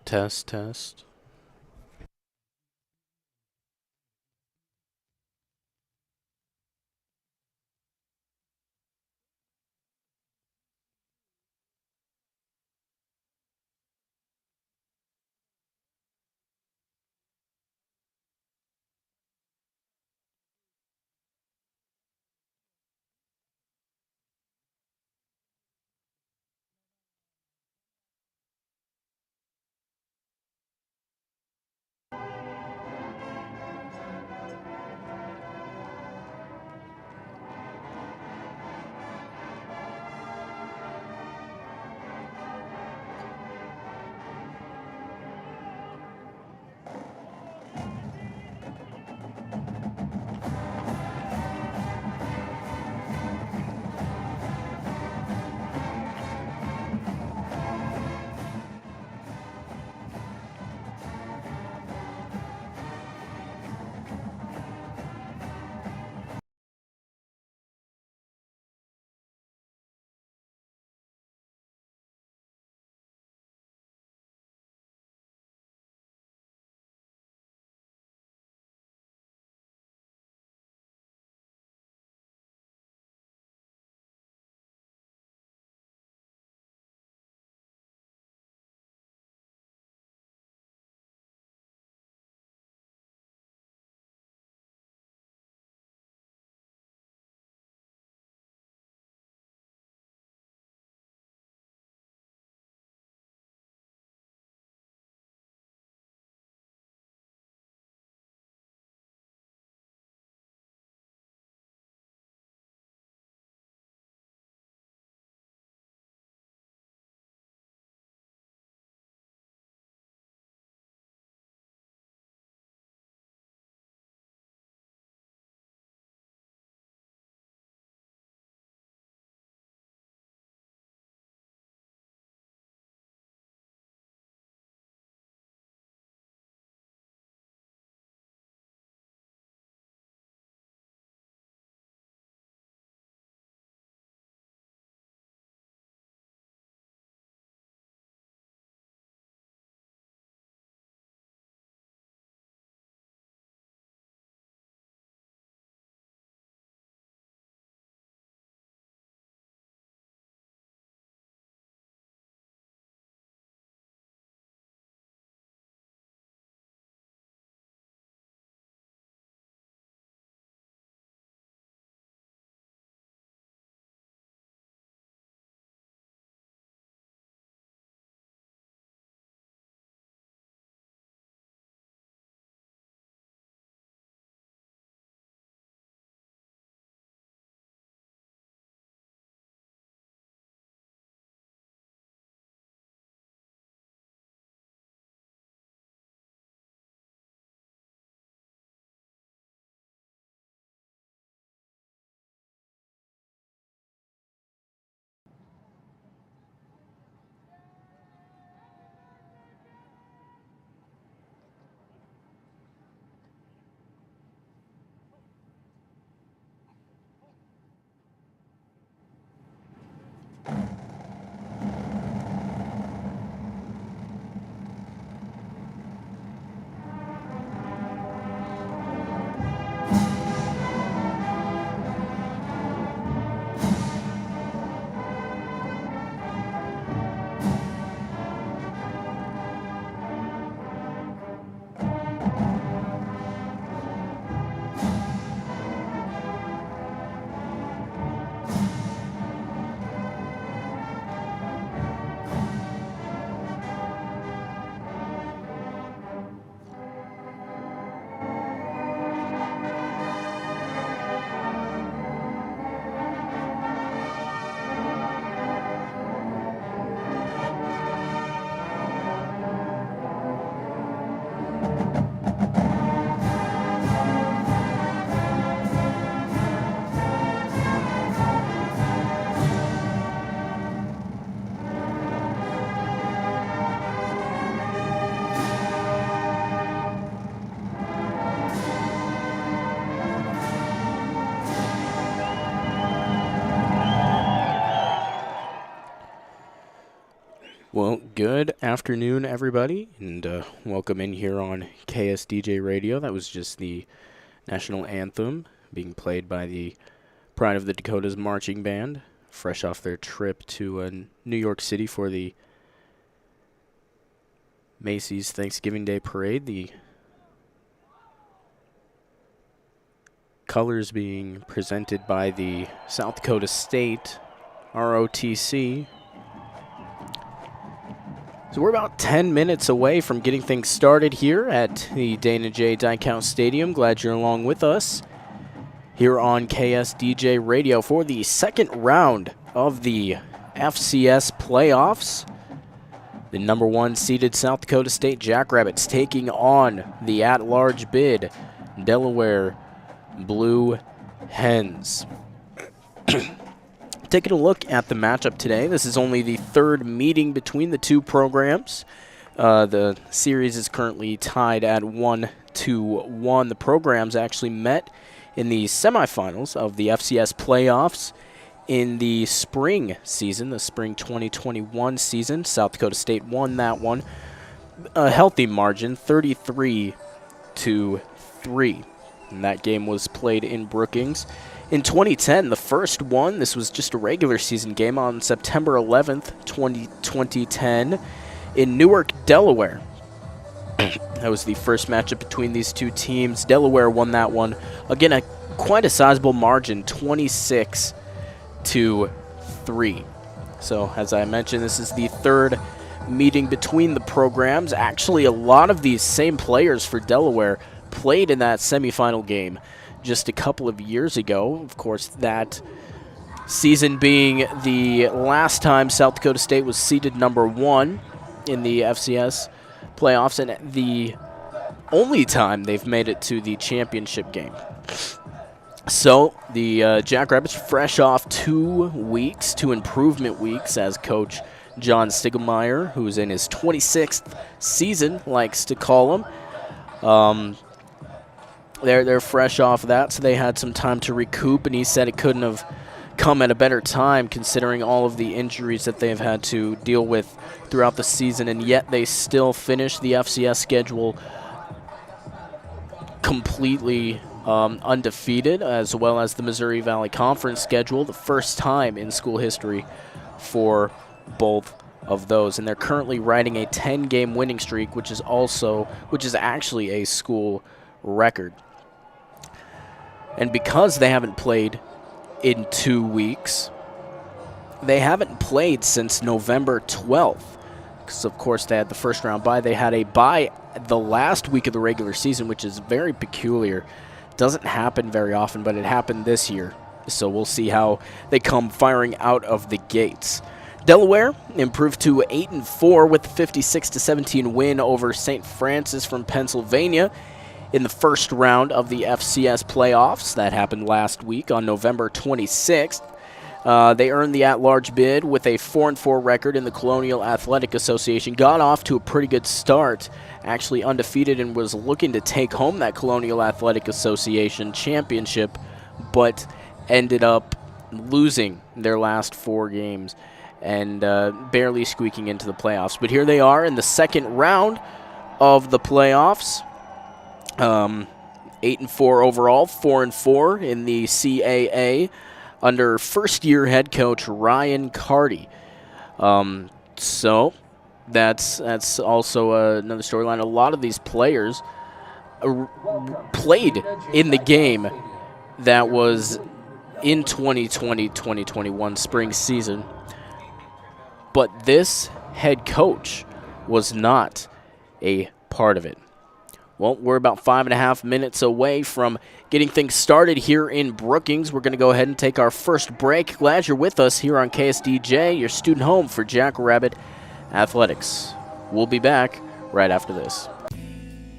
Test, test. Good afternoon, everybody, and welcome in here on KSDJ Radio. That was just the national anthem being played by the Pride of the Dakotas marching band, fresh off their trip to New York City for the Macy's Thanksgiving Day Parade. The colors being presented by the South Dakota State ROTC. So we're about 10 minutes away from getting things started here at the Dana J. Dykhouse Stadium. Glad you're along with us here on KSDJ Radio for the second round of the FCS Playoffs. The number one seeded South Dakota State Jackrabbits taking on the at-large bid Delaware Blue Hens. Taking a look at the matchup today, this is only the third meeting between the two programs. The series is currently tied at 1-1. The programs actually met in the semifinals of the FCS Playoffs in the spring season, the spring 2021 season. South Dakota State won that one. A healthy margin, 33-3. And that game was played in Brookings. In 2010, the first one, this was just a regular season game on September 11th, 2010, in Newark, Delaware. That was the first matchup between these two teams. Delaware won that one. Again, quite a sizable margin, 26-3. So, as I mentioned, this is the third meeting between the programs. Actually, a lot of these same players for Delaware played in that semifinal game just a couple of years ago. Of course, that season being the last time South Dakota State was seeded number one in the FCS playoffs, and the only time they've made it to the championship game. So the Jackrabbits, fresh off 2 weeks, 2 improvement weeks, as Coach John Stiglmeyer, who's in his 26th season, likes to call him. They're fresh off that, so they had some time to recoup, and he said it couldn't have come at a better time considering all of the injuries that they've had to deal with throughout the season, and yet they still finished the FCS schedule completely undefeated, as well as the Missouri Valley Conference schedule, the first time in school history for both of those. And they're currently riding a 10-game winning streak, which is actually a school record. And because they haven't played in 2 weeks, they haven't played since November 12th. Because, of course, they had the first round bye. They had a bye the last week of the regular season, which is very peculiar. Doesn't happen very often, but it happened this year. So we'll see how they come firing out of the gates. Delaware improved to 8-4 with a 56-17 win over St. Francis from Pennsylvania in the first round of the FCS playoffs. That happened last week on November 26th. They earned the at-large bid with a 4-4 record in the Colonial Athletic Association. Got off to a pretty good start, actually undefeated, and was looking to take home that Colonial Athletic Association championship, but ended up losing their last 4 games and barely squeaking into the playoffs. But here they are in the second round of the playoffs. 8-4 overall, 4-4 in the CAA under first-year head coach Ryan Carty. So that's also another storyline. A lot of these players played in the game that was in 2020-2021 spring season, but this head coach was not a part of it. Well, we're about 5.5 minutes away from getting things started here in Brookings. We're going to go ahead and take our first break. Glad you're with us here on KSDJ, your student home for Jackrabbit Athletics. We'll be back right after this.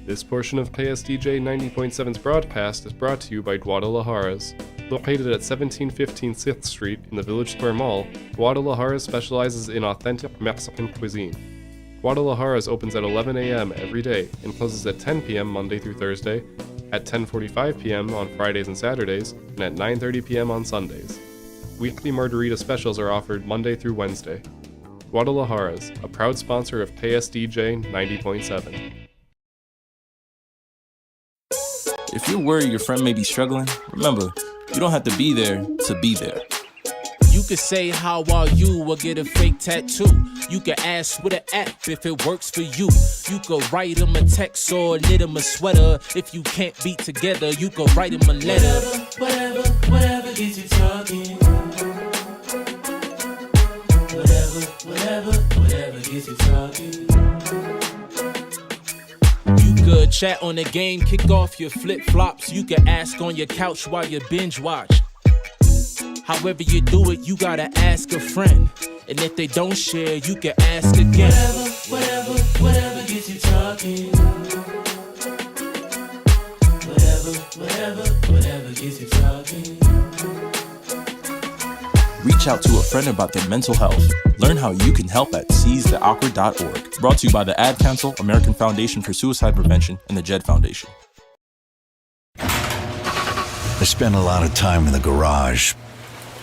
This portion of KSDJ 90.7's broadcast is brought to you by Guadalajara's. Located at 1715 6th Street in the Village Square Mall, Guadalajara specializes in authentic Mexican cuisine. Guadalajara's opens at 11 a.m. every day and closes at 10 p.m. Monday through Thursday, at 10:45 p.m. on Fridays and Saturdays, and at 9:30 p.m. on Sundays. Weekly margarita specials are offered Monday through Wednesday. Guadalajaras, a proud sponsor of KSDJ 90.7. If you're worried your friend may be struggling, remember, you don't have to be there to be there. You could say, how are you, or get a fake tattoo. You can ask with an app if it works for you. You could write them a text or knit them a sweater. If you can't be together, you could write them a letter. Whatever gets you talking. Whatever gets you talking. You could chat on the game, kick off your flip-flops. You could ask on your couch while you binge watch. However you do it, you gotta ask a friend. And if they don't share, you can ask again. Whatever gets you talking. Whatever gets you talking. Reach out to a friend about their mental health. Learn how you can help at seizetheawkward.org. Brought to you by the Ad Council, American Foundation for Suicide Prevention, and the JED Foundation. I spent a lot of time in the garage,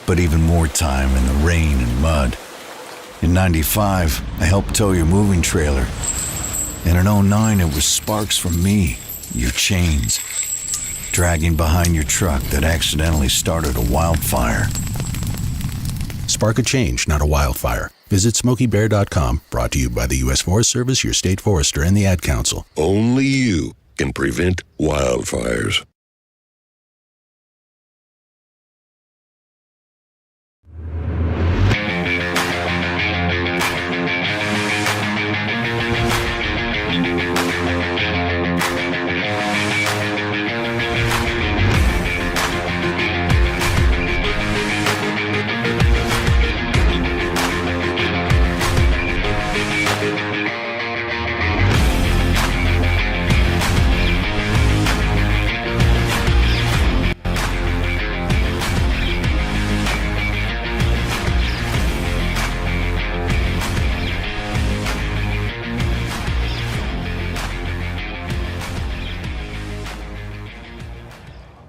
but even more time in the rain and mud. In '95, I helped tow your moving trailer. And in '09, it was sparks from me, your chains, dragging behind your truck that accidentally started a wildfire. Spark a change, not a wildfire. Visit SmokeyBear.com, brought to you by the U.S. Forest Service, your state forester, and the Ad Council. Only you can prevent wildfires.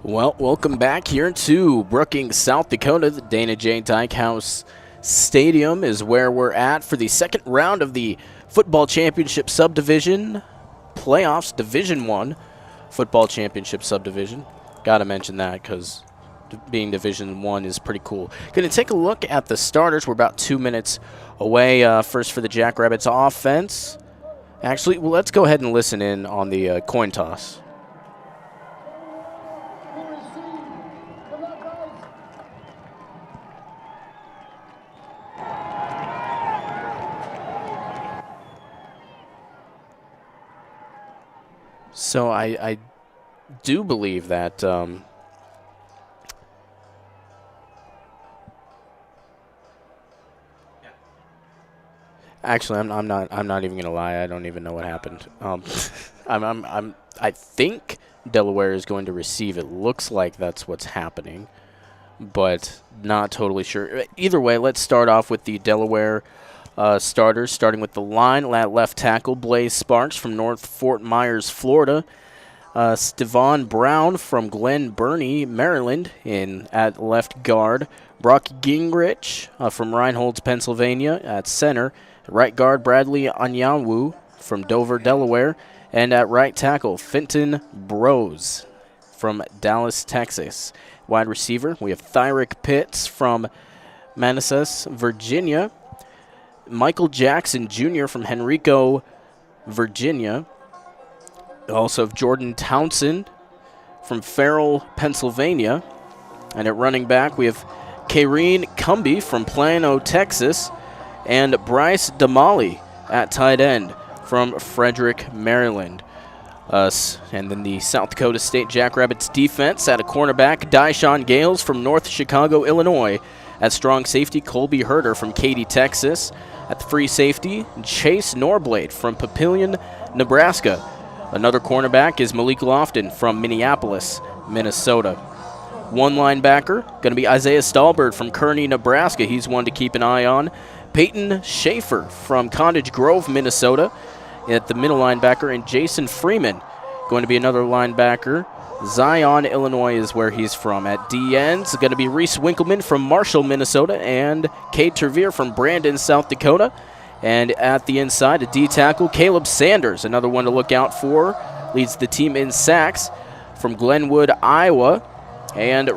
Well, welcome back here to Brookings, South Dakota. The Dana J. Dykehouse Stadium is where we're at for the second round of the Football Championship Subdivision Playoffs, Division I Football Championship Subdivision. Got to mention that because being Division I is pretty cool. Going to take a look at the starters. We're about 2 minutes away. First for the Jackrabbits offense. Actually, well, let's go ahead and listen in on the coin toss. So I do believe that actually I'm not even gonna lie. I don't even know what happened. I think Delaware is going to receive. It looks like that's what's happening, but not totally sure. Either way, let's start off with the Delaware starters, starting with the line. At left tackle, Blaze Sparks from North Fort Myers, Florida. Stevan Brown from Glen Burnie, Maryland, at left guard. Brock Gingrich from Reinholds, Pennsylvania, at center. Right guard, Bradley Anyanwu from Dover, Delaware. And at right tackle, Fenton Brose from Dallas, Texas. Wide receiver, we have Thyrick Pitts from Manassas, Virginia. Michael Jackson Jr. from Henrico, Virginia. Also Jordan Townsend from Farrell, Pennsylvania. And at running back, we have Kaireen Cumby from Plano, Texas. And Bryce Damali at tight end from Frederick, Maryland. And then the South Dakota State Jackrabbits defense at a cornerback, Dyshawn Gales from North Chicago, Illinois. At strong safety, Colby Herter from Katy, Texas. At the free safety, Chase Norblade from Papillion, Nebraska. Another cornerback is Malik Lofton from Minneapolis, Minnesota. One linebacker, going to be Isaiah Stahlberg from Kearney, Nebraska. He's one to keep an eye on. Peyton Schaefer from Cottage Grove, Minnesota. At the middle linebacker, and Jason Freeman, going to be another linebacker Zion, Illinois is where he's from. At D ends, going to be Reese Winkleman from Marshall, Minnesota, and Kate Tervier from Brandon, South Dakota. And at the inside, a D tackle, Caleb Sanders, another one to look out for, leads the team in sacks from Glenwood, Iowa. And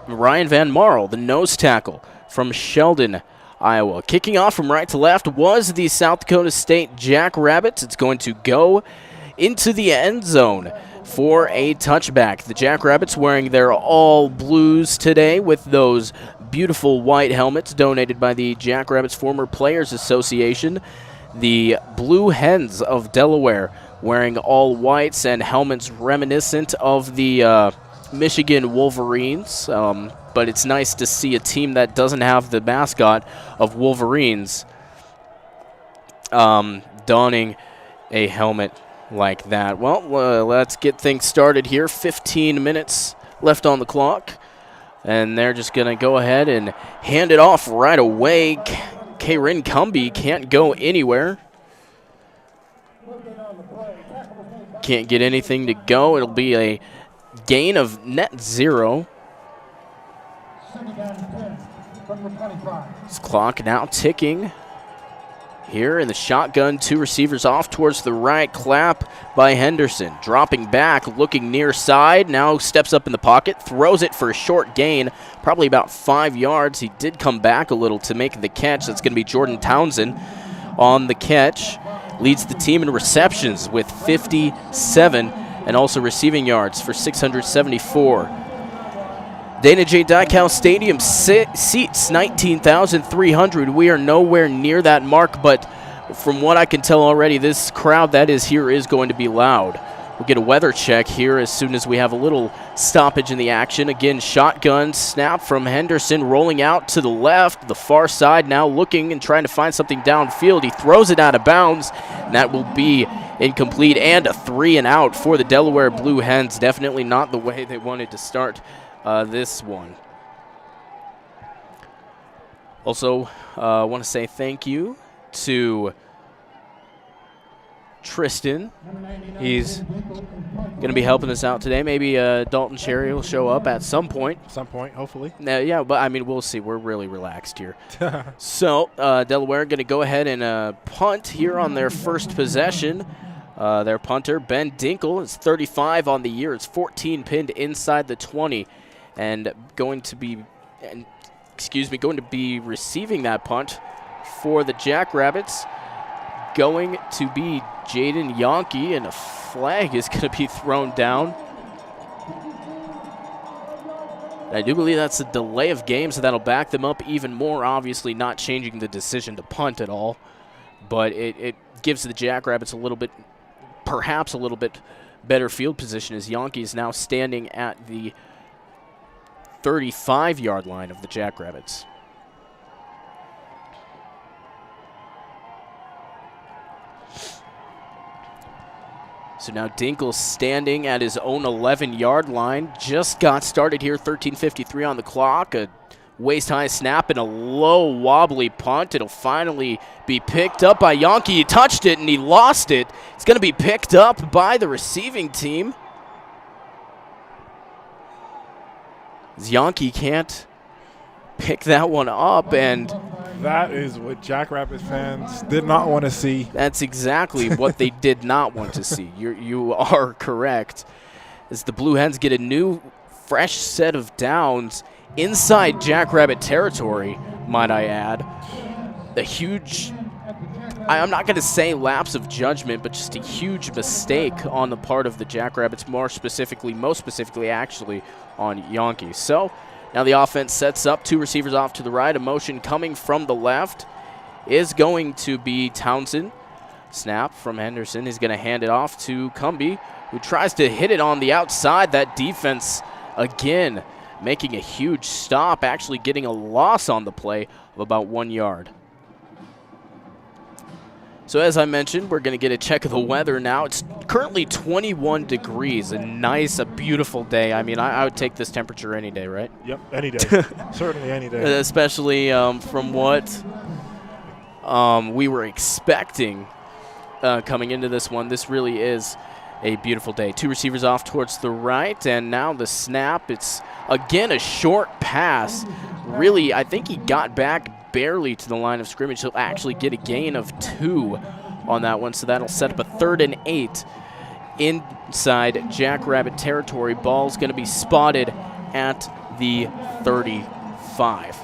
Ryan Van Marl, the nose tackle from Sheldon, Iowa. Kicking off from right to left was the South Dakota State Jackrabbits. It's going to go into the end zone for a touchback. The Jackrabbits wearing their all blues today with those beautiful white helmets donated by the Jackrabbits Former Players Association. The Blue Hens of Delaware wearing all whites and helmets reminiscent of the Michigan Wolverines. But it's nice to see a team that doesn't have the mascot of Wolverines donning a helmet like that. Well, let's get things started here. 15 minutes left on the clock. And they're just going to go ahead and hand it off right away. Karen Cumby can't go anywhere. Can't get anything to go. It'll be a gain of net 0. This clock now ticking. Here in the shotgun, 2 receivers off towards the right. Clap by Henderson. Dropping back, looking near side. Now steps up in the pocket, throws it for a short gain, probably about 5 yards. He did come back a little to make the catch. That's going to be Jordan Townsend on the catch. Leads the team in receptions with 57 and also receiving yards for 674. Dana J. Dykhouse Stadium seats 19,300. We are nowhere near that mark, but from what I can tell already, this crowd that is here is going to be loud. We'll get a weather check here as soon as we have a little stoppage in the action. Again, shotgun snap from Henderson, rolling out to the left, the far side, now looking and trying to find something downfield. He throws it out of bounds, and that will be incomplete, and a 3 and out for the Delaware Blue Hens. Definitely not the way they wanted to start this one. Also, I want to say thank you to Tristan. He's going to be helping us out today. Maybe Dalton Cherry will show up at some point. Hopefully. Yeah, but I mean, we'll see. We're really relaxed here. So, Delaware going to go ahead and punt here on their first possession. Their punter, Ben Dinkle, is 35 on the year. It's 14 pinned inside the 20. And going to be receiving that punt for the Jackrabbits. Going to be Jaden Yonke, and a flag is going to be thrown down. And I do believe that's a delay of game, so that'll back them up even more. Obviously not changing the decision to punt at all, but it gives the Jackrabbits perhaps a little bit better field position, as Yonke is now standing at the 35-yard line of the Jackrabbits. So now Dinkle standing at his own 11-yard line. Just got started here, 13:53 on the clock. A waist-high snap and a low wobbly punt. It'll finally be picked up by Yonke. He touched it and he lost it. It's going to be picked up by the receiving team. Yonke can't pick that one up, and that is what Jackrabbit fans did not want to see. That's exactly what they did not want to see. You are correct. As the Blue Hens get a new, fresh set of downs inside Jackrabbit territory, might I add. A huge, I'm not going to say lapse of judgment, but just a huge mistake on the part of the Jackrabbits, most specifically actually on Yonke. So now the offense sets up, 2 receivers off to the right. A motion coming from the left is going to be Townsend. Snap from Henderson. He's going to hand it off to Cumby, who tries to hit it on the outside. That defense, again, making a huge stop, actually getting a loss on the play of about 1 yard. So as I mentioned, we're going to get a check of the weather now. It's currently 21 degrees, a beautiful day. I mean, I would take this temperature any day, right? Yep, any day. Certainly any day. Especially from what we were expecting coming into this one. This really is a beautiful day. 2 receivers off towards the right, and now the snap. It's, again, a short pass. Really, I think he got back barely to the line of scrimmage. He'll actually get a gain of 2 on that one, so that'll set up a 3rd and 8 inside Jackrabbit territory. Ball's going to be spotted at the 35.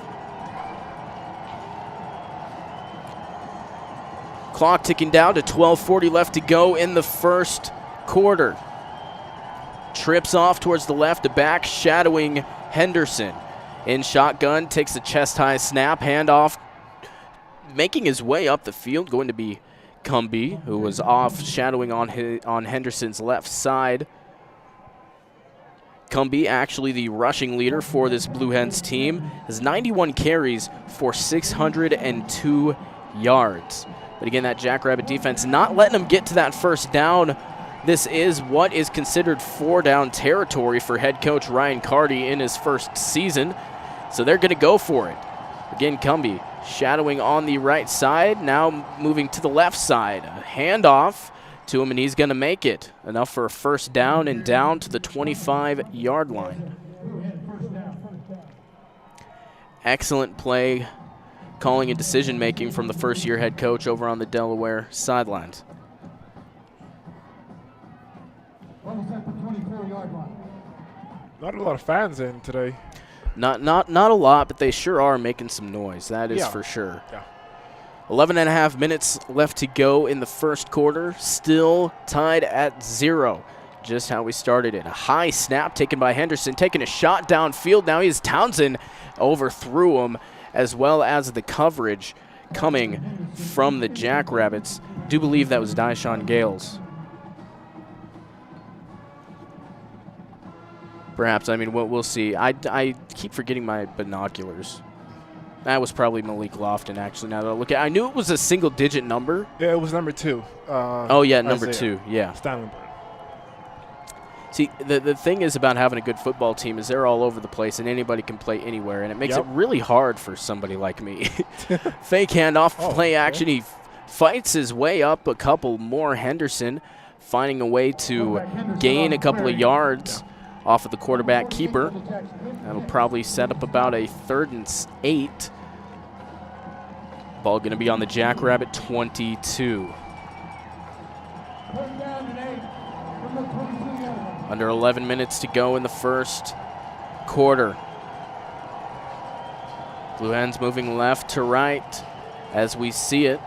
Clock ticking down to 12:40 left to go in the first quarter. Trips off towards the left to back, shadowing Henderson. In shotgun, takes a chest-high snap, handoff, making his way up the field, going to be Cumbie, who was off, shadowing on Henderson's left side. Cumbie, actually the rushing leader for this Blue Hens team, has 91 carries for 602 yards. But again, that Jackrabbit defense not letting them get to that first down. This is what is considered 4-down territory for head coach Ryan Carty in his first season. So they're going to go for it. Again, Cumbie shadowing on the right side, now moving to the left side. A handoff to him, and he's going to make it. Enough for a first down and down to the 25-yard line. Excellent play, calling and decision-making from the first-year head coach over on the Delaware sidelines. Not a lot of fans in today. Not a lot, but they sure are making some noise. That is for sure. Yeah. 11 and a half minutes left to go in the first quarter. Still tied at 0. Just how we started it. A high snap taken by Henderson, taking a shot downfield. Now he's Townsend, overthrew him, as well as the coverage coming from the Jackrabbits. Do believe that was Dyshawn Gales. Perhaps. I mean, we'll see. I keep forgetting my binoculars. That was probably Malik Lofton, actually, now that I look at it. I knew it was a single-digit number. Yeah, it was number 2. Oh, yeah, number 2, yeah. Stanley. See, the thing is about having a good football team is they're all over the place, and anybody can play anywhere, and it makes it really hard for somebody like me. Fake handoff, play action. He fights his way up a couple more. Henderson finding a way to gain a couple of yards off of the quarterback keeper. That'll probably set up about a 3rd and 8. Ball going to be on the Jackrabbit 22. Under 11 minutes to go in the first quarter. Blue Hens moving left to right as we see it.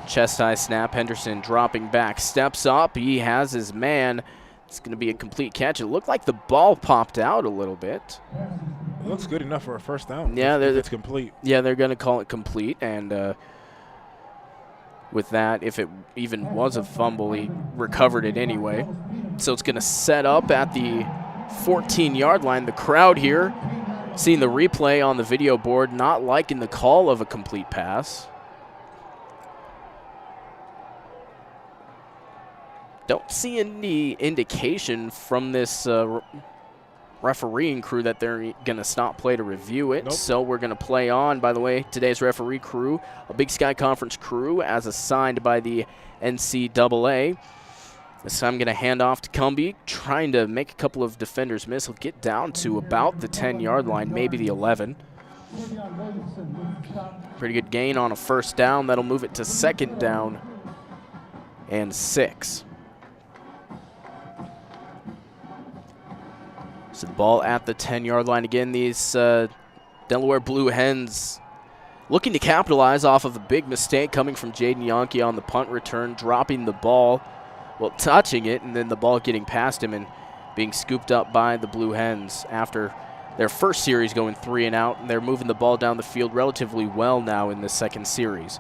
Chest-high snap, Henderson dropping back, steps up, he has his man. It's going to be a complete catch. It looked like the ball popped out a little bit. It looks good enough for a first down. Yeah, if it's complete. Yeah, they're going to call it complete, and with that, if it even was a fumble, he recovered it anyway. So it's going to set up at the 14-yard line. The crowd here, seeing the replay on the video board, not liking the call of a complete pass. Don't see any indication from this refereeing crew that they're going to stop play to review it. Nope. So we're going to play on. By the way, today's referee crew, a Big Sky Conference crew as assigned by the NCAA. This time I'm going to hand off to Cumbie, trying to make a couple of defenders miss. He'll get down to about the 10-yard line, maybe the 11. Pretty good gain on a first down. That'll move it to 2nd down and 6. So the ball at the 10-yard line again. These Delaware Blue Hens looking to capitalize off of a big mistake coming from Jaden Yonke on the punt return, dropping the ball, well, touching it, and then the ball getting past him and being scooped up by the Blue Hens after their first series going 3 and out, and they're moving the ball down the field relatively well now in the second series.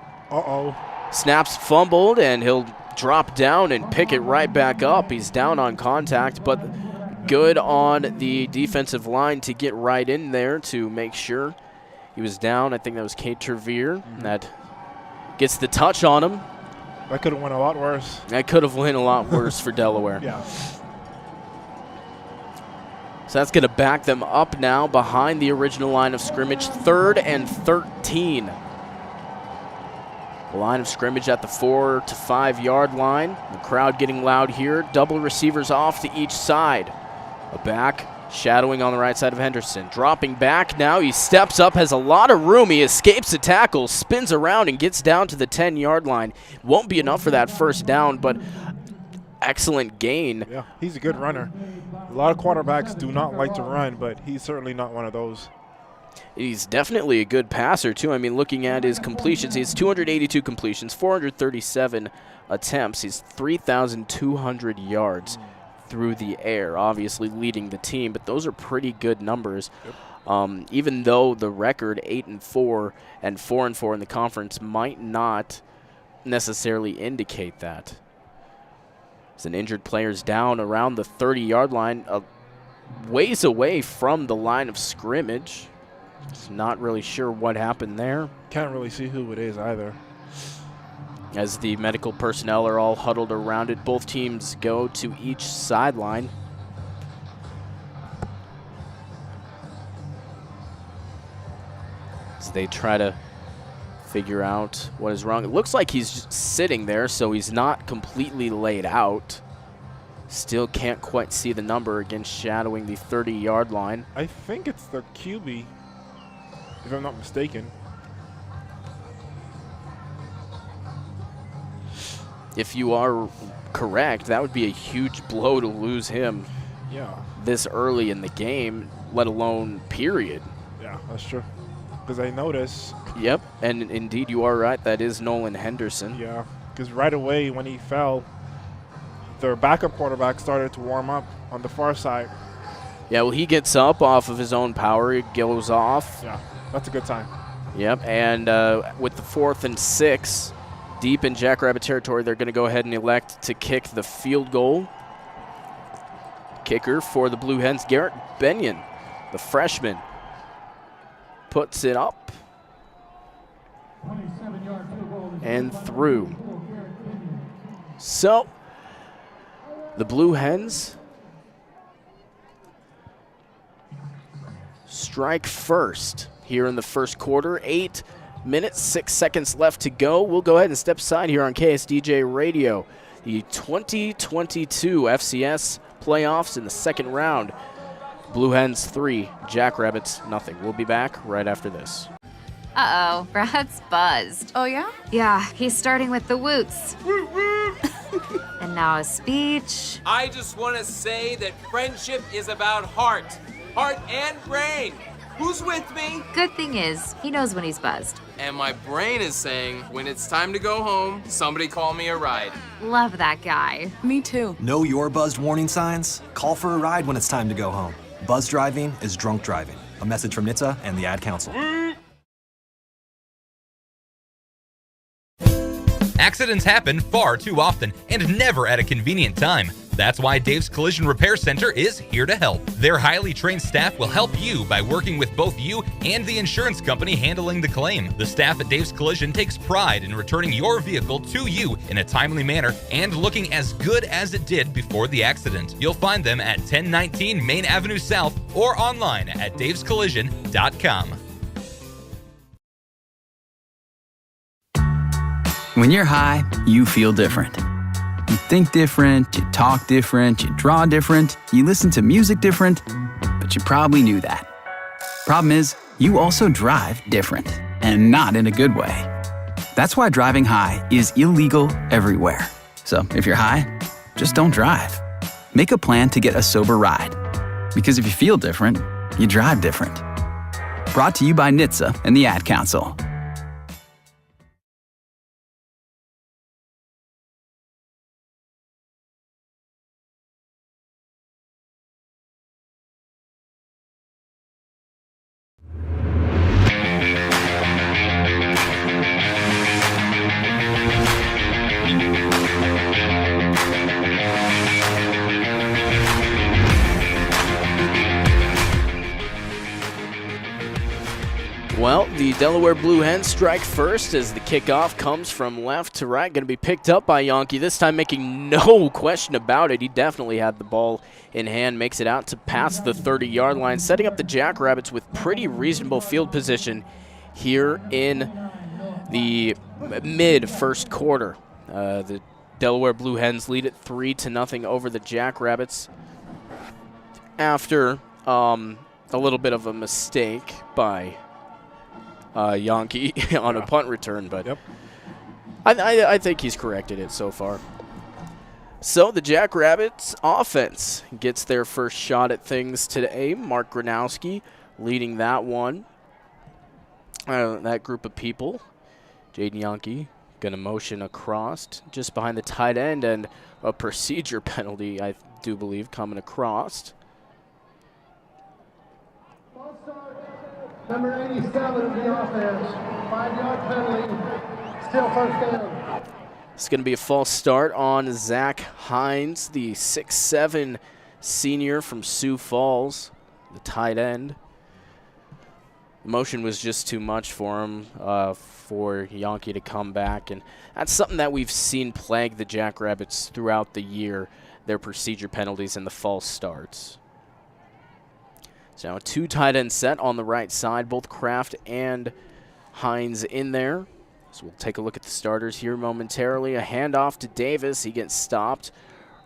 Snaps fumbled, and he'll drop down and pick it right back up. He's down on contact, but good on the defensive line to get right in there to make sure he was down. I think that was Kate Trevere. That gets the touch on him. That could have went a lot worse. That could have went a lot worse for Delaware. Yeah. So that's going to back them up now behind the original line of scrimmage. 3rd and 13. Line of scrimmage at the 4 to 5 yard line. The crowd getting loud here. Double receivers off to each side. A back shadowing on the right side of Henderson. Dropping back now. He steps up, has a lot of room. He escapes a tackle, spins around, and gets down to the 10-yard line. Won't be enough for that first down, but excellent gain. Yeah, he's a good runner. A lot of quarterbacks do not like to run, but he's certainly not one of those. He's definitely a good passer, too. I mean, looking at his completions, he has 282 completions, 437 attempts. He's 3,200 yards through the air, obviously leading the team, but those are pretty good numbers. Yep. Even though the record 8-4 and 4-4 in the conference might not necessarily indicate that. As an injured player's down around the 30-yard line, ways away from the line of scrimmage. Just not really sure what happened there. Can't really see who it is either. As the medical personnel are all huddled around it, both teams go to each sideline. As they try to figure out what is wrong. It looks like he's just sitting there, so he's not completely laid out. Still can't quite see the number, again shadowing the 30-yard line. I think it's the QB, if I'm not mistaken. If you are correct, that would be a huge blow to lose him this early in the game, let alone period. Yeah, that's true. Because I noticed. Yep, and indeed you are right. That is Nolan Henderson. Yeah, because right away when he fell, their backup quarterback started to warm up on the far side. Yeah, well, he gets up off of his own power. He goes off. Yeah, that's a good time. Yep, and with the 4th and 6, deep in Jackrabbit territory, they're going to go ahead and elect to kick the field goal. Kicker for the Blue Hens, Garrett Benyon, the freshman, puts it up and through. So the Blue Hens strike first here in the first quarter. 8 minutes, 6 seconds left to go. We'll go ahead and step aside here on KSDJ Radio. The 2022 FCS Playoffs in the second round. Blue Hens 3, Jackrabbits nothing. We'll be back right after this. Uh-oh, Brad's buzzed. Oh, yeah? Yeah, he's starting with the woots. And now a speech. I just want to say that friendship is about heart and brain. Who's with me? Good thing is, he knows when he's buzzed. And my brain is saying, when it's time to go home, somebody call me a ride. Love that guy. Me too. Know your buzzed warning signs? Call for a ride when it's time to go home. Buzz driving is drunk driving. A message from NHTSA and the Ad Council. Accidents happen far too often and never at a convenient time. That's why Dave's Collision Repair Center is here to help. Their highly trained staff will help you by working with both you and the insurance company handling the claim. The staff at Dave's Collision takes pride in returning your vehicle to you in a timely manner and looking as good as it did before the accident. You'll find them at 1019 Main Avenue South or online at davescollision.com. When you're high, you feel different. You think different, you talk different, you draw different, you listen to music different, but you probably knew that. Problem is, you also drive different, and not in a good way. That's why driving high is illegal everywhere. So if you're high, just don't drive. Make a plan to get a sober ride. Because if you feel different, you drive different. Brought to you by NHTSA and the Ad Council. Well, the Delaware Blue Hens strike first as the kickoff comes from left to right. Going to be picked up by Yonke, this time making no question about it. He definitely had the ball in hand, makes it out to past the 30-yard line, setting up the Jackrabbits with pretty reasonable field position here in the mid first quarter. The Delaware Blue Hens lead it 3-0 over the Jackrabbits after a little bit of a mistake by Yankee on a punt return, but I think he's corrected it so far. So the Jackrabbits offense gets their first shot at things today. Mark Gronowski leading that one. That group of people. Jaden Yankee going to motion across just behind the tight end, and a procedure penalty, I do believe, coming across. Number 87 of the offense, 5-yard penalty, still first down. It's going to be a false start on Zach Hines, the 6'7" senior from Sioux Falls, the tight end. The motion was just too much for him, for Yankee to come back, and that's something that we've seen plague the Jackrabbits throughout the year, their procedure penalties and the false starts. So now a 2 tight end set on the right side, both Kraft and Hines in there. So we'll take a look at the starters here momentarily. A handoff to Davis. He gets stopped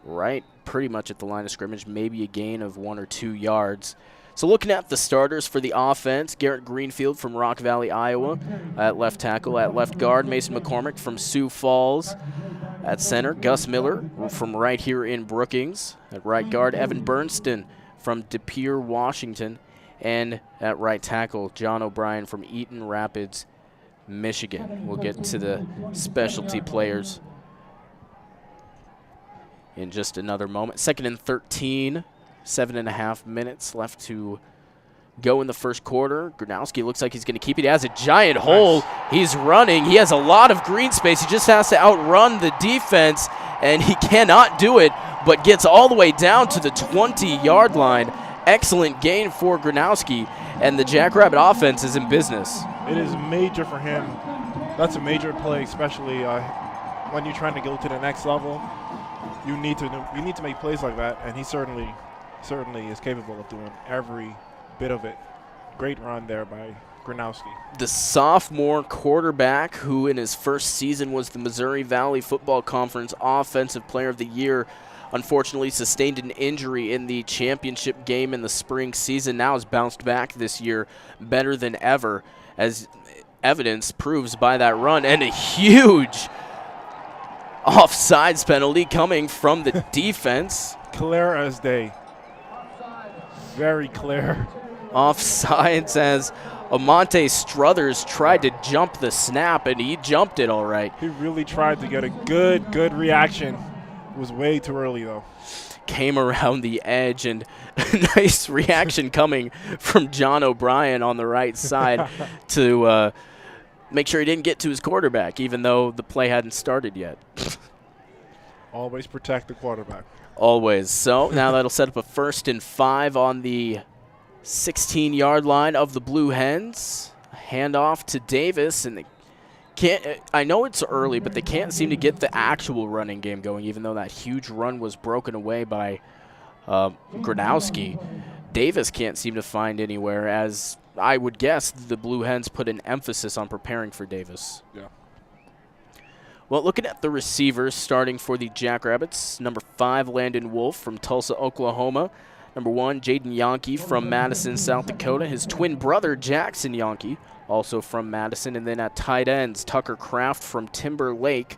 right pretty much at the line of scrimmage, maybe a gain of 1 or 2 yards. So looking at the starters for the offense, Garrett Greenfield from Rock Valley, Iowa at left tackle. At left guard, Mason McCormick from Sioux Falls. At center, Gus Miller from right here in Brookings. At right guard, Evan Bernston from De Pere, Washington. And at right tackle, John O'Brien from Eaton Rapids, Michigan. We'll get to the specialty players in just another moment. 2nd and 13, 7.5 minutes left to go in the first quarter. Gronowski looks like he's going to keep it. He has a giant hole. He's running. He has a lot of green space. He just has to outrun the defense, and he cannot do it, but gets all the way down to the 20-yard line. Excellent gain for Gronowski, and the Jackrabbit offense is in business. It is major for him. That's a major play, especially when you're trying to go to the next level. You need to make plays like that, and he certainly is capable of doing every bit of it. Great run there by Gronowski. The sophomore quarterback, who in his first season was the Missouri Valley Football Conference Offensive Player of the Year, unfortunately sustained an injury in the championship game in the spring season. Now has bounced back this year better than ever, as evidence proves by that run, and a huge offsides penalty coming from the defense. Clear as day. Very clear. Offsides as Amante Struthers tried to jump the snap, and he jumped it all right. He really tried to get a good reaction. It was way too early, though. Came around the edge, and a nice reaction coming from John O'Brien on the right side to make sure he didn't get to his quarterback, even though the play hadn't started yet. Always protect the quarterback. Always. So now that'll set up a 1st and 5 on the 16-yard line of the Blue Hens. Handoff to Davis, and I know it's early, but they can't seem to get the actual running game going, even though that huge run was broken away by Gronowski. Davis can't seem to find anywhere, as I would guess the Blue Hens put an emphasis on preparing for Davis. Yeah. Well, looking at the receivers, starting for the Jackrabbits, number 5, Landon Wolf from Tulsa, Oklahoma. Number 1, Jaden Yankee from Madison, South Dakota. His twin brother, Jackson Yankee, also from Madison. And then at tight ends, Tucker Kraft from Timber Lake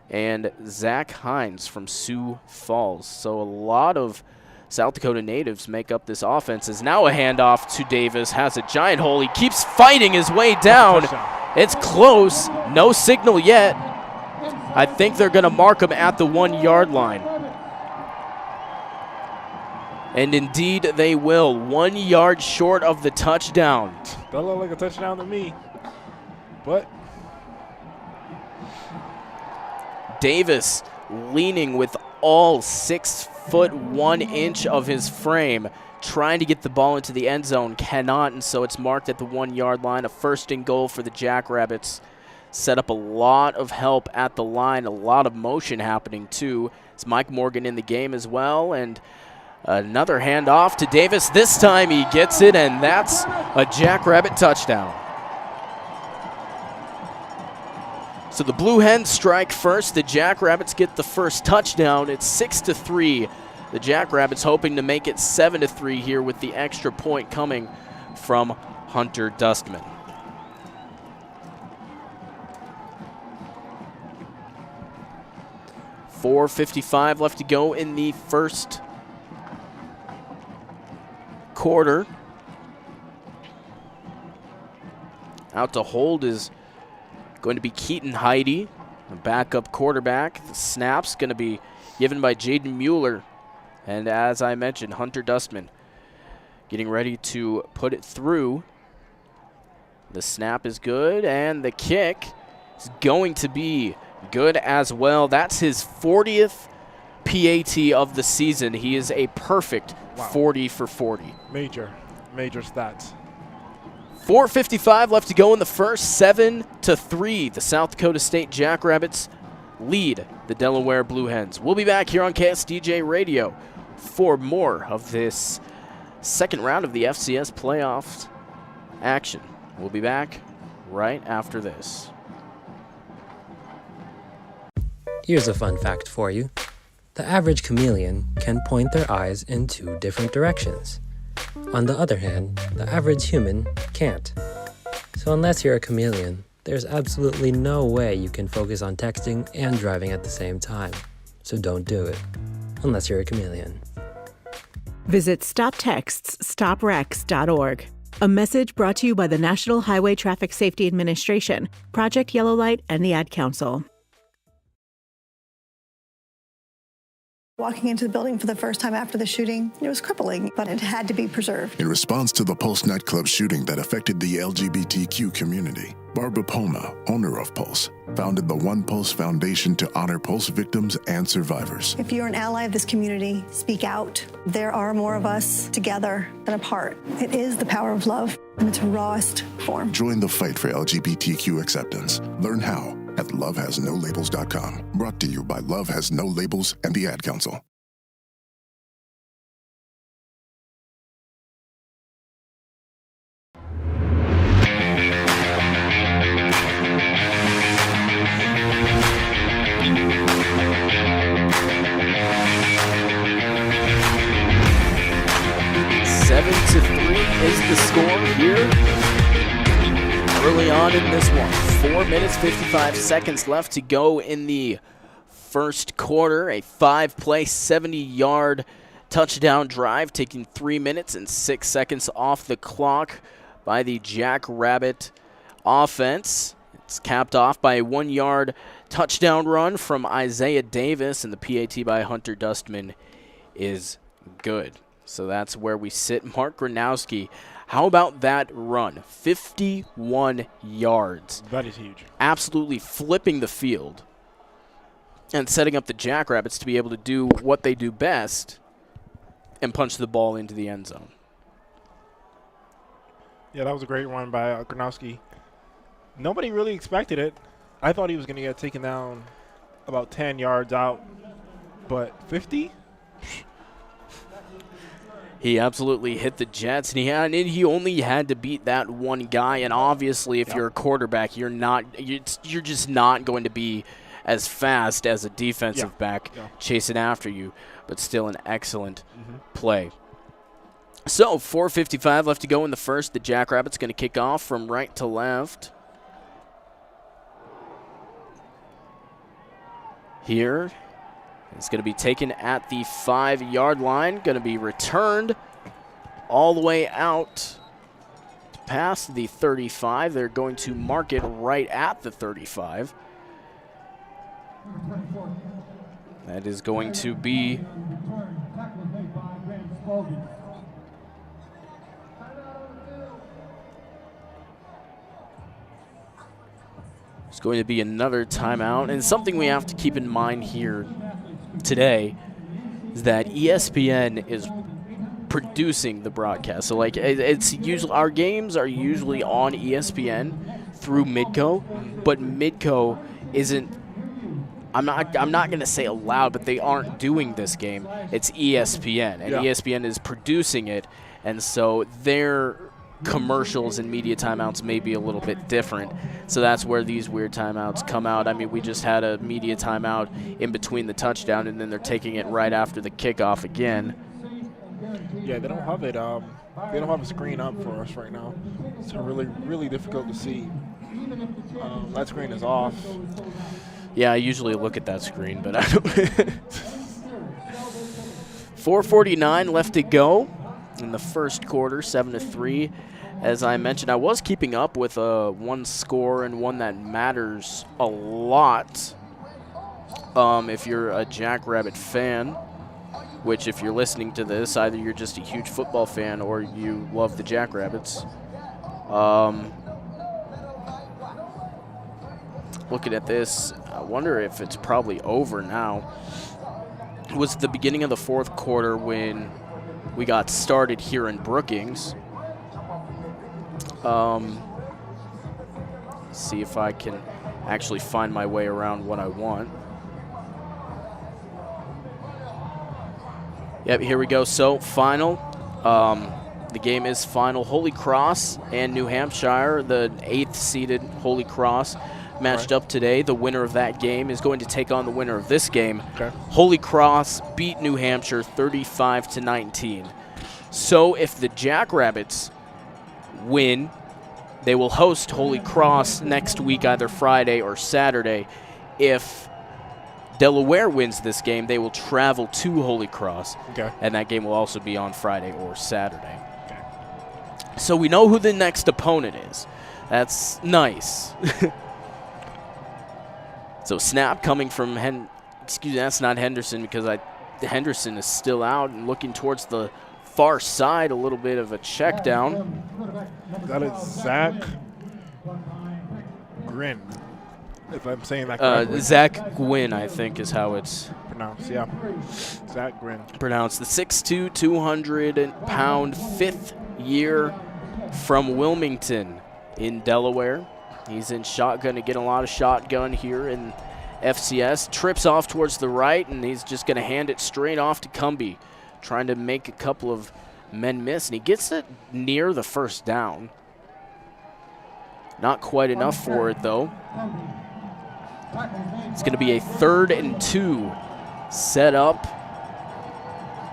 and Zach Hines from Sioux Falls. So a lot of South Dakota natives make up this offense. Is now a handoff to Davis. Has a giant hole. He keeps fighting his way down. It's close. No signal yet. I think they're going to mark him at the 1-yard line. And indeed they will. 1 yard short of the touchdown. That looked like a touchdown to me. But Davis leaning with all 6 foot 1 inch of his frame, trying to get the ball into the end zone, cannot, and so it's marked at the 1 yard line. A 1st and goal for the Jackrabbits. Set up a lot of help at the line, a lot of motion happening too. It's Mike Morgan in the game as well, and another handoff to Davis. This time he gets it, and that's a Jackrabbit touchdown. So the Blue Hens strike first. The Jackrabbits get the first touchdown. It's 6-3. The Jackrabbits hoping to make it 7-3 here with the extra point coming from Hunter Dustman. .4:55 left to go in the first quarter. Out to hold is going to be Keaton Heidi, the backup quarterback. The snap's going to be given by Jaden Mueller. And as I mentioned, Hunter Dustman getting ready to put it through. The snap is good, and the kick is going to be good as well. That's his 40th PAT of the season. He is a perfect 40 for 40. Major stats. 4:55 left to go in the first. 7-3. The South Dakota State Jackrabbits lead the Delaware Blue Hens. We'll be back here on KSDJ Radio for more of this second round of the FCS Playoffs action. We'll be back right after this. Here's a fun fact for you. The average chameleon can point their eyes in 2 different directions. On the other hand, the average human can't. So unless you're a chameleon, there's absolutely no way you can focus on texting and driving at the same time. So don't do it, unless you're a chameleon. Visit StopTextsStopWrecks.org. A message brought to you by the National Highway Traffic Safety Administration, Project Yellow Light, and the Ad Council. Walking into the building for the first time after the shooting, it was crippling, but it had to be preserved. In response to the Pulse nightclub shooting that affected the LGBTQ community, Barbara Poma, owner of Pulse, founded the One Pulse Foundation to honor Pulse victims and survivors. If you're an ally of this community, speak out. There are more of us together than apart. It is the power of love in its rawest form. Join the fight for LGBTQ acceptance. Learn how at lovehasnolabels.com. Brought to you by Love Has No Labels and the Ad Council. Is the score here early on in this one. 4 minutes, 55 seconds left to go in the first quarter. A 5-play, 70-yard touchdown drive taking 3 minutes and 6 seconds off the clock by the Jackrabbit offense. It's capped off by a 1-yard touchdown run from Isaiah Davis, and the PAT by Hunter Dustman is good. So that's where we sit. Mark Gronowski, how about that run? 51 yards. That is huge. Absolutely flipping the field and setting up the Jackrabbits to be able to do what they do best and punch the ball into the end zone. Yeah, that was a great run by Gronowski. Nobody really expected it. I thought he was going to get taken down about 10 yards out, but 50? He absolutely hit the Jets, and he only had to beat that one guy. And obviously, if you're a quarterback, you're just not going to be as fast as a defensive back chasing after you. But still, an excellent play. So 4:55 left to go in the first. The Jackrabbits going to kick off from right to left. Here. It's going to be taken at the 5-yard line. Going to be returned all the way out past the 35. They're going to mark it right at the 35. That is going to be it's going to be another timeout, and something we have to keep in mind here today is that ESPN is producing the broadcast. So like it's usually our games are usually on ESPN through Midco, but Midco isn't I'm not going to say allowed, but they aren't doing this game. It's ESPN, and ESPN is producing it, and so they're commercials and media timeouts may be a little bit different. So that's where these weird timeouts come out. I mean, we just had a media timeout in between the touchdown, and then they're taking it right after the kickoff again. Yeah, they don't have it. They don't have a screen up for us right now. It's really, really difficult to see. That screen is off. Yeah, I usually look at that screen, but I don't. 4:49 left to go in the first quarter, 7-3. As I mentioned, I was keeping up with one score and one that matters a lot. If you're a Jackrabbit fan, which if you're listening to this, either you're just a huge football fan or you love the Jackrabbits. Looking at this, I wonder if it's probably over now. It was the beginning of the fourth quarter when we got started here in Brookings. See if I can actually find my way around what I want. Yep, here we go. So, final. The game is final. Holy Cross and New Hampshire, the 8th seeded Holy Cross, matched up today. The winner of that game is going to take on the winner of this game. Okay. Holy Cross beat New Hampshire 35-19. So if the Jackrabbits win, they will host Holy Cross next week, either Friday or Saturday. If Delaware wins this game, they will travel to Holy Cross. Okay. And that game will also be on Friday or Saturday. Okay. So we know who the next opponent is. That's nice. So snap coming from that's not Henderson, because Henderson is still out and looking towards the far side. A little bit of a check down. That is Zach Gwynn, if I'm saying that correctly. Zach Gwynn, I think, is how it's pronounced. Yeah, Zach Gwynn. Pronounced. The 6'2", 200-pound, 5th year from Wilmington in Delaware. He's in shotgun to get a lot of shotgun here in FCS. Trips off towards the right, and he's just going to hand it straight off to Cumbie, trying to make a couple of men miss, and he gets it near the first down. Not quite enough for it, though. It's going to be a 3rd and 2 set up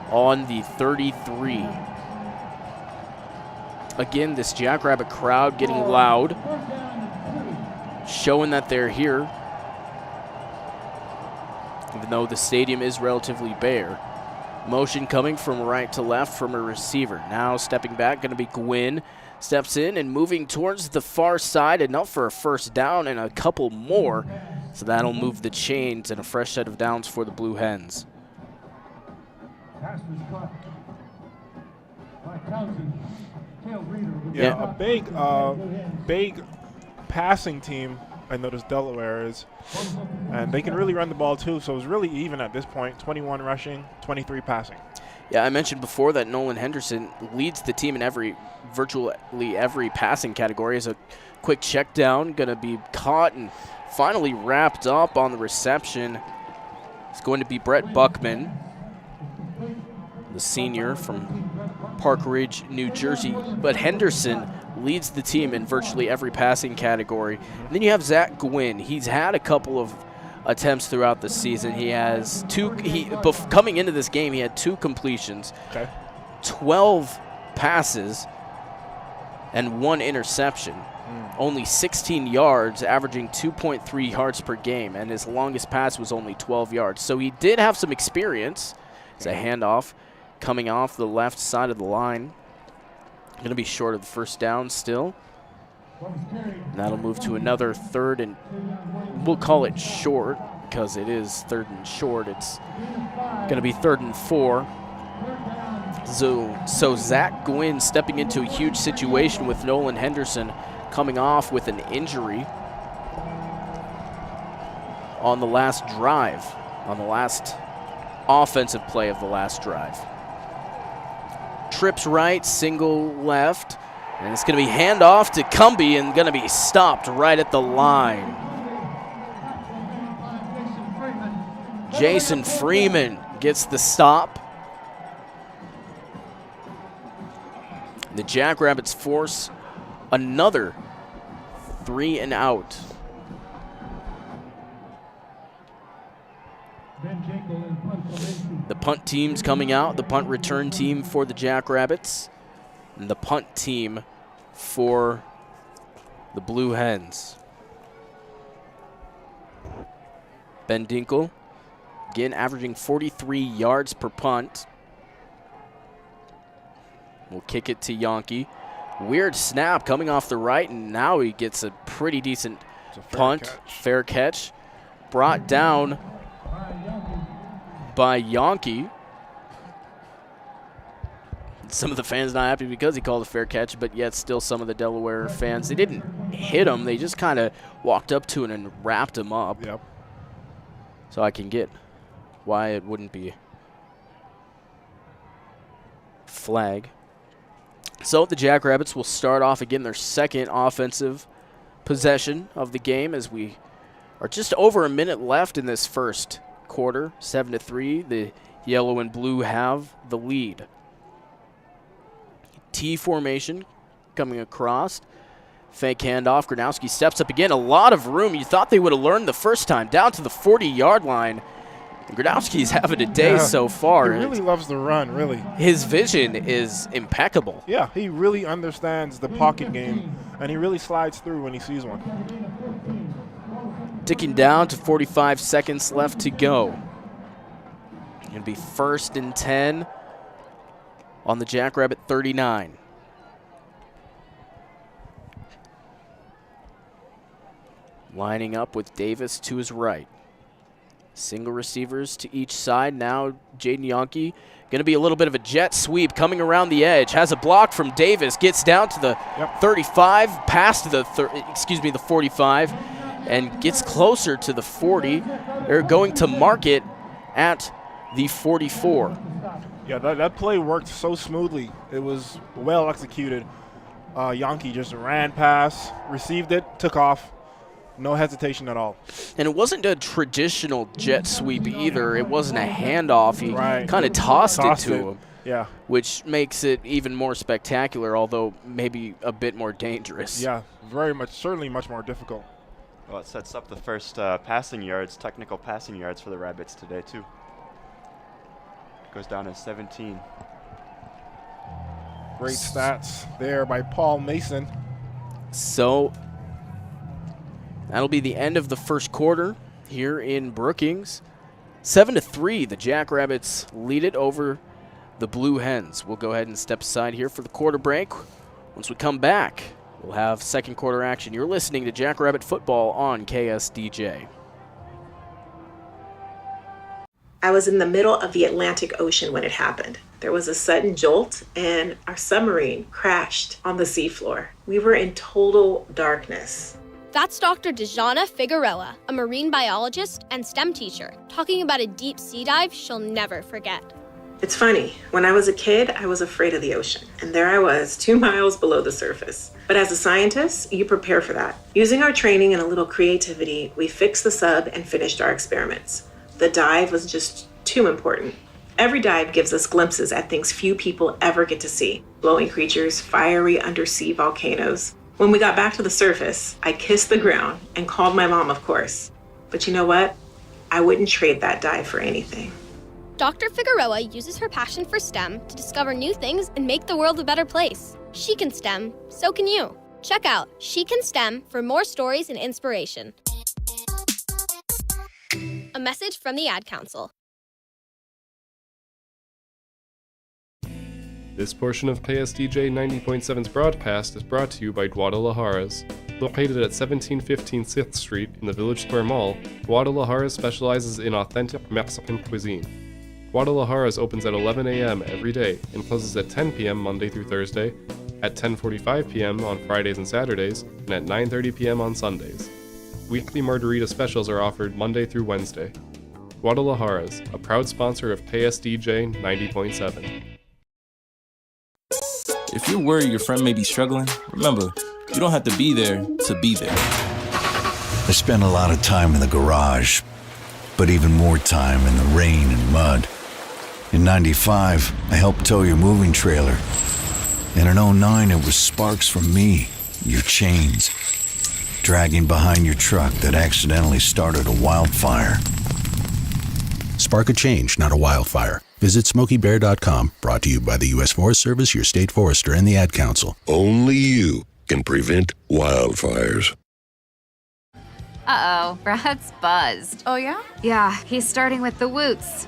on the 33. Again, this Jackrabbit crowd getting loud, showing that they're here, even though the stadium is relatively bare. Motion coming from right to left from a receiver. Now stepping back, going to be Gwynn. Steps in and moving towards the far side, enough for a first down and a couple more. So that'll move the chains and a fresh set of downs for the Blue Hens. Yeah, a big passing team, I noticed Delaware is, and they can really run the ball too, so it's really even at this point. 21 rushing, 23 passing. Yeah, I mentioned before that Nolan Henderson leads the team in virtually every passing category. As a quick check down, going to be caught and finally wrapped up on the reception. It's going to be Brett Buckman, the senior from Park Ridge, New Jersey. But Henderson leads the team in virtually every passing category. And then you have Zach Gwynn. He's had a couple of attempts throughout the season. He has coming into this game, he had 2 completions, 12 passes, and 1 interception. Only 16 yards, averaging 2.3 yards per game, and his longest pass was only 12 yards. So he did have some experience. It's a handoff coming off the left side of the line. Going to be short of the first down still. And that'll move to another 3rd and we'll call it short because it is 3rd and short. It's going to be 3rd and 4. So Zach Gwynn stepping into a huge situation with Nolan Henderson coming off with an injury on the last drive, on the last offensive play of the last drive. Trips right, single left, and it's going to be handoff to Cumbie and going to be stopped right at the line. Jason Freeman gets the stop. The Jackrabbits force another 3 and out. The punt team's coming out, the punt return team for the Jackrabbits, and the punt team for the Blue Hens. Ben Dinkle, again averaging 43 yards per punt. We'll kick it to Yonke. Weird snap coming off the right, and now he gets a pretty decent punt. Fair catch. Brought down by Yonke. Some of the fans not happy because he called a fair catch, but yet still some of the Delaware fans, they didn't hit him. They just kind of walked up to him and wrapped him up. Yep. So I can get why it wouldn't be flag. So the Jackrabbits will start off again their second offensive possession of the game as we are just over a minute left in this first quarter. 7-3, the yellow and blue have the lead. T formation coming across. Fake handoff. Gronowski steps up again. A lot of room. You thought they would have learned the first time. Down to the 40-yard line. And Gronowski's having a day so far. He really loves the run, really. His vision is impeccable. Yeah, he really understands the pocket game, and he really slides through when he sees one. Ticking down to 45 seconds left to go. It'll be 1st and 10 on the Jackrabbit 39. Lining up with Davis to his right. Single receivers to each side. Now Jaden Yonke going to be a little bit of a jet sweep coming around the edge. Has a block from Davis. Gets down to the 35, past the the 45, and gets closer to the 40. They're going to mark it at the 44. Yeah, that play worked so smoothly. It was well executed. Yonke just ran past, received it, took off. No hesitation at all. And it wasn't a traditional jet sweep either. It wasn't a handoff. He kind of tossed it to him. Yeah. Which makes it even more spectacular, although maybe a bit more dangerous. Yeah, very much, certainly much more difficult. Well, it sets up the first passing yards, technical passing yards for the Rabbits today, too. It goes down to 17. Great stats there by Paul Monson. So that'll be the end of the first quarter here in Brookings. 7-3, the Jackrabbits lead it over the Blue Hens. We'll go ahead and step aside here for the quarter break. Once we come back, we'll have second quarter action. You're listening to Jackrabbit Football on KSDJ. I was in the middle of the Atlantic Ocean when it happened. There was a sudden jolt and our submarine crashed on the seafloor. We were in total darkness. That's Dr. Dejana Figueroa, a marine biologist and STEM teacher, talking about a deep sea dive she'll never forget. It's funny, when I was a kid, I was afraid of the ocean, and there I was, 2 miles below the surface. But as a scientist, you prepare for that. Using our training and a little creativity, we fixed the sub and finished our experiments. The dive was just too important. Every dive gives us glimpses at things few people ever get to see. Glowing creatures, fiery undersea volcanoes. When we got back to the surface, I kissed the ground and called my mom, of course. But you know what? I wouldn't trade that dive for anything. Dr. Figueroa uses her passion for STEM to discover new things and make the world a better place. She can STEM, so can you. Check out She Can STEM for more stories and inspiration. A message from the Ad Council. This portion of KSDJ 90.7's broadcast is brought to you by Guadalajara's. Located at 1715 6th Street in the Village Square Mall, Guadalajara's specializes in authentic Mexican cuisine. Guadalajara's opens at 11 a.m. every day and closes at 10 p.m. Monday through Thursday, at 10:45 p.m. on Fridays and Saturdays, and at 9:30 p.m. on Sundays. Weekly margarita specials are offered Monday through Wednesday. Guadalajara's, a proud sponsor of KSDJ 90.7. If you're worried your friend may be struggling, remember, you don't have to be there to be there. I spent a lot of time in the garage, but even more time in the rain and mud. In '95, I helped tow your moving trailer. In an '09, it was sparks from me, your chains, dragging behind your truck that accidentally started a wildfire. Spark a change, not a wildfire. Visit SmokeyBear.com, brought to you by the U.S. Forest Service, your state forester, and the Ad Council. Only you can prevent wildfires. Uh-oh, Brad's buzzed. Oh, yeah? Yeah, he's starting with the woots.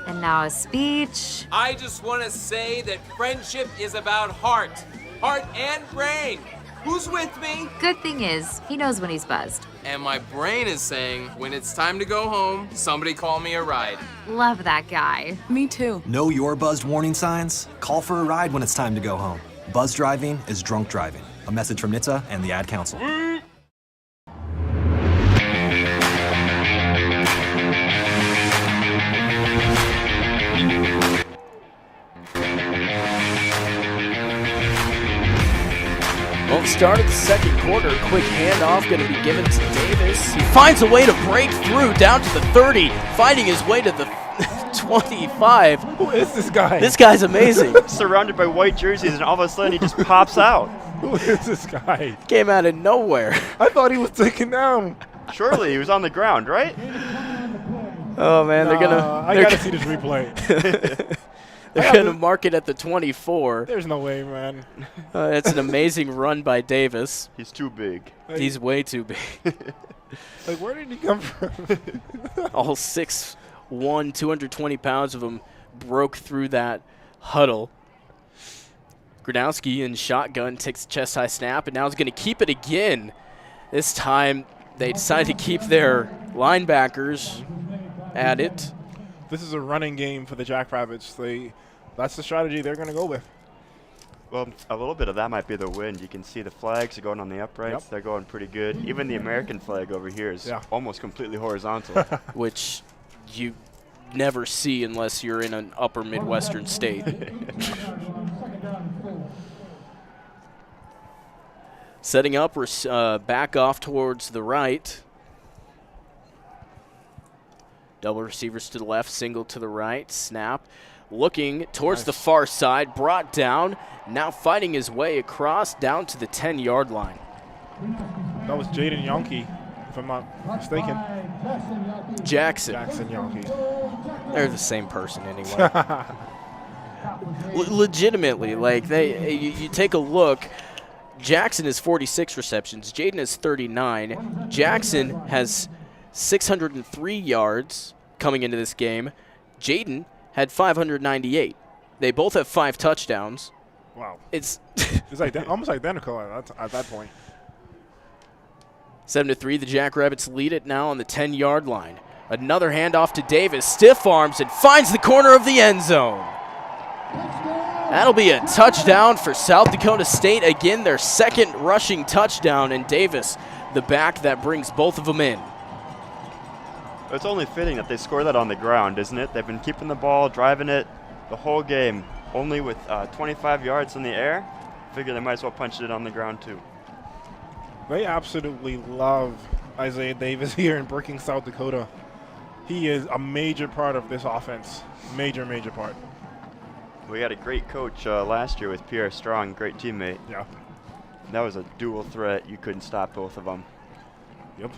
And now a speech. I just want to say that friendship is about heart and brain. Who's with me? Good thing is, he knows when he's buzzed. And my brain is saying, when it's time to go home, somebody call me a ride. Love that guy. Me too. Know your buzzed warning signs? Call for a ride when it's time to go home. Buzz driving is drunk driving. A message from NHTSA and the Ad Council. Well, start of the second quarter, quick handoff going to be given to Davis. He finds a way to break through down to the 30, finding his way to the 25. Who is this guy? This guy's amazing. Surrounded by white jerseys, and all of a sudden he just pops out. Who is this guy? Came out of nowhere. I thought he was taken down. Surely he was on the ground, right? Oh man, they're gonna. I gotta see this replay. They're gonna mark it at the 24. There's no way, man. It's an amazing run by Davis. He's too big. He's way too big. Like, where did he come from? All 6'1", 220 pounds of him broke through that huddle. Gronowski in shotgun takes a chest-high snap, and now is going to keep it again. This time, they decide to keep their linebackers at it. This is a running game for the Jackrabbits. That's the strategy they're going to go with. Well, a little bit of that might be the wind. You can see the flags are going on the uprights. Yep. They're going pretty good. Even the American flag over here is almost completely horizontal. Which you never see unless you're in an upper Midwestern state. Setting up, we're back off towards the right. Double receivers to the left, single to the right, snap. Looking towards the far side, brought down, now fighting his way across down to the 10-yard line. That was Jaden Yonke, if I'm not mistaken. Jackson Yonke. They're the same person anyway. Legitimately, like you take a look. Jackson has 46 receptions. Jaden has 39. Jackson has 603 yards coming into this game. Jaden had 598. They both have 5 touchdowns. Wow. It's like almost identical at that point. 7-3, the Jackrabbits lead it now on the 10-yard line. Another handoff to Davis, stiff arms, and finds the corner of the end zone. That'll be a touchdown for South Dakota State. Again, their second rushing touchdown, and Davis, the back that brings both of them in. It's only fitting that they score that on the ground, isn't it? They've been keeping the ball, driving it the whole game, only with 25 yards in the air. Figure they might as well punch it on the ground too. They absolutely love Isaiah Davis here in Brookings, South Dakota. He is a major part of this offense. Major, major part. We had a great coach last year with Pierre Strong, great teammate. Yeah. That was a dual threat. You couldn't stop both of them. Yep.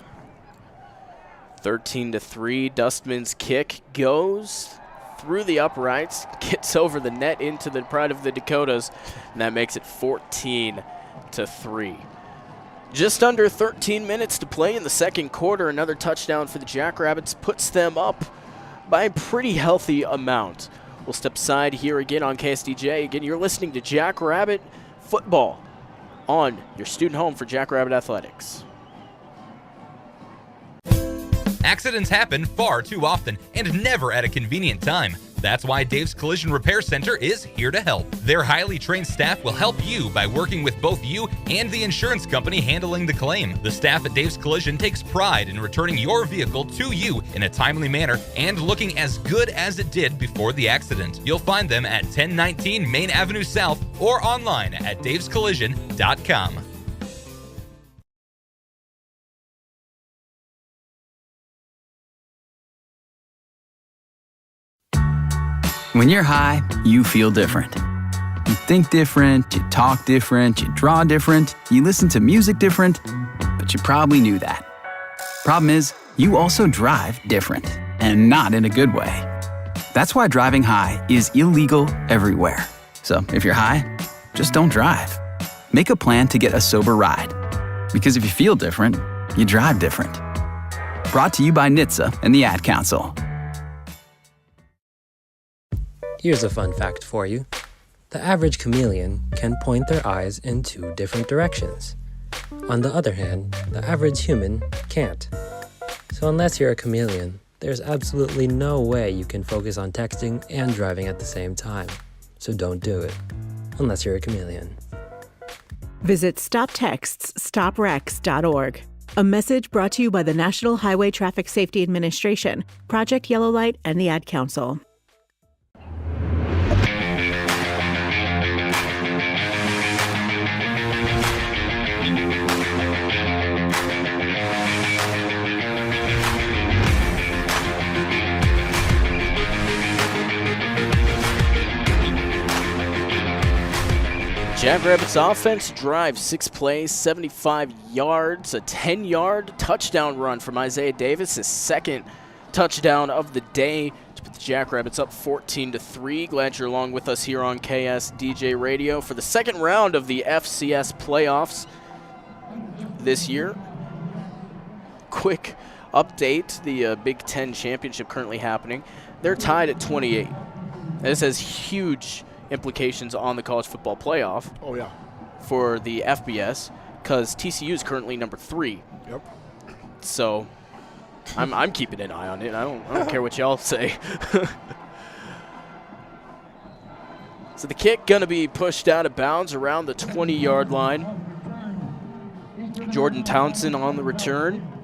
13-3, Dustman's kick goes through the uprights, gets over the net into the pride of the Dakotas, and that makes it 14-3. Just under 13 minutes to play in the second quarter. Another touchdown for the Jackrabbits puts them up by a pretty healthy amount. We'll step aside here again on KSDJ. Again, you're listening to Jackrabbit Football on your student home for Jackrabbit Athletics. Accidents happen far too often and never at a convenient time. That's why Dave's Collision Repair Center is here to help. Their highly trained staff will help you by working with both you and the insurance company handling the claim. The staff at Dave's Collision takes pride in returning your vehicle to you in a timely manner and looking as good as it did before the accident. You'll find them at 1019 Main Avenue South or online at davescollision.com. When you're high, you feel different. You think different, you talk different, you draw different, you listen to music different, but you probably knew that. Problem is, you also drive different, and not in a good way. That's why driving high is illegal everywhere. So if you're high, just don't drive. Make a plan to get a sober ride. Because if you feel different, you drive different. Brought to you by NHTSA and the Ad Council. Here's a fun fact for you. The average chameleon can point their eyes in 2 different directions. On the other hand, the average human can't. So unless you're a chameleon, there's absolutely no way you can focus on texting and driving at the same time. So don't do it, unless you're a chameleon. Visit StopTextsStopWrecks.org. A message brought to you by the National Highway Traffic Safety Administration, Project Yellow Light, and the Ad Council. Jackrabbits offense drive, 6 plays, 75 yards, a 10-yard touchdown run from Isaiah Davis, his second touchdown of the day to put the Jackrabbits up 14-3. Glad you're along with us here on KSDJ Radio for the second round of the FCS Playoffs this year. Quick update, the Big Ten Championship currently happening. They're tied at 28. This has huge implications on the college football playoff. Oh, yeah. For the FBS, because TCU is currently number 3. Yep. So I'm keeping an eye on it. I don't care what y'all say. So the kick gonna be pushed out of bounds around the 20-yard line. Jordan Townsend on the return.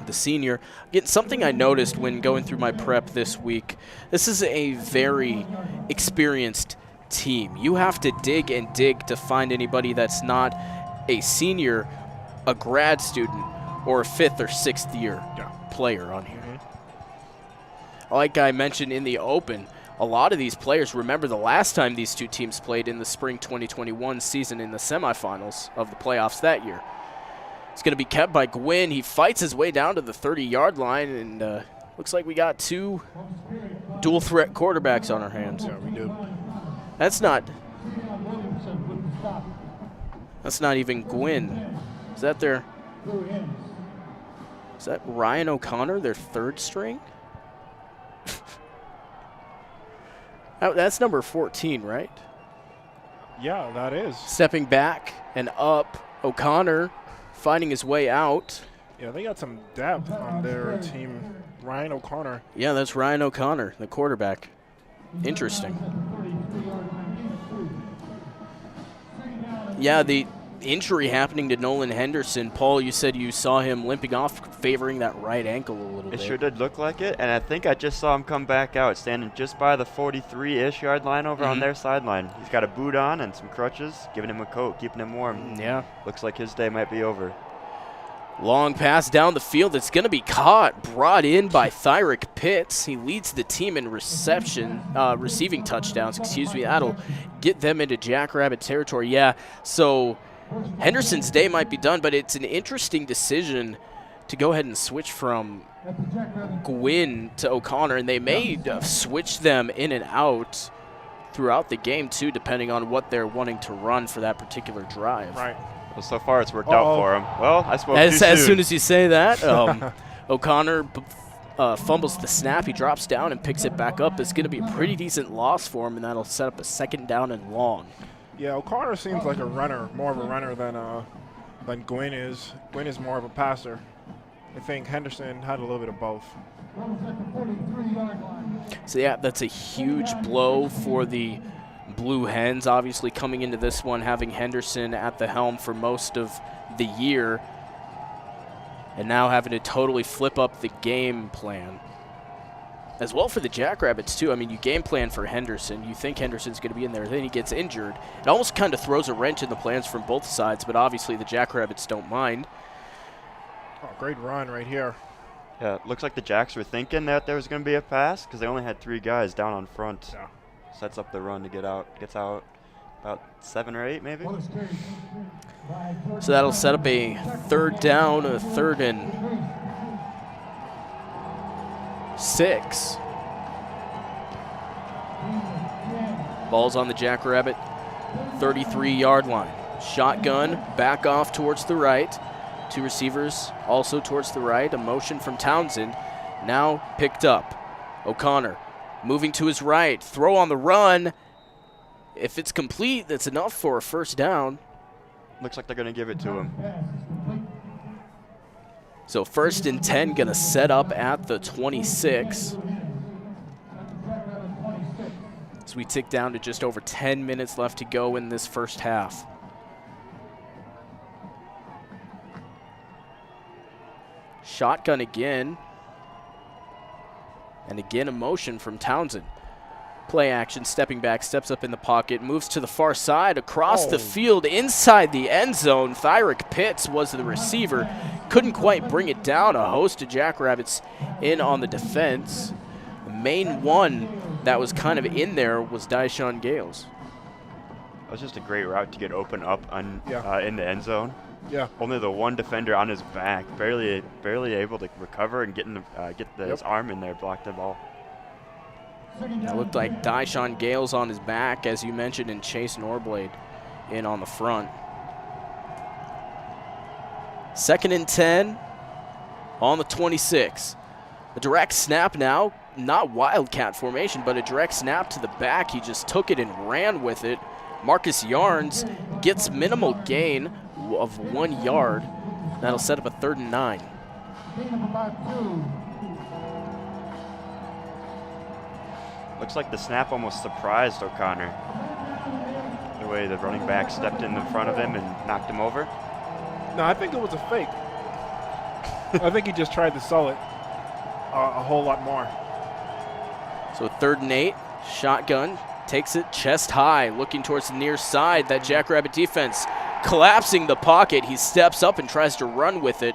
The senior. Again, something I noticed when going through my prep this week, this is a very experienced team. You have to dig and dig to find anybody that's not a senior, a grad student, or a 5th or 6th year player on here. Like I mentioned in the open, a lot of these players remember the last time these two teams played in the spring 2021 season in the semifinals of the playoffs that year. It's going to be kept by Gwynn. He fights his way down to the 30-yard line, and looks like we got 2 dual-threat quarterbacks on our hands. Yeah, we do. That's not even Gwynn. Is that Ryan O'Connor, their 3rd string? That's number 14, right? Yeah, that is. Stepping back and up, O'Connor finding his way out. Yeah, they got some depth on their team. Ryan O'Connor. Yeah, that's Ryan O'Connor, the quarterback. Interesting. Yeah, the injury happening to Nolan Henderson. Paul, you said you saw him limping off, favoring that right ankle a little bit. It sure did look like it, and I think I just saw him come back out, standing just by the 43-ish yard line over on their sideline. He's got a boot on and some crutches, giving him a coat, keeping him warm. Yeah. Looks like his day might be over. Long pass down the field. It's going to be caught, brought in by Thyrick Pitts. He leads the team in receiving touchdowns. That'll get them into Jackrabbit territory. Yeah, so Henderson's day might be done, but it's an interesting decision to go ahead and switch from Gwynn to O'Connor, and they may switch them in and out throughout the game, too, depending on what they're wanting to run for that particular drive. Right. Well, so far it's worked out for him. Well, I spoke too soon. As soon as you say that, O'Connor fumbles the snap. He drops down and picks it back up. It's going to be a pretty decent loss for him, and that'll set up a 2nd down and long. Yeah, O'Connor seems like a runner, more of a runner than Gwynn is. Gwynn is more of a passer. I think Henderson had a little bit of both. So, yeah, that's a huge blow for the Blue Hens, obviously coming into this one, having Henderson at the helm for most of the year, and now having to totally flip up the game plan. As well for the Jackrabbits, too. I mean, you game plan for Henderson. You think Henderson's going to be in there. Then he gets injured. It almost kind of throws a wrench in the plans from both sides, but obviously the Jackrabbits don't mind. Oh, great run right here. Yeah, looks like the Jacks were thinking that there was going to be a pass because they only had 3 guys down on front. Yeah. sets up the run to get out. Gets out about 7 or 8 maybe. So that'll set up a 3rd down, a 3rd and 6. Ball's on the Jackrabbit 33-yard line. Shotgun, back off towards the right. 2 receivers also towards the right. A motion from Townsend. Now picked up. O'Connor moving to his right. Throw on the run. If it's complete, that's enough for a 1st down. Looks like they're going to give it to him. So 1st and 10 going to set up at the 26. As we tick down to just over 10 minutes left to go in this first half. Shotgun again. And again a motion from Townsend. Play action, stepping back, steps up in the pocket, moves to the far side, across the field, inside the end zone. Thyrick Pitts was the receiver. Couldn't quite bring it down. A host of Jackrabbits in on the defense. The main one that was kind of in there was Dyshawn Gales. That was just a great route to get open up on, in the end zone. Yeah. Only the one defender on his back, barely able to recover and get his arm in there, block the ball. It looked like Dyshawn Gales on his back, as you mentioned, and Chase Norblade in on the front. 2nd and 10 on the 26. A direct snap now, not Wildcat formation, but a direct snap to the back. He just took it and ran with it. Marcus Yarns gets minimal gain of 1 yard. That'll set up a 3rd and 9. Looks like the snap almost surprised O'Connor. The way the running back stepped in front of him and knocked him over. No, I think it was a fake. I think he just tried to sell it a whole lot more. So 3rd and 8, shotgun, takes it chest high, looking towards the near side. That Jackrabbit defense collapsing the pocket. He steps up and tries to run with it.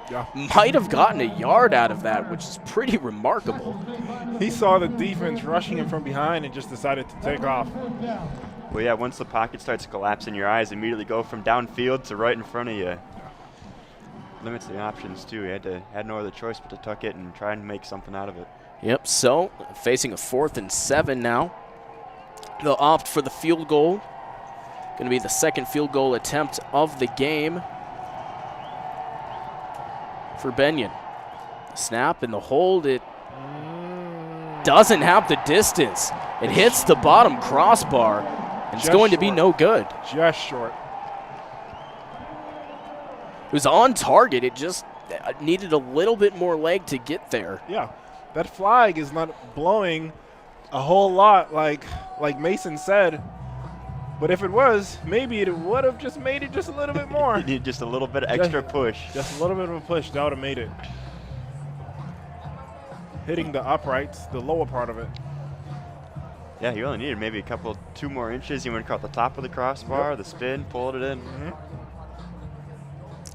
Might have gotten a yard out of that, which is pretty remarkable. He saw the defense rushing him from behind and just decided to take off. Well, yeah, once the pocket starts collapsing, your eyes immediately go from downfield to right in front of you. Limits the options, too. He had no other choice but to tuck it and try and make something out of it. Yep, so facing a 4th and 7 now. They'll opt for the field goal. Going to be the 2nd field goal attempt of the game for Benyon. Snap and the hold. It doesn't have the distance. It hits the bottom crossbar, and it's going to be no good. Just short. It was on target. It just needed a little bit more leg to get there. Yeah, that flag is not blowing a whole lot like Mason said. But if it was, maybe it would have just made it just a little bit more. You need just a little bit of extra push. Just a little bit of a push. That would have made it. Hitting the uprights, the lower part of it. Yeah, he only needed maybe 2 more inches. He went across the top of the crossbar, the spin, pulled it in.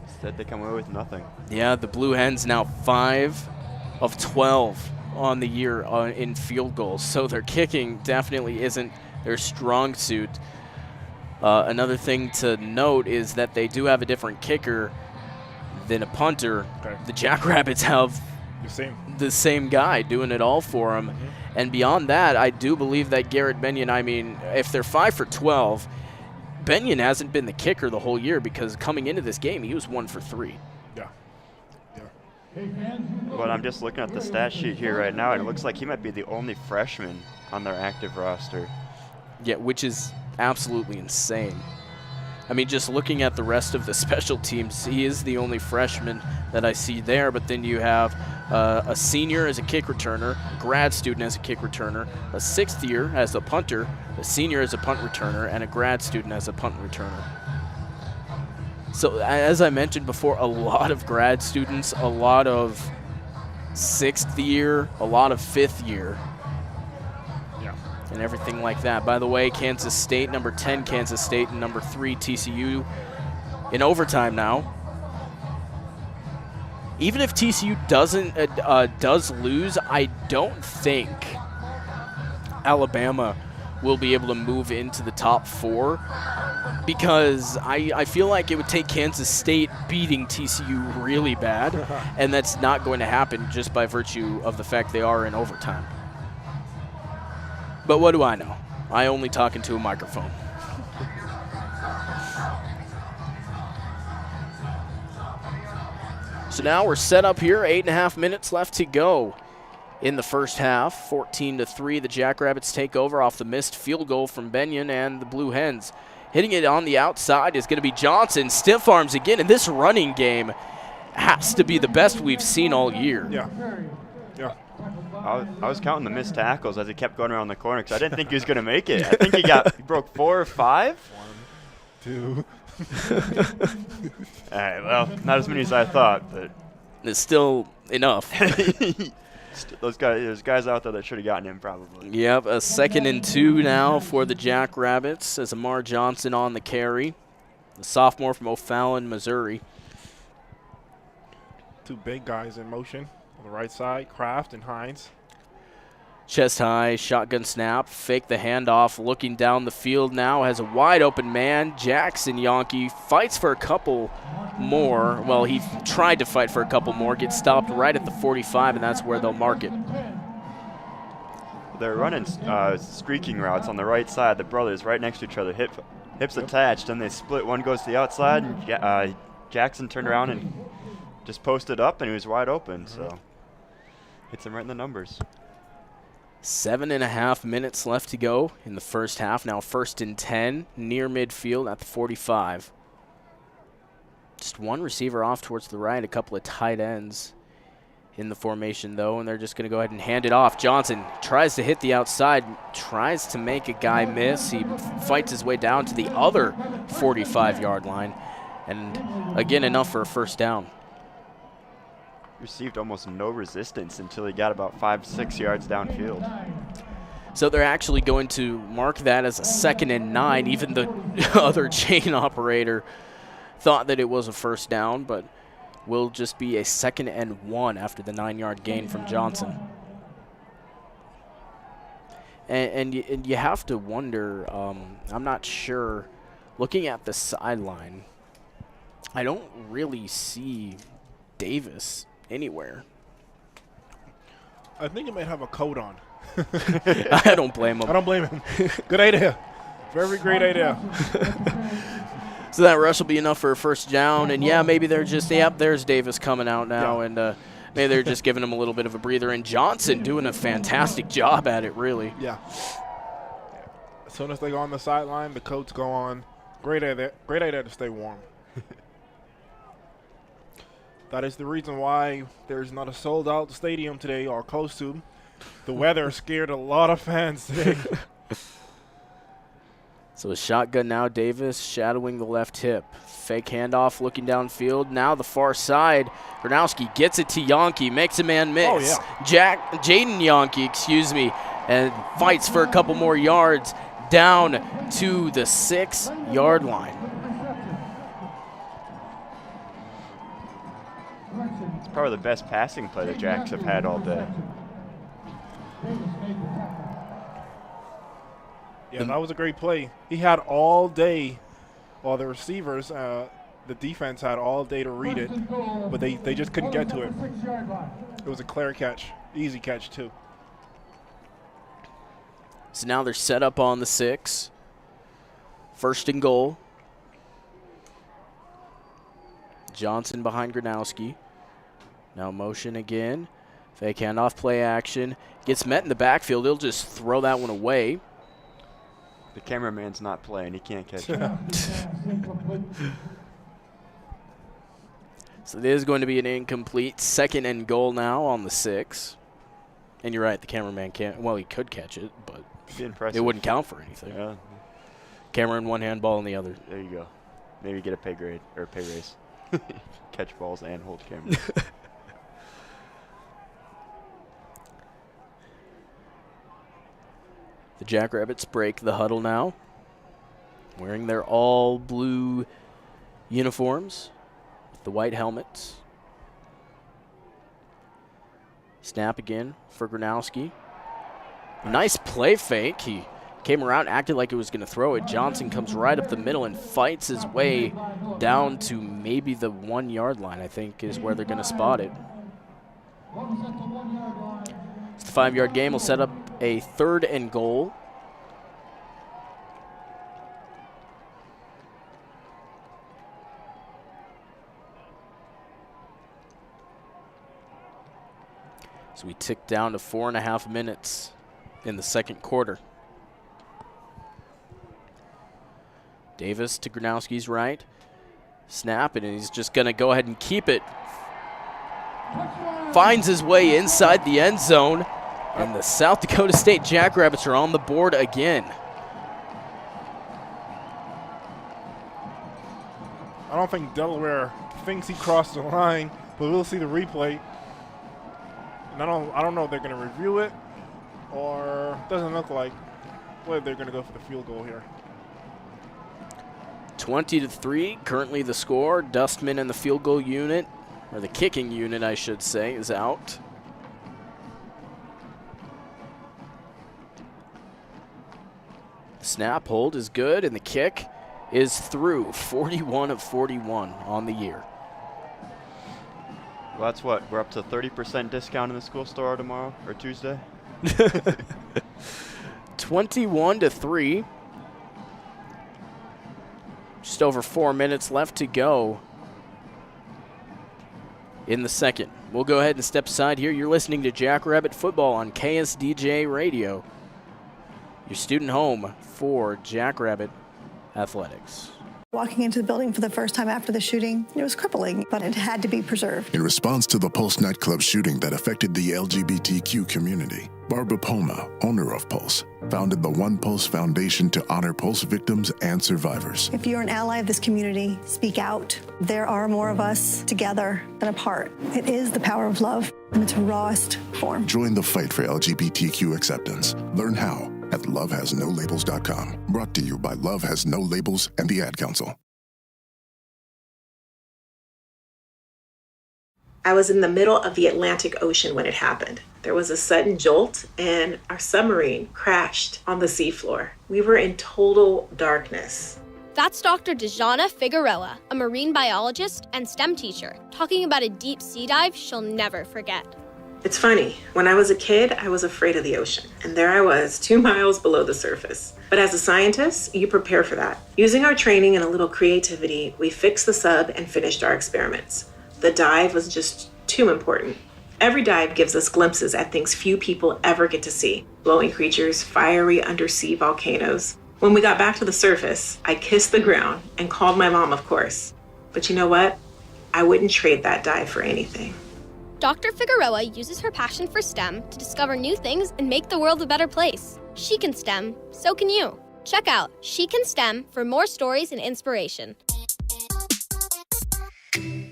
Instead, they come away with nothing. Yeah, the Blue Hens now 5 of 12 on the year in field goals. So their kicking definitely isn't their strong suit. Another thing to note is that they do have a different kicker than a punter. Okay. The Jackrabbits have the same guy doing it all for them. And beyond that, I do believe that Garrett Benyon, I mean, if they're 5 for 12, Benyon hasn't been the kicker the whole year because coming into this game, he was 1 for 3. Yeah. But I'm just looking at the stat sheet here right now, and it looks like he might be the only freshman on their active roster. Yeah, which is absolutely insane. I mean, just looking at the rest of the special teams, he is the only freshman that I see there, but then you have a senior as a kick returner, a grad student as a kick returner, a 6th year as a punter, a senior as a punt returner, and a grad student as a punt returner. So as I mentioned before, a lot of grad students, a lot of 6th year, a lot of 5th year. And everything like that. By the way, Kansas State, number 10 Kansas State, and number 3 TCU in overtime now. Even if TCU does lose, I don't think Alabama will be able to move into the top 4, because I feel like it would take Kansas State beating TCU really bad, and that's not going to happen just by virtue of the fact they are in overtime. But what do I know? I only talk into a microphone. So now we're set up here, 8.5 minutes left to go in the first half. 14-3, the Jackrabbits take over off the missed field goal from Benyon, and the Blue Hens hitting it on the outside is going to be Johnson. Stiff arms again, and this running game has to be the best we've seen all year. Yeah. Yeah. I was counting the missed tackles as he kept going around the corner because I didn't think he was going to make it. I think he broke 4 or 5. 1, 2. All right, well, not as many as I thought, but it's still enough. There's guys out there that should have gotten him probably. Yep, a 2nd and 2 now for the Jackrabbits as Amar Johnson on the carry, the sophomore from O'Fallon, Missouri. 2 big guys in motion on the right side, Kraft and Hines. Chest high, shotgun snap, fake the handoff, looking down the field now, has a wide open man. Jackson Yonke fights for a couple more. Well, he tried to fight for a couple more, gets stopped right at the 45, and that's where they'll mark it. They're running streaking routes on the right side. The brothers right next to each other, hips attached, and they split. One goes to the outside, and Jackson turned around and just posted up, and he was wide open. So hits him right in the numbers. 7.5 minutes left to go in the first half. Now 1st and 10 near midfield at the 45. Just one receiver off towards the right, a couple of tight ends in the formation though, and they're just going to go ahead and hand it off. Johnson tries to hit the outside, tries to make a guy miss. He fights his way down to the other 45-yard line, and again enough for a first down. Received almost no resistance until he got about 5-6 yards downfield. So they're actually going to mark that as a 2nd and 9. Even the other chain operator thought that it was a first down, but will just be a 2nd and 1 after the 9-yard gain from Johnson. And you have to wonder, I'm not sure, looking at the sideline, I don't really see Davis anywhere. I think he might have a coat on. I don't blame him. I don't blame him. Good idea. Very great idea. So that rush will be enough for a first down. And, yeah, maybe they're just, there's Davis coming out now. Yeah. And maybe they're just giving him a little bit of a breather. And Johnson doing a fantastic job at it, really. Yeah. As soon as they go on the sideline, the coats go on. Great idea to stay warm. That is the reason why there's not a sold-out stadium today, or close to. The weather scared a lot of fans today. So a shotgun now, Davis shadowing the left hip. Fake handoff, looking downfield. Now the far side. Gronowski gets it to Yonke, makes a man miss. Oh, yeah. Jaden Yonke, and fights for a couple more yards down to the 6-yard line. It's probably the best passing play the Jacks have had all day. Yeah, that was a great play. He had all day, while the receivers, the defense had all day to read it, but they just couldn't get to it. It was a clear catch, easy catch too. So now they're set up on the 6. 1st and goal. Johnson behind Gronowski. Now motion again. Fake handoff, play action. Gets met in the backfield. He'll just throw that one away. The cameraman's not playing. He can't catch it. So it is going to be an incomplete 2nd and goal now on the 6. And you're right, the cameraman can't. Well, he could catch it, but it wouldn't count for anything. Yeah. Camera in one hand, ball in the other. There you go. Maybe get a pay grade or a pay raise. Catch balls and hold cameras. The Jackrabbits break the huddle now, wearing their all-blue uniforms with the white helmets. Snap again for Gronowski. Nice play fake. He came around, acted like it was going to throw it. Johnson comes right up the middle and fights his way down to maybe the 1 yard line, I think, is where they're going to spot it. It's the 5 yard game. Will set up a 3rd and goal. So we tick down to 4.5 minutes in the second quarter. Davis to Gronowski's right. Snap it, and he's just going to go ahead and keep it. Finds his way inside the end zone, and the South Dakota State Jackrabbits are on the board again. I don't think Delaware thinks he crossed the line, but we'll see the replay. And I don't know if they're going to review it, or it doesn't look like whether they're going to go for the field goal here. 20-3, currently the score. Dustman and the field goal unit, or the kicking unit, I should say, is out. The snap hold is good, and the kick is through. 41 of 41 on the year. Well, that's what, we're up to 30% discount in the school store tomorrow, or Tuesday? 21-3. Just over 4 minutes left to go in the second. We'll go ahead and step aside here. You're listening to Jackrabbit Football on KSDJ Radio, your student home for Jackrabbit Athletics. Walking into the building for the first time after the shooting, it was crippling, but it had to be preserved. In response to the Pulse nightclub shooting that affected the LGBTQ community, Barbara Poma, owner of Pulse, founded the One Pulse Foundation to honor Pulse victims and survivors. If you're an ally of this community, speak out. There are more of us together than apart. It is the power of love in its rawest form. Join the fight for LGBTQ acceptance. Learn how at lovehasnolabels.com. Brought to you by Love Has No Labels and the Ad Council. I was in the middle of the Atlantic Ocean when it happened. There was a sudden jolt and our submarine crashed on the seafloor. We were in total darkness. That's Dr. Dejana Figueroa, a marine biologist and STEM teacher, talking about a deep sea dive she'll never forget. It's funny, when I was a kid, I was afraid of the ocean, and there I was, 2 miles below the surface. But as a scientist, you prepare for that. Using our training and a little creativity, we fixed the sub and finished our experiments. The dive was just too important. Every dive gives us glimpses at things few people ever get to see. Glowing creatures, fiery undersea volcanoes. When we got back to the surface, I kissed the ground and called my mom, of course. But you know what? I wouldn't trade that dive for anything. Dr. Figueroa uses her passion for STEM to discover new things and make the world a better place. She can STEM, so can you. Check out She Can STEM for more stories and inspiration.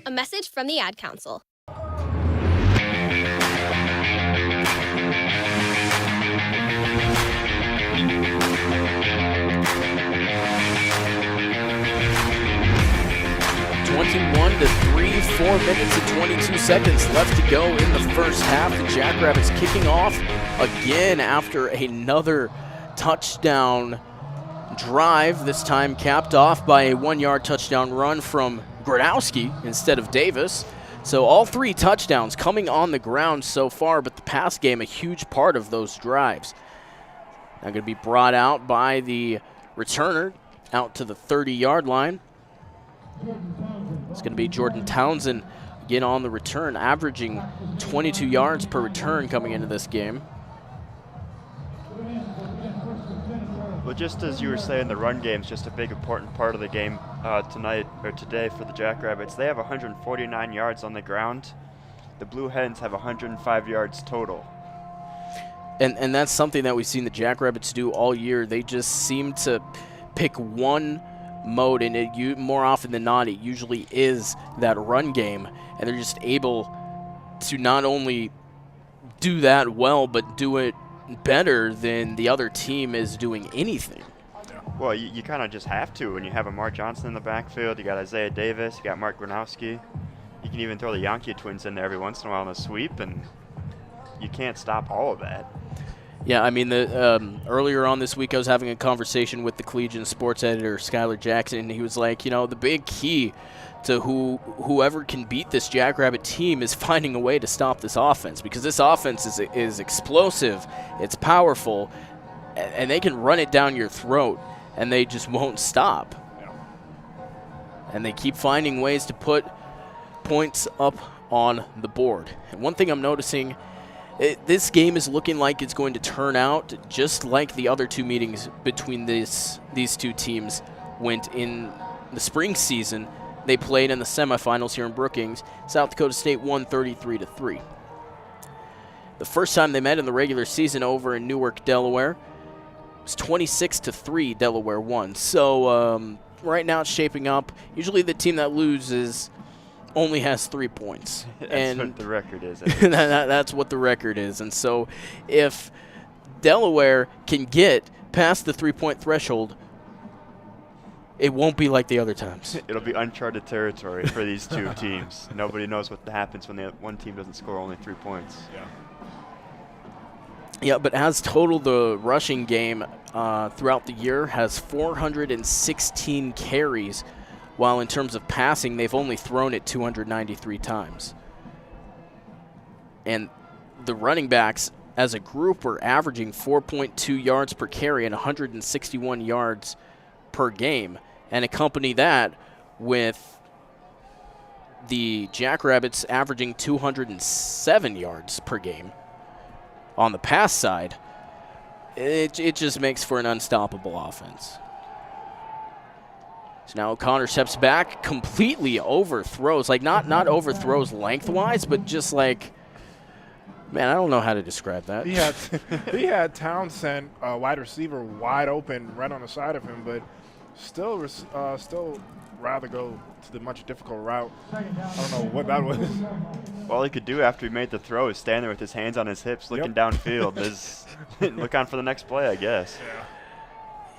A message from the Ad Council. (21-3), 4 minutes and 22 seconds left to go in the first half. The Jackrabbits kicking off again after another touchdown drive, this time capped off by a 1-yard touchdown run from Gronowski instead of Davis. So all 3 touchdowns coming on the ground so far, but the pass game a huge part of those drives. Now going to be brought out by the returner out to the 30-yard line. It's going to be Jordan Townsend again on the return, averaging 22 yards per return coming into this game. Well, just as you were saying, the run game is just a big, important part of the game tonight or today for the Jackrabbits. They have 149 yards on the ground. The Blue Hens have 105 yards total. And that's something that we've seen the Jackrabbits do all year. They just seem to pick one mode, and more often than not, it usually is that run game, and they're just able to not only do that well, but do it better than the other team is doing anything. Well, you kind of just have to when you have a Mark Johnson in the backfield. You got Isaiah Davis, you got Mark Gronowski. You can even throw the Yankee twins in there every once in a while on a sweep, and you can't stop all of that. Yeah, I mean, earlier on this week I was having a conversation with the Collegian sports editor, Skylar Jackson, and he was like, the big key to whoever can beat this Jackrabbit team is finding a way to stop this offense, because this offense is explosive, it's powerful, and they can run it down your throat, and they just won't stop. And they keep finding ways to put points up on the board. And one thing I'm noticing, this game is looking like it's going to turn out just like the other two meetings between these two teams went in the spring season. They played in the semifinals here in Brookings. South Dakota State won 33-3. The first time they met in the regular season over in Newark, Delaware, was 26-3. Delaware won. So right now it's shaping up. Usually the team that loses only has 3 points. That's what the record is. That's what the record is. And so if Delaware can get past the 3-point threshold, it won't be like the other times. It'll be uncharted territory for these two teams. Nobody knows what happens when one team doesn't score only 3 points. Yeah, but as total, the rushing game throughout the year has 416 carries, while in terms of passing, they've only thrown it 293 times. And the running backs, as a group, were averaging 4.2 yards per carry and 161 yards per game. And accompany that with the Jackrabbits averaging 207 yards per game on the pass side. It just makes for an unstoppable offense. So now O'Connor steps back, completely overthrows, like not overthrows lengthwise, but just like, man, I don't know how to describe that. He had Townsend, wide receiver, wide open right on the side of him, but still rather go to the much difficult route. I don't know what that was. All he could do after he made the throw is stand there with his hands on his hips looking downfield. Look on for the next play, I guess.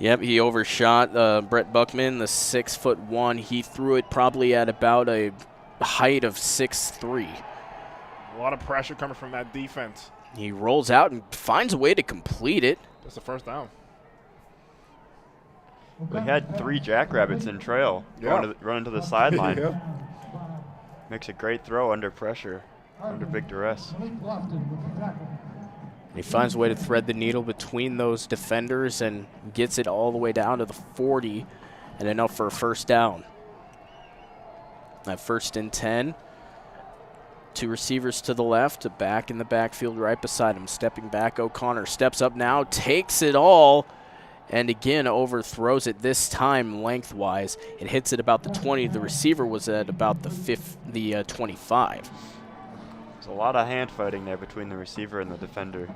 Yep, he overshot Brett Buckman, the 6'1". He threw it probably at about a height of 6'3". A lot of pressure coming from that defense. He rolls out and finds a way to complete it. That's the first down. We had 3 Jackrabbits in trail running to the sideline. Makes a great throw under pressure, under big duress. He finds a way to thread the needle between those defenders and gets it all the way down to the 40 and enough for a first down. That 1st and 10. 2 receivers to the left, a back in the backfield right beside him. Stepping back, O'Connor steps up now, takes it all, and again overthrows it, this time lengthwise. It hits at about the 20. The receiver was at about the 25. There's a lot of hand fighting there between the receiver and the defender.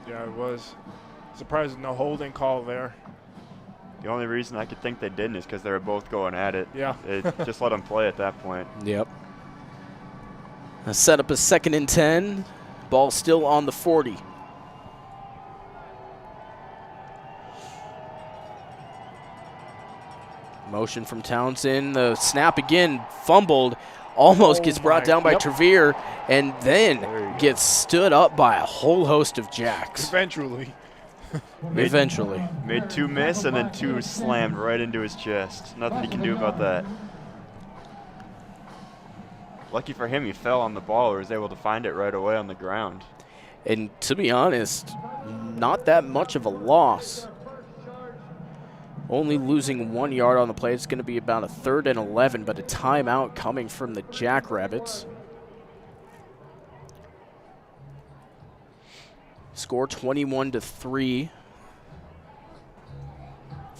Yeah, it was. Surprised no holding call there. The only reason I could think they didn't is because they were both going at it. Yeah. Just let them play at that point. Yep. Set up a 2nd and 10. Ball still on the 40. Motion from Townsend. The snap again, fumbled. Almost gets brought down by Trevere, and then gets stood up by a whole host of Jacks. Eventually. Made 2 miss and then 2 slammed right into his chest. Nothing he can do about that. Lucky for him, he fell on the ball or was able to find it right away on the ground. And to be honest, not that much of a loss. Only losing 1 yard on the play. It's going to be about a 3rd and 11, but a timeout coming from the Jackrabbits. Score 21-3.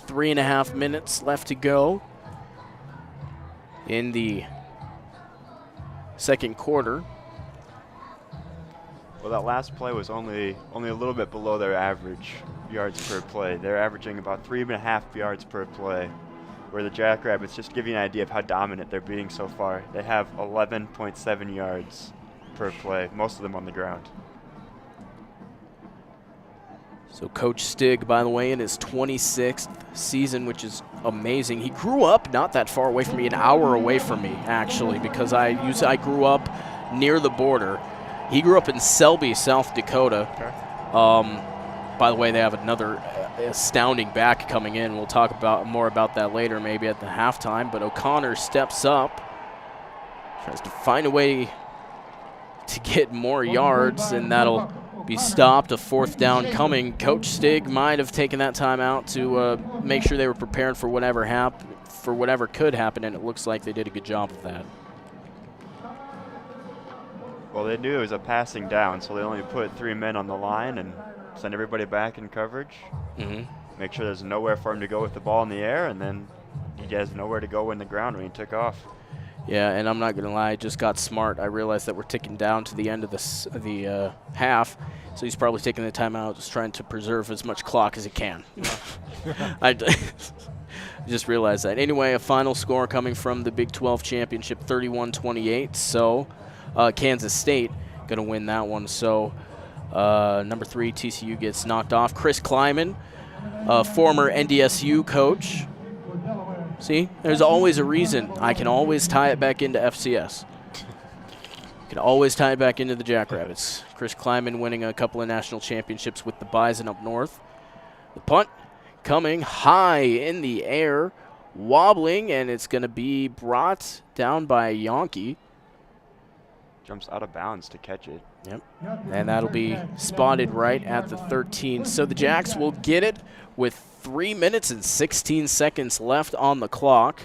3.5 minutes left to go in the second quarter. Well, that last play was only a little bit below their average yards per play. They're averaging about 3.5 yards per play, where the Jackrabbits, just to give you an idea of how dominant they're being so far, they have 11.7 yards per play, most of them on the ground. So Coach Stig, by the way, in his 26th season, which is amazing. He grew up not that far away from me, an hour away from me, actually, because I grew up near the border. He grew up in Selby, South Dakota. By the way, they have another astounding back coming in. We'll talk more about that later, maybe at the halftime. But O'Connor steps up, tries to find a way to get more yards, and that'll be stopped. A fourth down coming. Coach Stig might have taken that time out to make sure they were prepared for whatever could happen, and it looks like they did a good job of that. Well, they knew it was a passing down, so they only put 3 men on the line and send everybody back in coverage. Make sure there's nowhere for him to go with the ball in the air, and then he has nowhere to go in the ground when he took off. Yeah, and I'm not going to lie, I just got smart. I realized that we're ticking down to the end of the half, so he's probably taking the time out, just trying to preserve as much clock as he can. I just realized that. Anyway, a final score coming from the Big 12 Championship, 31-28, so Kansas State going to win that one. So number 3, TCU gets knocked off. Chris Kleiman, former NDSU coach. See, there's always a reason. I can always tie it back into FCS. Can always tie it back into the Jackrabbits. Chris Kleiman winning a couple of national championships with the Bison up north. The punt coming high in the air, wobbling, and it's going to be brought down by Yonke. Jumps out of bounds to catch it. Yep. And that'll be spotted right at the 13. So the Jacks will get it with 3 minutes and 16 seconds left on the clock.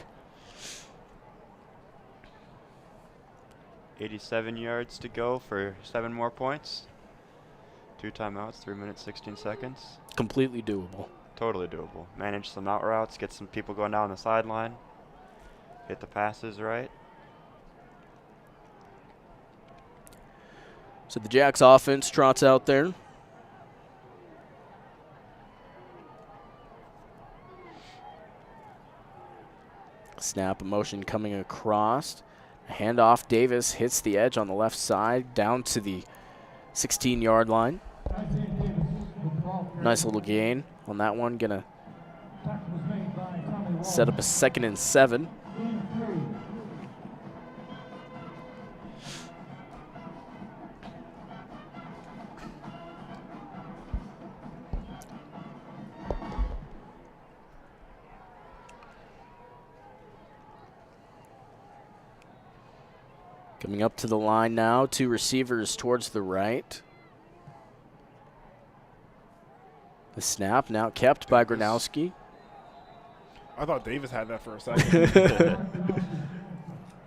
87 yards to go for 7 more points. 2 timeouts, 3 minutes, 16 seconds. Completely doable. Totally doable. Manage some out routes, get some people going down the sideline, hit the passes right. So the Jacks offense trots out there. Snap, a motion coming across. Handoff, Davis hits the edge on the left side down to the 16-yard line. Nice little gain on that one. Gonna set up a 2nd and 7. Coming up to the line now, 2 receivers towards the right. The snap now kept by Gronowski. I thought Davis had that for a second.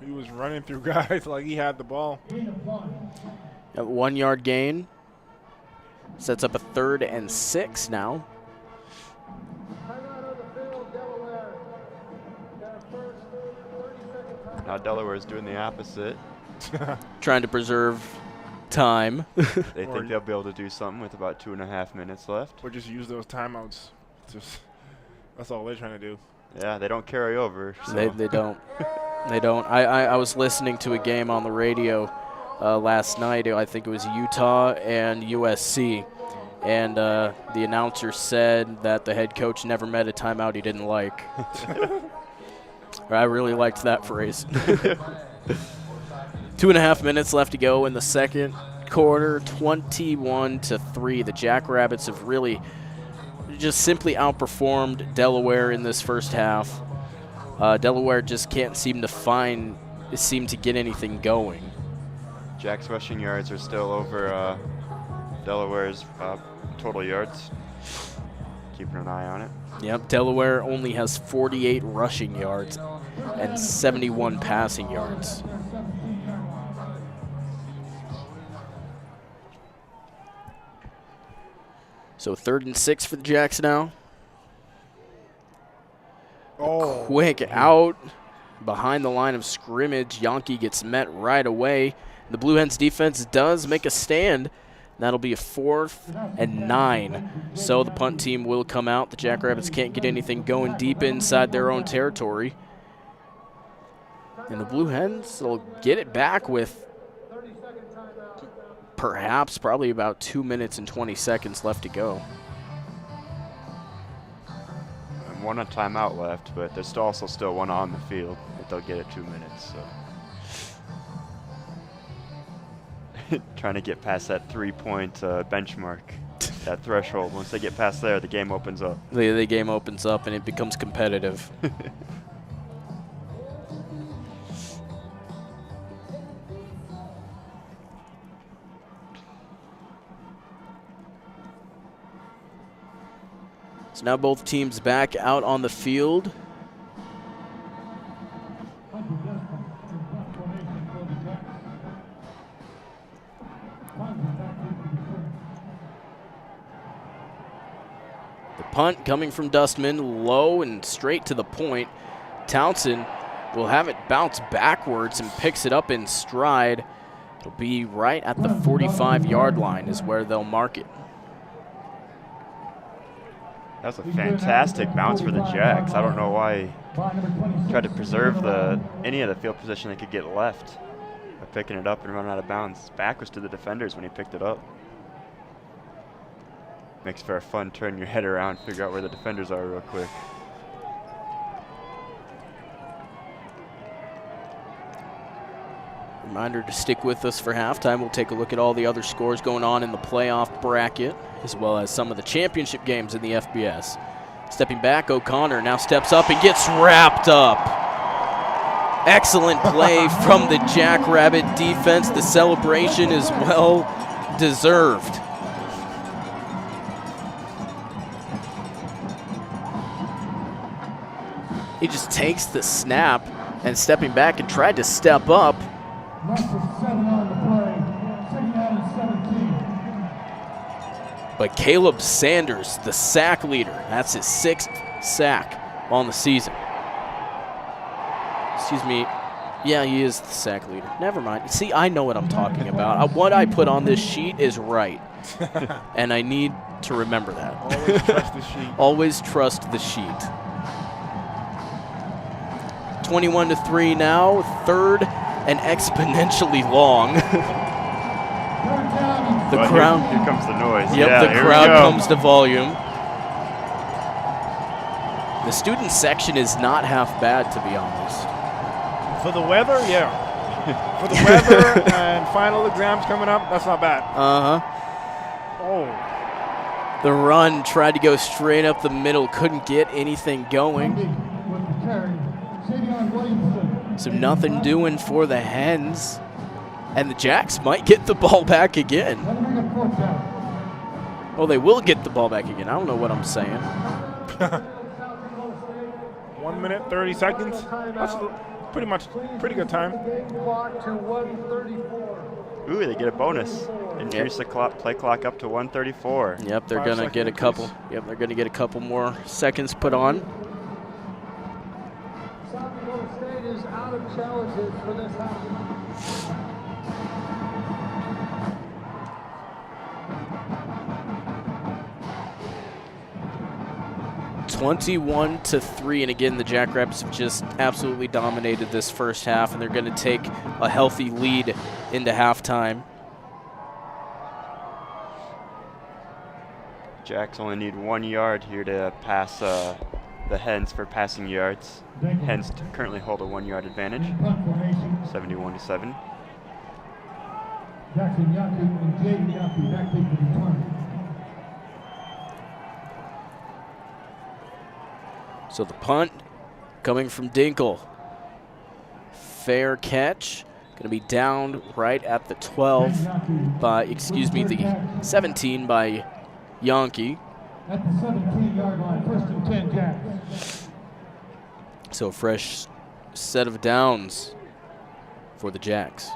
He was running through guys like he had the ball. A 1-yard gain. Sets up a 3rd and 6 now. Now Delaware's doing the opposite. Trying to preserve time. They think they'll be able to do something with about 2.5 minutes left. Or just use those timeouts. That's all they're trying to do. Yeah, they don't carry over. So. They don't. They don't. I was listening to a game on the radio last night. I think it was Utah and USC. And the announcer said that the head coach never met a timeout he didn't like. I really liked that phrase. 2.5 minutes left to go in the second quarter, 21-3. The Jackrabbits have really just simply outperformed Delaware in this first half. Delaware just can't seem to get anything going. Jack's rushing yards are still over Delaware's total yards. Keeping an eye on it. Yep, Delaware only has 48 rushing yards and 71 passing yards. So 3rd and 6 for the Jacks now. Oh. Quick out behind the line of scrimmage. Yonke gets met right away. The Blue Hens defense does make a stand. That'll be a 4th and 9. So the punt team will come out. The Jackrabbits can't get anything going deep inside their own territory. And the Blue Hens will get it back with probably about 2 minutes and 20 seconds left to go. And 1 timeout left, but there's also still 1 on the field, but they'll get it 2 minutes. So. Trying to get past that 3-point benchmark. that threshold. Once they get past there, the game opens up. The game opens up and it becomes competitive. So now both teams back out on the field. The punt coming from Dustman, low and straight to the point. Townsend will have it bounce backwards and picks it up in stride. It'll be right at the 45-yard line is where they'll mark it. That was a fantastic bounce for the Jacks. I don't know why he tried to preserve any of the field position they could get left by picking it up and running out of bounds. Back was to the defenders when he picked it up. Makes for a fun turn your head around, figure out where the defenders are real quick. Reminder to stick with us for halftime. We'll take a look at all the other scores going on in the playoff bracket, as well as some of the championship games in the FBS. Stepping back, O'Connor now steps up and gets wrapped up. Excellent play from the Jackrabbit defense. The celebration is well deserved. He just takes the snap and stepping back and tried to step up. But Caleb Sanders, the sack leader, that's his 6th sack on the season. Excuse me. Yeah, he is the sack leader. Never mind. See, I know what I'm talking about. What I put on this sheet is right. And I need to remember that. Always trust the sheet. Always trust the sheet. 21-3 now, 3rd and exponentially long. The crowd. Here comes the noise. Yep, yeah, the crowd comes to volume. The student section is not half bad, to be honest. For the weather, yeah. For the weather and final exams coming up, that's not bad. Oh. The run tried to go straight up the middle, couldn't get anything going. So nothing doing for the Hens. And the Jacks might get the ball back again. Well, they will get the ball back again. I don't know what I'm saying. 1 minute, 30 seconds. That's pretty good time. Ooh, they get a bonus. Increase the play clock up to 134. Yep, they're gonna get a couple. Yep, they're gonna get a couple more seconds put on. South Dakota State is out of challenges for this half. 21-3, and again, the Jackrabbits have just absolutely dominated this first half, and they're going to take a healthy lead into halftime. Jacks only need 1 yard here to pass the Hens for passing yards. Hens currently hold a 1 yard advantage, 71-7. Jackson Yaku and Jaden Yaku back to the punt. So the punt coming from Dinkle. Fair catch. Going to be down right at the 12 by, the 17 by Yankee. At the 17-yard line, 1st and 10 Jacks. So fresh set of downs for the Jacks.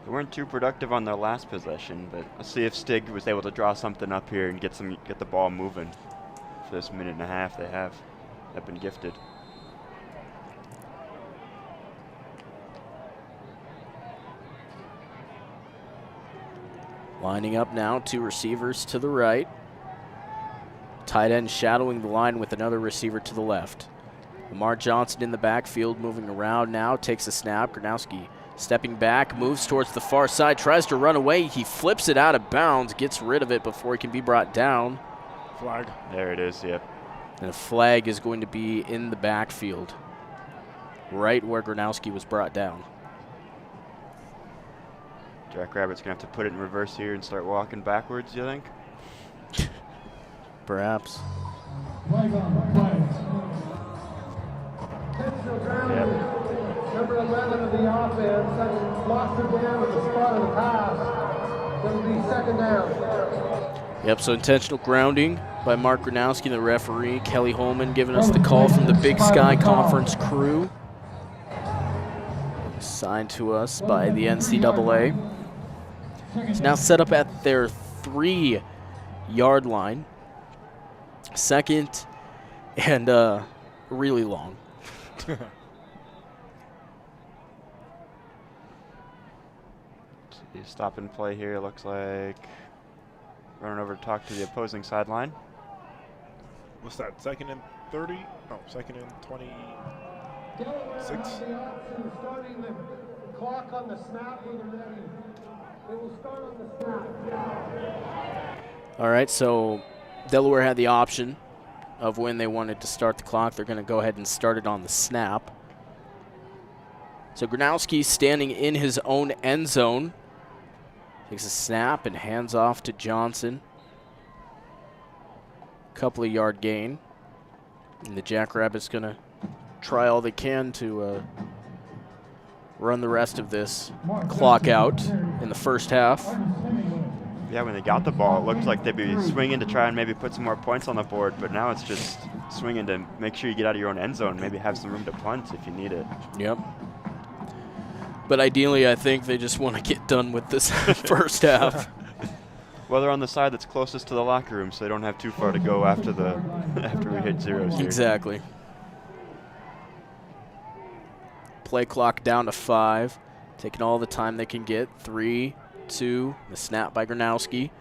They weren't too productive on their last possession, but let's see if Stig was able to draw something up here and get the ball moving. For this minute and a half they have been gifted. Lining up now, 2 receivers to the right. Tight end shadowing the line with another receiver to the left. Lamar Johnson in the backfield, moving around now, takes a snap. Gronowski stepping back, moves towards the far side, tries to run away. He flips it out of bounds, gets rid of it before he can be brought down. Flag. There it is, yep. And a flag is going to be in the backfield, right where Gronowski was brought down. Jackrabbits going to have to put it in reverse here and start walking backwards, do you think? Perhaps. Number 11 of the offense blocks it down at the spot of the pass. It'll be second down. Yep, so intentional grounding by Mark Gronowski, the referee. Kelly Holman giving us the call from the Big Sky Conference crew. Signed to us by the NCAA. It's now set up at their 3-yard line. Second and really long. Stop and play here, looks like. Running over to talk to the opposing sideline. What's that, 2nd and 30? No, 2nd and 26. Starting the clock on the snap when they're ready. They will start on the snap. All right, so Delaware had the option of when they wanted to start the clock. They're going to go ahead and start it on the snap. So Gronowski standing in his own end zone. Takes a snap and hands off to Johnson. Couple of yard gain. And the Jackrabbits going to try all they can to run the rest of this clock out in the first half. Yeah, when they got the ball, it looked like they'd be swinging to try and maybe put some more points on the board, but now it's just swinging to make sure you get out of your own end zone, maybe have some room to punt if you need it. Yep. But ideally, I think they just want to get done with this first half. Well, they're on the side that's closest to the locker room, so they don't have too far to go after we hit zeros here. Exactly. Play clock down to 5. Taking all the time they can get. 3, 2, the snap by Gronowski.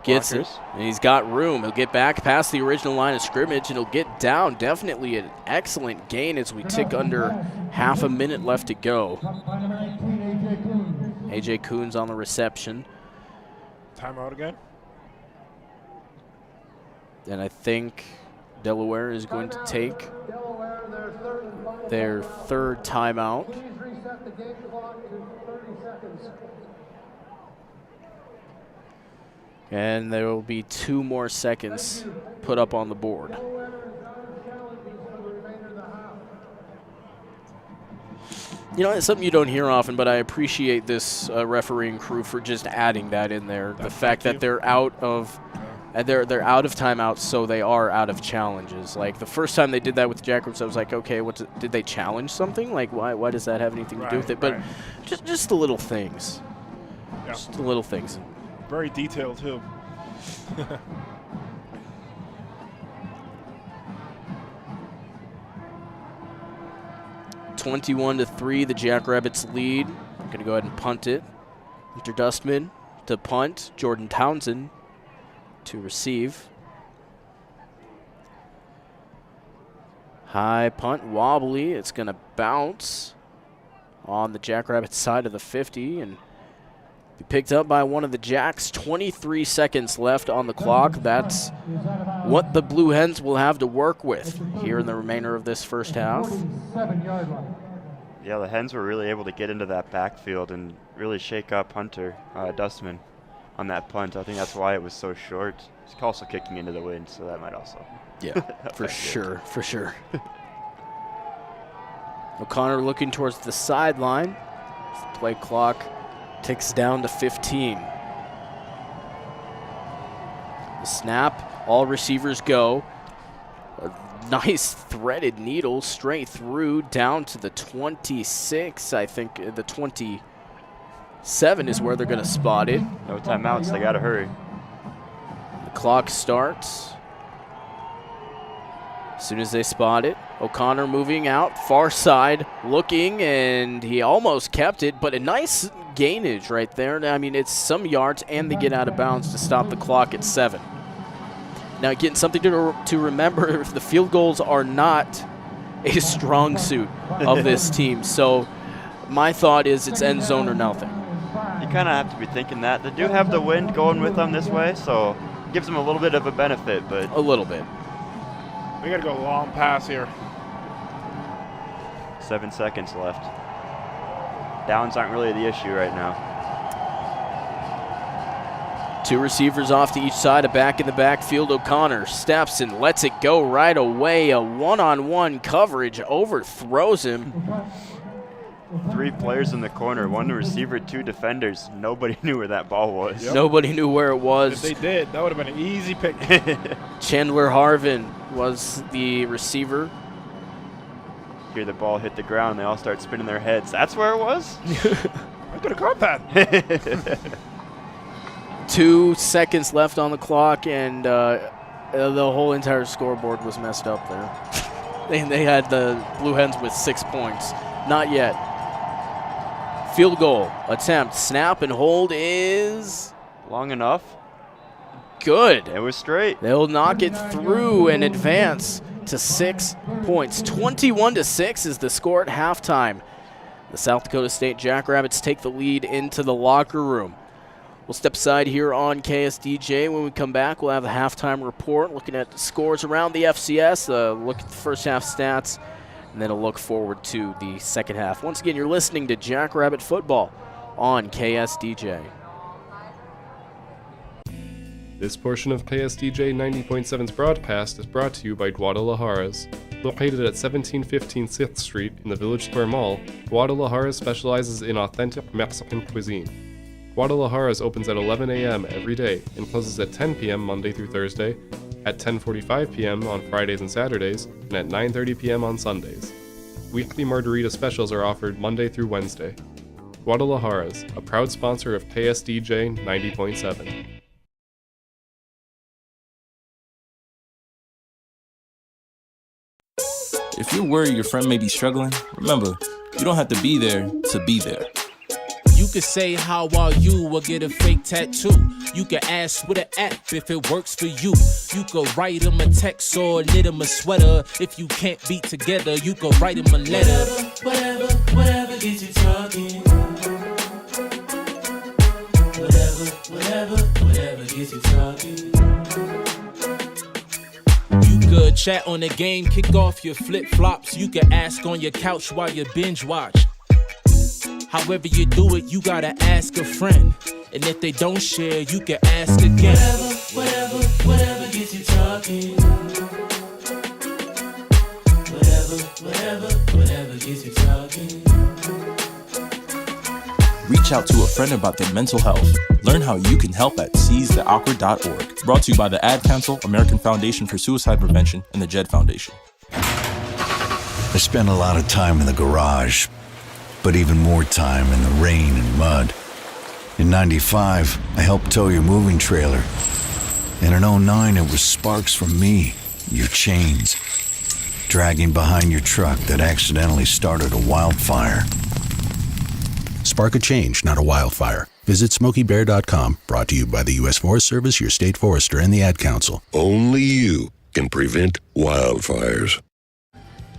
Gets it, and he's got room. He'll get back past the original line of scrimmage, and he'll get down. Definitely an excellent gain as we tick under half a minute left to go. A.J. Coons on the reception. Timeout again. And I think Delaware is going to take their third timeout. Please reset the game clock to 30 seconds. And there will be 2 more seconds put up on the board. You know, it's something you don't hear often, but I appreciate this refereeing crew for just adding that in there. The fact that they're out of they're out of timeouts, so they are out of challenges. Like the first time they did that with the Jackrabbits, I was like, okay, did they challenge something? Like why does that have anything to do with it? But just the little things. Yeah. Just the little things. Very detailed too. 21-3, the Jackrabbits lead. Going to go ahead and punt it. Mr. Dustman to punt. Jordan Townsend to receive. High punt, wobbly. It's going to bounce on the Jackrabbits side of the 50 and be picked up by one of the Jacks. 23 seconds left on the clock. That's what the Blue Hens will have to work with here in the remainder of this first half. Yeah, the Hens were really able to get into that backfield and really shake up Hunter Dustman on that punt. I think that's why it was so short. He's also kicking into the wind, so that might also. Yeah, for sure, for sure. O'Connor looking towards the sideline. The play clock ticks down to 15. The snap, all receivers go. A nice threaded needle straight through down to the 26. I think the 27 is where they're going to spot it. No timeouts, they got to hurry. The clock starts. As soon as they spot it, O'Connor moving out, far side, looking, and he almost kept it, but a nice gainage right there. I mean, it's some yards, and they get out of bounds to stop the clock at 7. Now, again, something to remember, the field goals are not a strong suit of this team, so my thought is it's end zone or nothing. You kind of have to be thinking that. They do have the wind going with them this way, so it gives them a little bit of a benefit, but... A little bit. We got to go long pass here. 7 seconds left. Downs aren't really the issue right now. 2 receivers off to each side, a back in the backfield. O'Connor steps and lets it go right away. A one-on-one coverage, overthrows him. 3 players in the corner, 1 receiver, 2 defenders. Nobody knew where that ball was. Yep. Nobody knew where it was. If they did, that would have been an easy pick. Chandler Harvin was the receiver. Hear the ball hit the ground, they all start spinning their heads. That's where it was? I could have caught that. 2 seconds left on the clock, and the whole entire scoreboard was messed up there. They had the Blue Hens with 6 points. Not yet. Field goal attempt. Snap and hold is long enough. Good. It was straight. They'll knock it through and advance to 6 points. 21-6 is the score at halftime. The South Dakota State Jackrabbits take the lead into the locker room. We'll step aside here on KSDJ. When we come back, we'll have a halftime report looking at the scores around the FCS, look at the first half stats, and then a look forward to the second half. Once again, you're listening to Jackrabbit Football on KSDJ. This portion of KSDJ 90.7's broadcast is brought to you by Guadalajaras. Located at 1715 6th Street in the Village Square Mall, Guadalajaras specializes in authentic Mexican cuisine. Guadalajaras opens at 11 a.m. every day and closes at 10 p.m. Monday through Thursday, at 10:45 p.m. on Fridays and Saturdays, and at 9:30 p.m. on Sundays. Weekly margarita specials are offered Monday through Wednesday. Guadalajaras, a proud sponsor of KSDJ 90.7. If you're worried your friend may be struggling, remember, you don't have to be there to be there. You could say, how are you, or get a fake tattoo. You could ask with an app if it works for you. You could write them a text or knit them a sweater. If you can't be together, you could write them a letter. Whatever gets you talking. Whatever gets you talking. You could chat on the game, kick off your flip-flops. You could ask on your couch while you binge watch. However you do it, you gotta ask a friend. And if they don't share, you can ask again. Whatever gets you talking. Whatever gets you talking. Reach out to a friend about their mental health. Learn how you can help at seizetheawkward.org. Brought to you by the Ad Council, American Foundation for Suicide Prevention, and the JED Foundation. I spent a lot of time in the garage, but even more time in the rain and mud. In '95, I helped tow your moving trailer. And in '09, it was sparks from me, your chains, dragging behind your truck that accidentally started a wildfire. Spark a change, not a wildfire. Visit SmokeyBear.com, brought to you by the U.S. Forest Service, your state forester, and the Ad Council. Only you can prevent wildfires.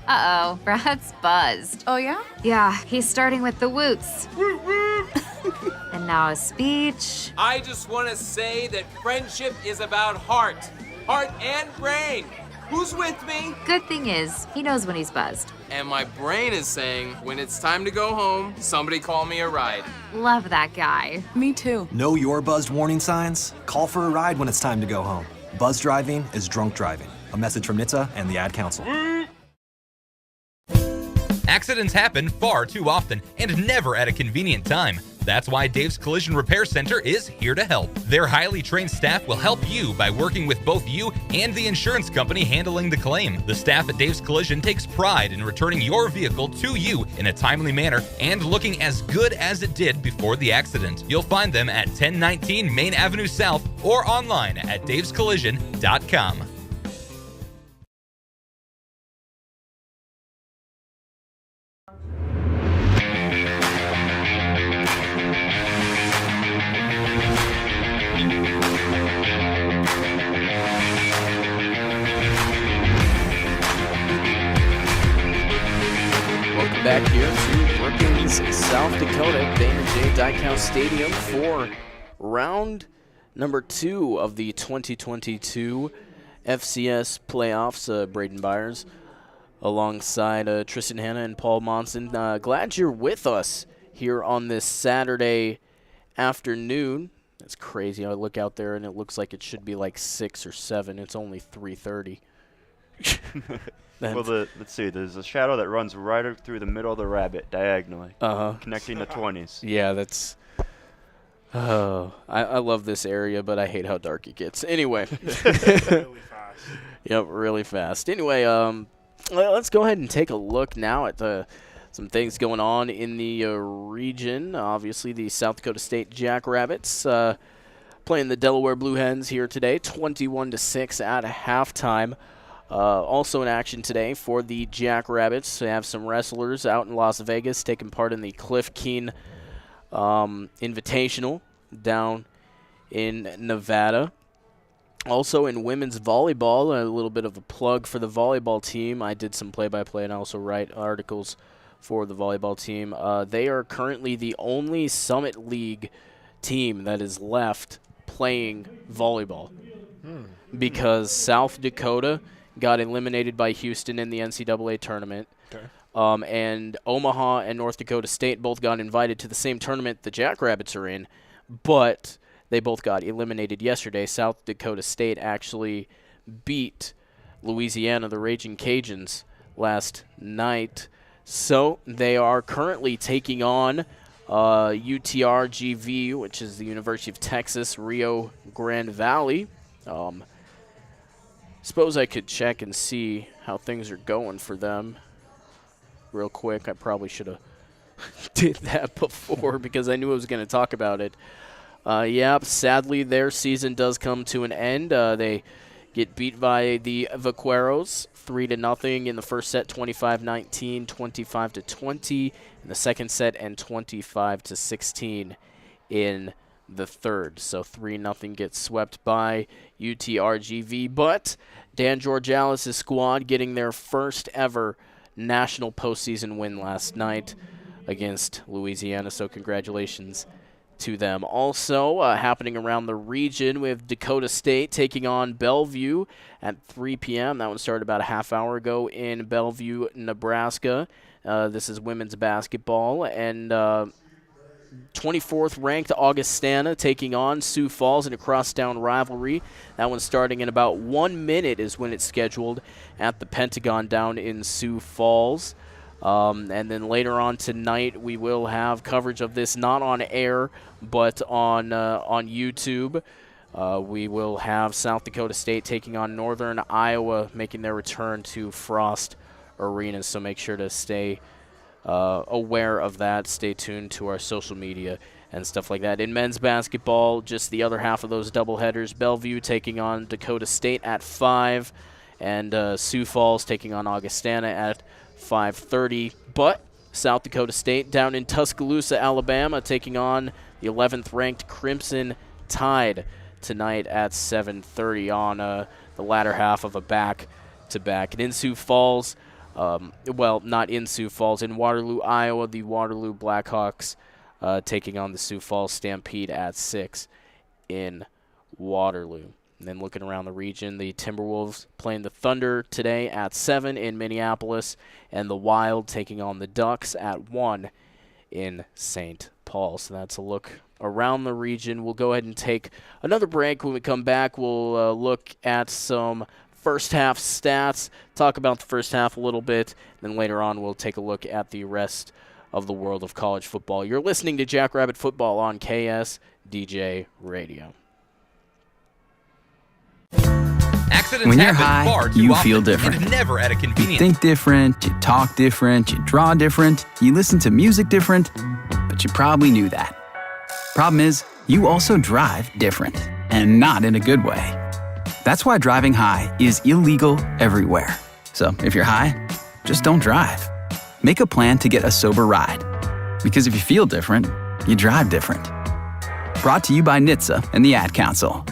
Uh-oh, Brad's buzzed. Oh, yeah? Yeah, he's starting with the woots. And now a speech. I just want to say that friendship is about heart and brain. Who's with me? Good thing is, he knows when he's buzzed. And my brain is saying, when it's time to go home, somebody call me a ride. Love that guy. Me too. Know your buzzed warning signs? Call for a ride when it's time to go home. Buzz driving is drunk driving. A message from NHTSA and the Ad Council. Accidents happen far too often and never at a convenient time. That's why Dave's Collision Repair Center is here to help. Their highly trained staff will help you by working with both you and the insurance company handling the claim. The staff at Dave's Collision takes pride in returning your vehicle to you in a timely manner and looking as good as it did before the accident. You'll find them at 1019 Main Avenue South or online at davescollision.com. Back here to Brookings, South Dakota, Dana J. Dykhouse Stadium for round number 2 of the 2022 FCS Playoffs. Brayden Byers alongside Tristan Hanna and Paul Monson. Glad you're with us here on this Saturday afternoon. That's crazy. I look out there and it looks like it should be like 6 or 7. It's only 3:30. Well, let's see. There's a shadow that runs right through the middle of the rabbit diagonally, connecting the 20s. Yeah, that's. Oh, I love this area, but I hate how dark it gets. Anyway. Really fast. Yep, really fast. Anyway, let's go ahead and take a look now at some things going on in the region. Obviously, the South Dakota State Jackrabbits playing the Delaware Blue Hens here today, 21-6 at halftime. Also in action today for the Jackrabbits. They have some wrestlers out in Las Vegas taking part in the Cliff Keen Invitational down in Nevada. Also in women's volleyball, a little bit of a plug for the volleyball team. I did some play-by-play and I also write articles for the volleyball team. They are currently the only Summit League team that is left playing volleyball because South Dakota got eliminated by Houston in the NCAA tournament. Okay. And Omaha and North Dakota State both got invited to the same tournament the Jackrabbits are in, but they both got eliminated yesterday. South Dakota State actually beat Louisiana, the Raging Cajuns, last night. So they are currently taking on UTRGV, which is the University of Texas, Rio Grande Valley. Suppose I could check and see how things are going for them real quick. I probably should have did that before because I knew I was going to talk about it. Sadly, their season does come to an end. They get beat by the Vaqueros 3-0 in the first set, 25-19, 25-20 in the second set, and 25-16 in the third. So 3-0 gets swept by UTRGV, but Dan Georgalis' squad getting their first ever national postseason win last night against Louisiana, so congratulations to them. Also happening around the region, we have Dakota State taking on Bellevue at 3 p.m. That one started about a half hour ago in Bellevue, Nebraska. This is women's basketball, and 24th ranked Augustana taking on Sioux Falls in a crosstown rivalry. That one starting in about 1 minute is when it's scheduled at the Pentagon down in Sioux Falls. And then later on tonight, we will have coverage of this not on air, but on YouTube. We will have South Dakota State taking on Northern Iowa, making their return to Frost Arena. So make sure to stay aware of that. Stay tuned to our social media and stuff like that. In men's basketball, just the other half of those doubleheaders, Bellevue taking on Dakota State at 5, and Sioux Falls taking on Augustana at 5:30. But South Dakota State down in Tuscaloosa, Alabama, taking on the 11th ranked Crimson Tide tonight at 7:30 on the latter half of a back-to-back. And in Sioux Falls, not in Sioux Falls, in Waterloo, Iowa, the Waterloo Blackhawks taking on the Sioux Falls Stampede at 6 in Waterloo. And then looking around the region, the Timberwolves playing the Thunder today at 7 in Minneapolis, and the Wild taking on the Ducks at 1 in St. Paul. So that's a look around the region. We'll go ahead and take another break. When we come back, we'll look at some first half stats, talk about the first half a little bit, and then later on we'll take a look at the rest of the world of college football. You're listening to Jackrabbit Football on KSDJ Radio. Accidents When you're happen high, far too you often, feel different. and never at a You convenient. think different, you talk different, you draw different, you listen to music different, but you probably knew that. Problem is, you also drive different, and not in a good way. That's why driving high is illegal everywhere. So if you're high, just don't drive. Make a plan to get a sober ride. Because if you feel different, you drive different. Brought to you by NHTSA and the Ad Council.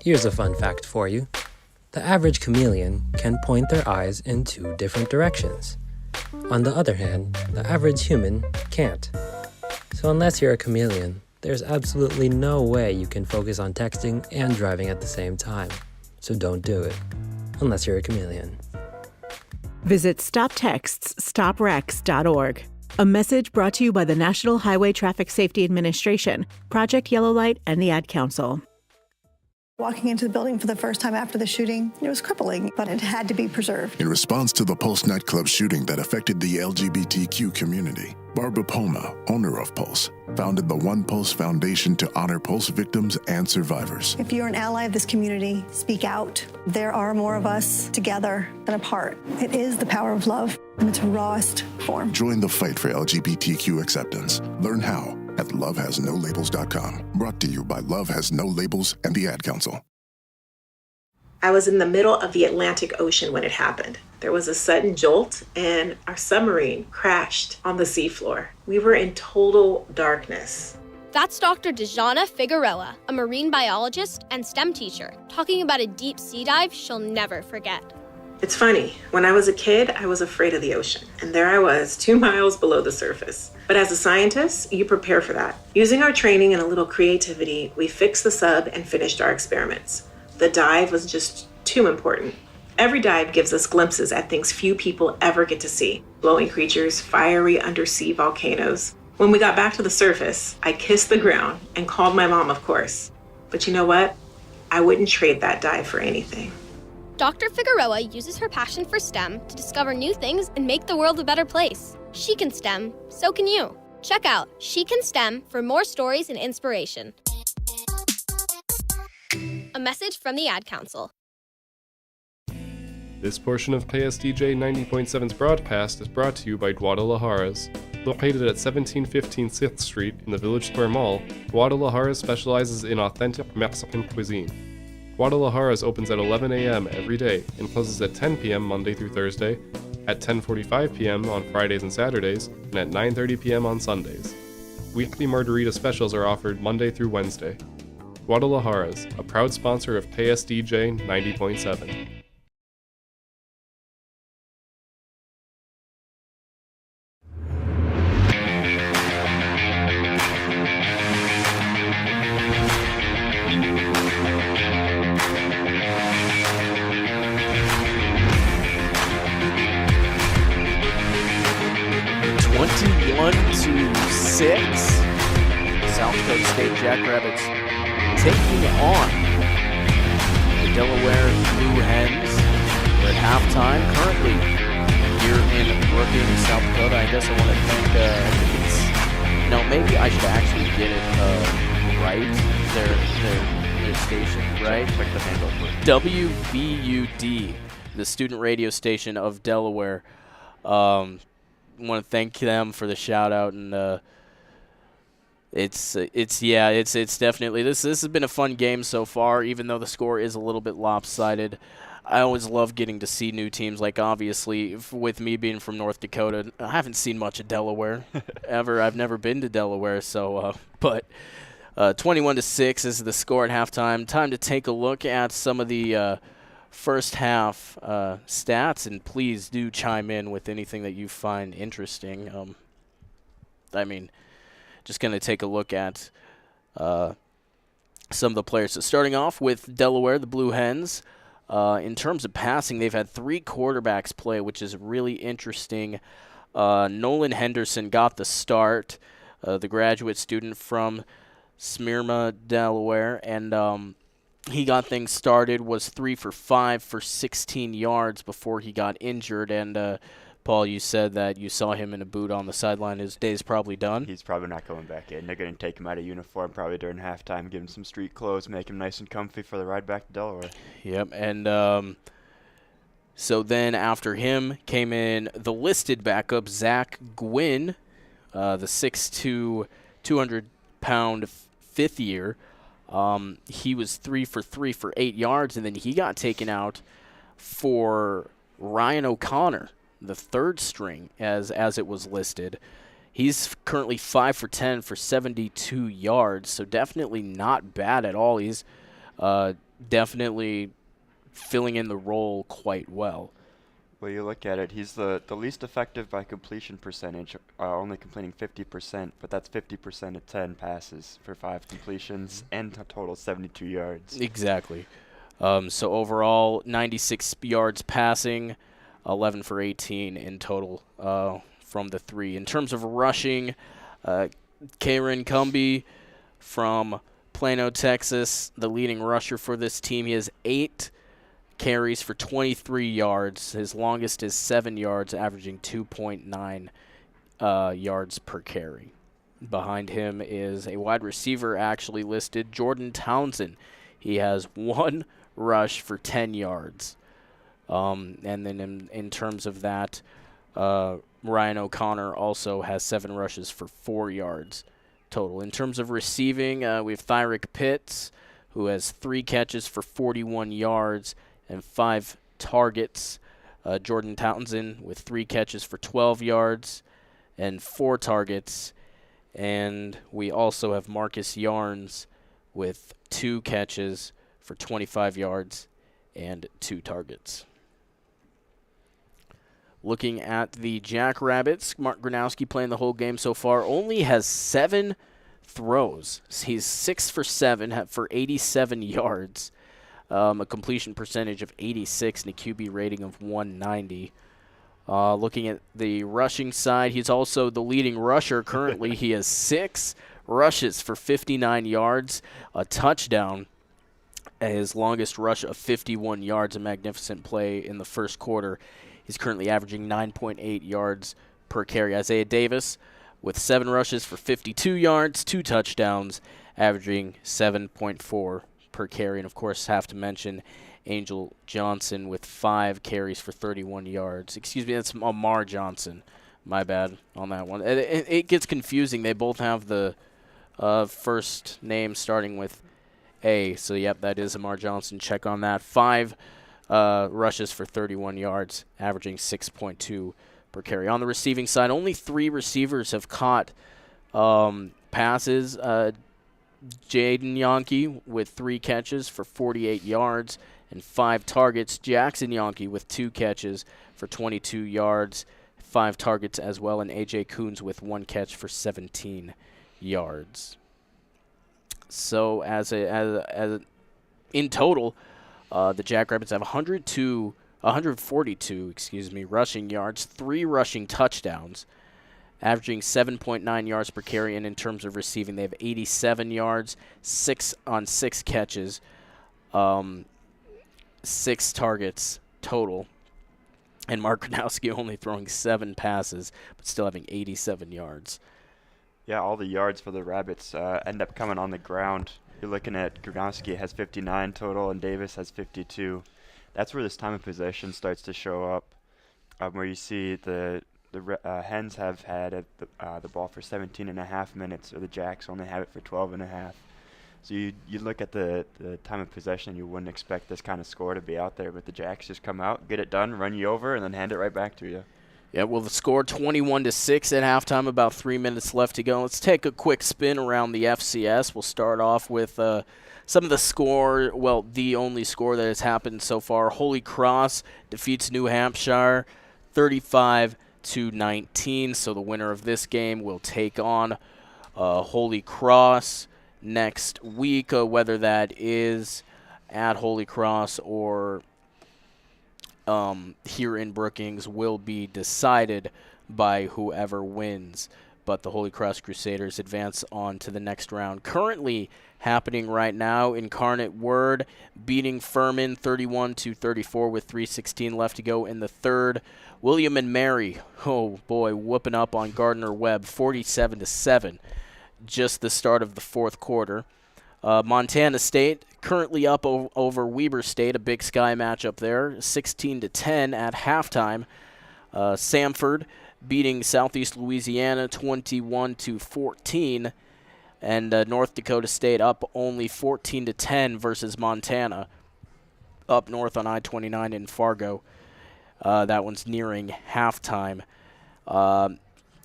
Here's a fun fact for you. The average chameleon can point their eyes in 2 different directions. On the other hand, the average human can't. So unless you're a chameleon, there's absolutely no way you can focus on texting and driving at the same time. So don't do it, unless you're a chameleon. Visit StopTextsStopWrecks.org. A message brought to you by the National Highway Traffic Safety Administration, Project Yellow Light, and the Ad Council. Walking into the building for the first time after the shooting, it was crippling, but it had to be preserved. In response to the Pulse nightclub shooting that affected the LGBTQ community, Barbara Poma, owner of Pulse, founded the One Pulse Foundation to honor Pulse victims and survivors. If you're an ally of this community, speak out. There are more of us together than apart. It is the power of love in its rawest form. Join the fight for LGBTQ acceptance. Learn how at lovehasnolabels.com. Brought to you by Love Has No Labels and the Ad Council. I was in the middle of the Atlantic Ocean when it happened. There was a sudden jolt and our submarine crashed on the seafloor. We were in total darkness. That's Dr. Dejana Figueroa, a marine biologist and STEM teacher, talking about a deep sea dive she'll never forget. It's funny, when I was a kid, I was afraid of the ocean, and there I was, 2 miles below the surface. But as a scientist, you prepare for that. Using our training and a little creativity, we fixed the sub and finished our experiments. The dive was just too important. Every dive gives us glimpses at things few people ever get to see. Glowing creatures, fiery undersea volcanoes. When we got back to the surface, I kissed the ground and called my mom, of course. But you know what? I wouldn't trade that dive for anything. Dr. Figueroa uses her passion for STEM to discover new things and make the world a better place. She can STEM, so can you. Check out She Can STEM for more stories and inspiration. A message from the Ad Council. This portion of KSDJ 90.7's broadcast is brought to you by Guadalajaras. Located at 1715 6th Street in the Village Square Mall, Guadalajaras specializes in authentic Mexican cuisine. Guadalajaras opens at 11 a.m. every day and closes at 10 p.m. Monday through Thursday, at 10:45 p.m. on Fridays and Saturdays, and at 9:30 p.m. on Sundays. Weekly margarita specials are offered Monday through Wednesday. Guadalajaras, a proud sponsor of KSDJ 90.7. South Daktoa State Jackrabbits taking on the Delaware Blue Hens. We're at halftime currently here in Brookings, South Dakota. I guess I want to thank, maybe I should actually get it right, their station, right? Check the handle for WVUD, the student radio station of Delaware. Want to thank them for the shout out, and it's definitely this has been a fun game so far, even though the score is a little bit lopsided. I always love getting to see new teams. Like, obviously, with me being from North Dakota, I haven't seen much of Delaware ever. I've never been to Delaware, so but 21-6 is the score at halftime. Time to take a look at some of the first half stats, and please do chime in with anything that you find interesting. Just going to take a look at some of the players. So starting off with Delaware, the Blue Hens. In terms of passing, they've had 3 quarterbacks play, which is really interesting. Nolan Henderson got the start, the graduate student from Smyrna, Delaware, and he got things started, was 3 for 5 for 16 yards before he got injured. And Paul, you said that you saw him in a boot on the sideline. His day's probably done. He's probably not going back in. They're going to take him out of uniform probably during halftime, give him some street clothes, make him nice and comfy for the ride back to Delaware. Yep, and so then after him came in the listed backup, Zach Gwynn, the 6'2", 200-pound fifth year. He was 3 for 3 for 8 yards, and then he got taken out for Ryan O'Connor, the third string, as it was listed. He's currently 5 for 10 for 72 yards, so definitely not bad at all. He's definitely filling in the role quite well. Well, you look at it, he's the least effective by completion percentage, only completing 50%, but that's 50% of 10 passes for 5 completions and a total 72 yards. Exactly. So overall, 96 yards passing, 11 for 18 in total from the three. In terms of rushing, Karen Cumby from Plano, Texas, the leading rusher for this team. He has 8 carries for 23 yards. His longest is 7 yards, averaging 2.9 yards per carry. Behind him is a wide receiver actually listed, Jordan Townsend. He has 1 rush for 10 yards. And then in terms of that, Ryan O'Connor also has 7 rushes for 4 yards total. In terms of receiving, we have Thyrick Pitts, who has 3 catches for 41 yards and 5 targets. Jordan Townsend with 3 catches for 12 yards and 4 targets. And we also have Marcus Yarns with 2 catches for 25 yards and 2 targets. Looking at the Jackrabbits, Mark Gronowski playing the whole game so far, only has 7 throws. He's 6 for 7 for 87 yards, a completion percentage of 86 and a QB rating of 190. Looking at the rushing side, he's also the leading rusher currently. He has 6 rushes for 59 yards, a touchdown, his longest rush of 51 yards, a magnificent play in the first quarter. He's currently averaging 9.8 yards per carry. Isaiah Davis with 7 rushes for 52 yards, 2 touchdowns, averaging 7.4 per carry. And, of course, have to mention Angel Johnson with 5 carries for 31 yards. Excuse me, that's Amar Johnson. My bad on that one. It gets confusing. They both have the first name starting with A. So, yep, that is Amar Johnson. Check on that. 5 rushes for 31 yards, averaging 6.2 per carry. On the receiving side, only 3 receivers have caught passes. Jaden Yonke with 3 catches for 48 yards and 5 targets. Jackson Yonke with 2 catches for 22 yards, 5 targets as well. And A.J. Coons with 1 catch for 17 yards. So in total, the Jackrabbits have 142 rushing yards, 3 rushing touchdowns, averaging 7.9 yards per carry. And in terms of receiving, they have 87 yards, 6 on 6 catches, 6 targets total. And Mark Gronowski only throwing 7 passes, but still having 87 yards. Yeah, all the yards for the Rabbits end up coming on the ground. You're looking at Gronowski has 59 total and Davis has 52. That's where this time of possession starts to show up, where you see the Hens have had the ball for 17.5 minutes, or the Jacks only have it for 12.5. So you look at the time of possession, you wouldn't expect this kind of score to be out there, but the Jacks just come out, get it done, run you over, and then hand it right back to you. Yeah, well, the score 21-6 at halftime, about 3 minutes left to go. Let's take a quick spin around the FCS. We'll start off with some of the score, well, the only score that has happened so far. Holy Cross defeats New Hampshire 35-19. So the winner of this game will take on Holy Cross next week, whether that is at Holy Cross or here in Brookings will be decided by whoever wins. But the Holy Cross Crusaders advance on to the next round. Currently happening right now, Incarnate Word beating Furman 31-34 with 3:16 left to go in the third. William and Mary, oh boy, whooping up on Gardner Webb 47-7. Just the start of the fourth quarter. Montana State currently up over Weber State, a Big Sky matchup there, 16-10 at halftime. Samford beating Southeast Louisiana 21-14, and North Dakota State up only 14-10 versus Montana up north on I-29 in Fargo. That one's nearing halftime.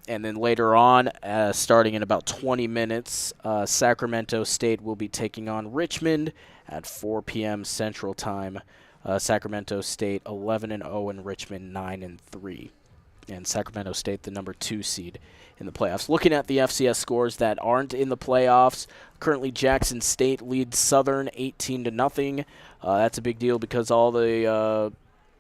And then later on, starting in about 20 minutes, Sacramento State will be taking on Richmond at 4 p.m. Central Time. Sacramento State 11-0 and Richmond 9-3. And Sacramento State the number 2 seed in the playoffs. Looking at the FCS scores that aren't in the playoffs, currently Jackson State leads Southern 18-0. That's a big deal because all the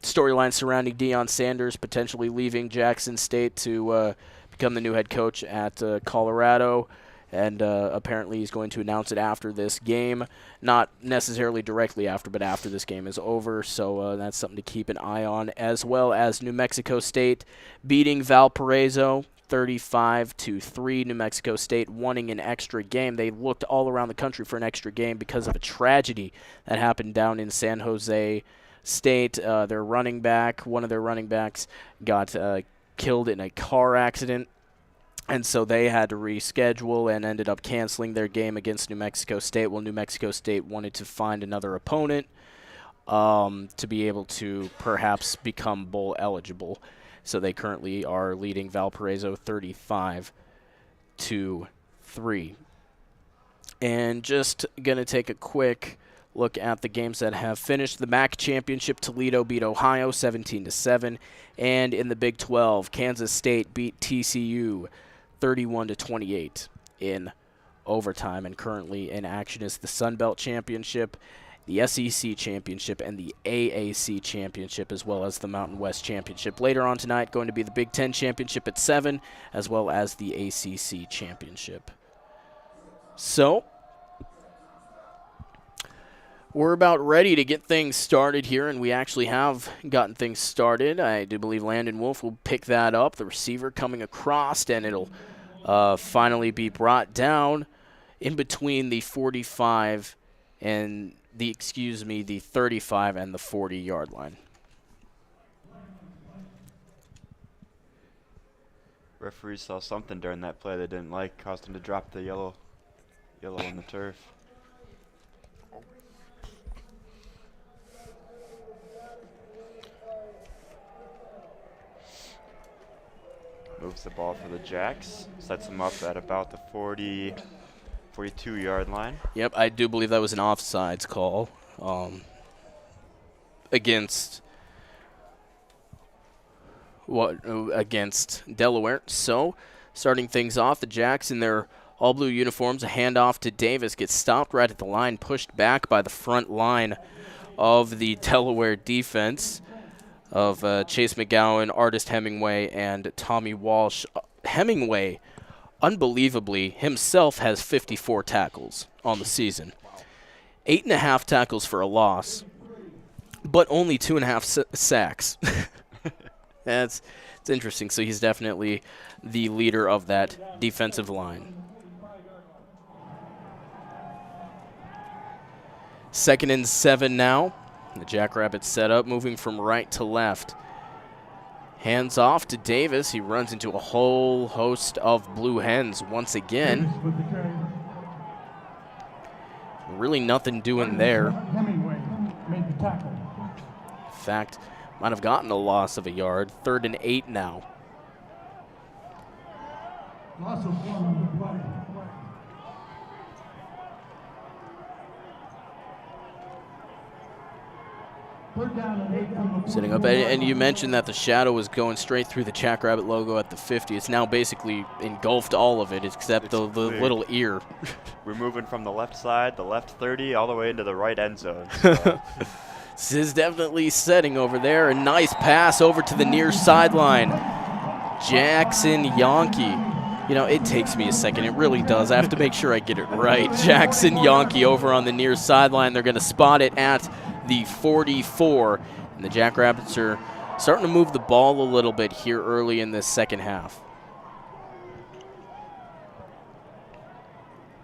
storyline surrounding Deion Sanders potentially leaving Jackson State to become the new head coach at Colorado. And apparently he's going to announce it after this game. Not necessarily directly after, but after this game is over. So that's something to keep an eye on, as well as New Mexico State beating Valparaiso 35-3. New Mexico State wanting an extra game. They looked all around the country for an extra game because of a tragedy that happened down in San Jose State. Their running back, one of their running backs, got killed in a car accident. And so they had to reschedule and ended up canceling their game against New Mexico State. Well, New Mexico State wanted to find another opponent to be able to perhaps become bowl eligible. So they currently are leading Valparaiso 35-3. And just going to take a quick look at the games that have finished. The MAC Championship, Toledo beat Ohio 17-7. And in the Big 12, Kansas State beat TCU 31-28 in overtime. And currently in action is the Sun Belt Championship, the SEC Championship, and the AAC Championship, as well as the Mountain West Championship. Later on tonight, going to be the Big 10 Championship at 7, as well as the ACC Championship. So we're about ready to get things started here, and we actually have gotten things started. I do believe Landon Wolf will pick that up, the receiver coming across, and it'll finally be brought down in between the 45 and the 35 and the 40-yard line. Referees saw something during that play they didn't like, caused him to drop the yellow on the turf. Moves the ball for the Jacks, sets them up at about the 42-yard line. Yep, I do believe that was an offsides call against Delaware. So, starting things off, the Jacks in their all-blue uniforms, a handoff to Davis, gets stopped right at the line, pushed back by the front line of the Delaware defense of Chase McGowan, Artist Hemingway, and Tommy Walsh. Hemingway, unbelievably, himself has 54 tackles on the season. 8.5 tackles for a loss, but only 2.5 sacks. It's interesting. So he's definitely the leader of that defensive line. 2nd and 7 now. The Jackrabbits set up, moving from right to left. Hands off to Davis. He runs into a whole host of Blue Hens once again. Really nothing doing there. In fact, might have gotten a loss of a yard. 3rd and 8 now. Sitting up, and you mentioned that the shadow was going straight through the Jackrabbit logo at the 50. It's now basically engulfed all of it except the little ear. We're moving from the left side, the left 30, all the way into the right end zone. So. This is definitely setting over there. A nice pass over to the near sideline. Jackson Yankee. You know, it takes me a second. It really does. I have to make sure I get it right. Jackson Yankee over on the near sideline. They're going to spot it at the 44. And the Jackrabbits are starting to move the ball a little bit here early in this second half.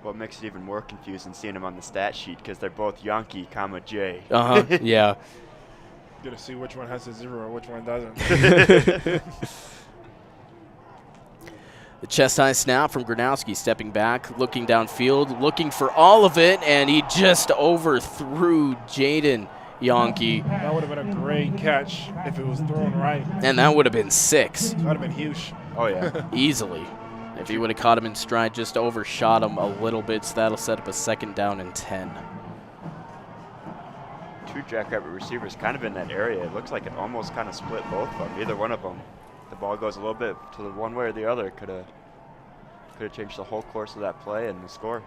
What makes it even more confusing seeing them on the stat sheet because they're both Yankee, J. Yeah. Got to see which one has a 0 or which one doesn't. The chest-high snap from Gronowski, stepping back, looking downfield, looking for all of it, and he just overthrew Jaden Yankee. That would have been a great catch if it was thrown right. And that would have been 6. That would have been huge. Oh, yeah. Easily. If he would have caught him in stride, just overshot him a little bit, so that'll set up a 2nd down and 10. 2 Jackrabbit receivers kind of in that area. It looks like it almost kind of split both of them, either one of them. The ball goes a little bit to the one way or the other. Could have changed the whole course of that play and the score.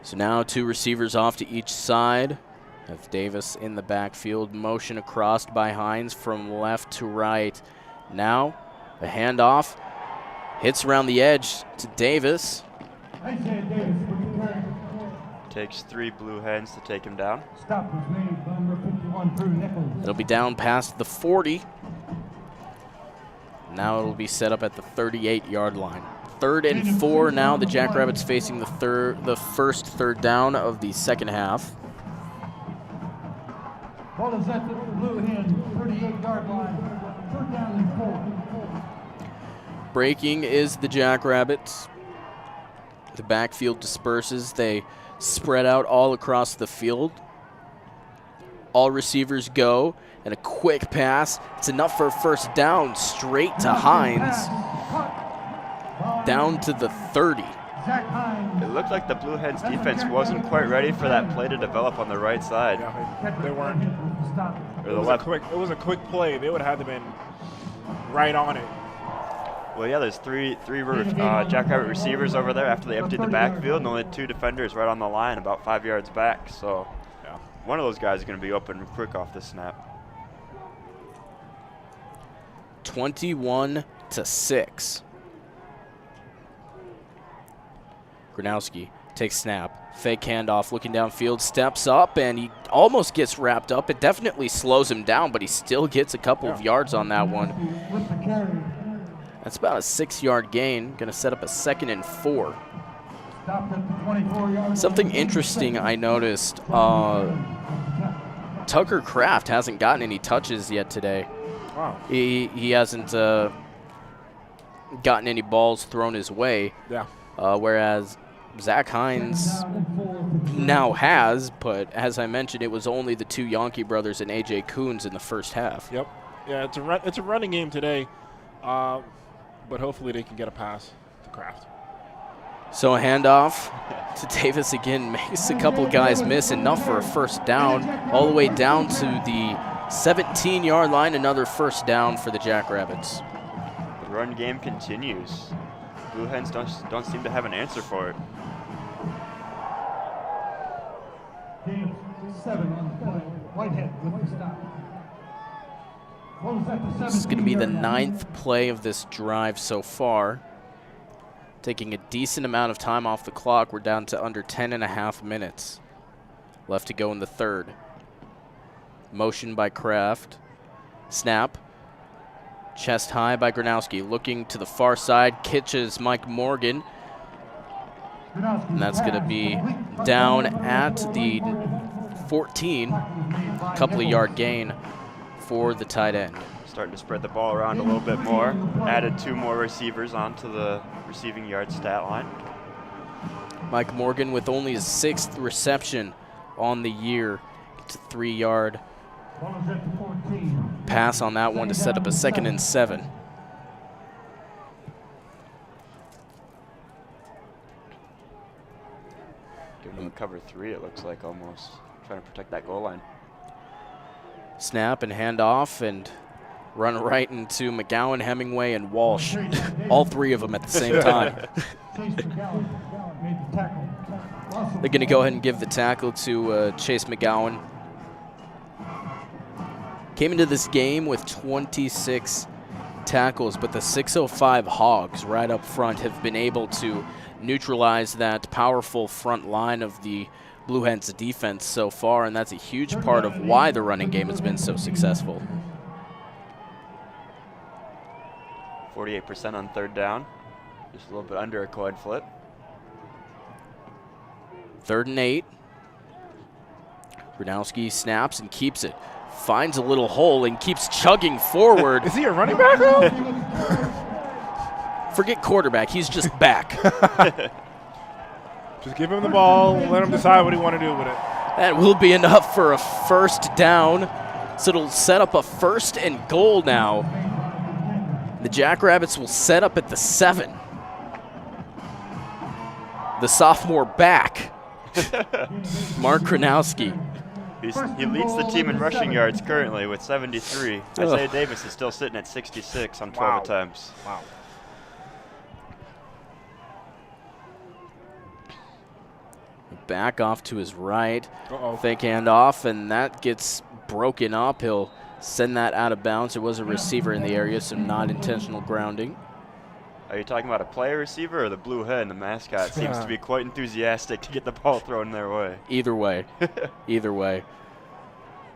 So now 2 receivers off to each side. Have Davis in the backfield. Motion across by Hines from left to right. Now a handoff. Hits around the edge to Davis. Takes 3 Blue Hens to take him down. It'll be down past the 40. Now it'll be set up at the 38-yard line. 3rd and 4 now. The Jackrabbits facing the first third down of the second half. Ball is at the Blue Hen, 38-yard line. 3rd down and 4. Breaking is the Jackrabbits. The backfield disperses. They spread out all across the field. All receivers go, and a quick pass. It's enough for a first down, straight to Hines. Down to the 30. It looked like the Blue Hens defense wasn't quite ready for that play to develop on the right side. Yeah, they weren't. Or the left. It was a quick play. They would have had to been right on it. Well, yeah, there's three Jackrabbit receivers over there after they emptied the backfield, and only 2 defenders right on the line about 5 yards back. So yeah, one of those guys is going to be open quick off the snap. 21-6. Gronowski takes snap. Fake handoff, looking downfield, steps up, and he almost gets wrapped up. It definitely slows him down, but he still gets a couple of yards on that one. That's about a 6-yard gain. Going to set up a 2nd and 4. Something interesting I noticed, Tucker Kraft hasn't gotten any touches yet today. Wow. He hasn't gotten any balls thrown his way. Yeah. Whereas Zach Hines now has, but as I mentioned, it was only the 2 Yonke brothers and A.J. Coons in the first half. Yep. Yeah, it's a running game today, but hopefully they can get a pass to Kraft. So a handoff to Davis again, makes a couple guys miss, enough for a first down, all the way down to the 17-yard line, another first down for the Jackrabbits. The run game continues. Blue Hens don't seem to have an answer for it. Game 7 on the play. Whitehead with the stop. This is going to be the 9th play of this drive so far. Taking a decent amount of time off the clock. We're down to under 10.5 minutes left to go in the 3rd. Motion by Kraft. Snap. Chest high by Gronowski. Looking to the far side. Catches Mike Morgan. And that's going to be down at the 14. Couple of yard gain for the tight end. Starting to spread the ball around a little bit more. Added 2 more receivers onto the receiving yard stat line. Mike Morgan with only his 6th reception on the year. Gets a 3-yard pass on that one to set up a 2nd and 7. Giving them a cover 3, it looks like, almost. Trying to protect that goal line. Snap and handoff and run right into McGowan, Hemingway, and Walsh. All 3 of them at the same time. They're going to go ahead and give the tackle to Chase McGowan. Came into this game with 26 tackles, but the 605 Hogs right up front have been able to neutralize that powerful front line of the Blue Hens defense so far, and that's a huge part of why the running game has been so successful. 48% on 3rd down. Just a little bit under a coin flip. 3rd and 8. Gronowski snaps and keeps it. Finds a little hole and keeps chugging forward. Is he a running back now? Forget quarterback. He's just back. Just give him the ball, let him decide what he want to do with it. That will be enough for a first down. So it'll set up a 1st and goal now. The Jackrabbits will set up at the 7. The sophomore back, Mark Gronowski. He leads the team in rushing yards currently with 73. Isaiah Davis is still sitting at 66 on 12 attempts. Wow. Back off to his right. Fake handoff, and that gets broken up. He'll send that out of bounds. There was a receiver in the area, so not intentional grounding. Are you talking about a player receiver or the Blue Hen? The mascot seems to be quite enthusiastic to get the ball thrown their way. Either way. Either way.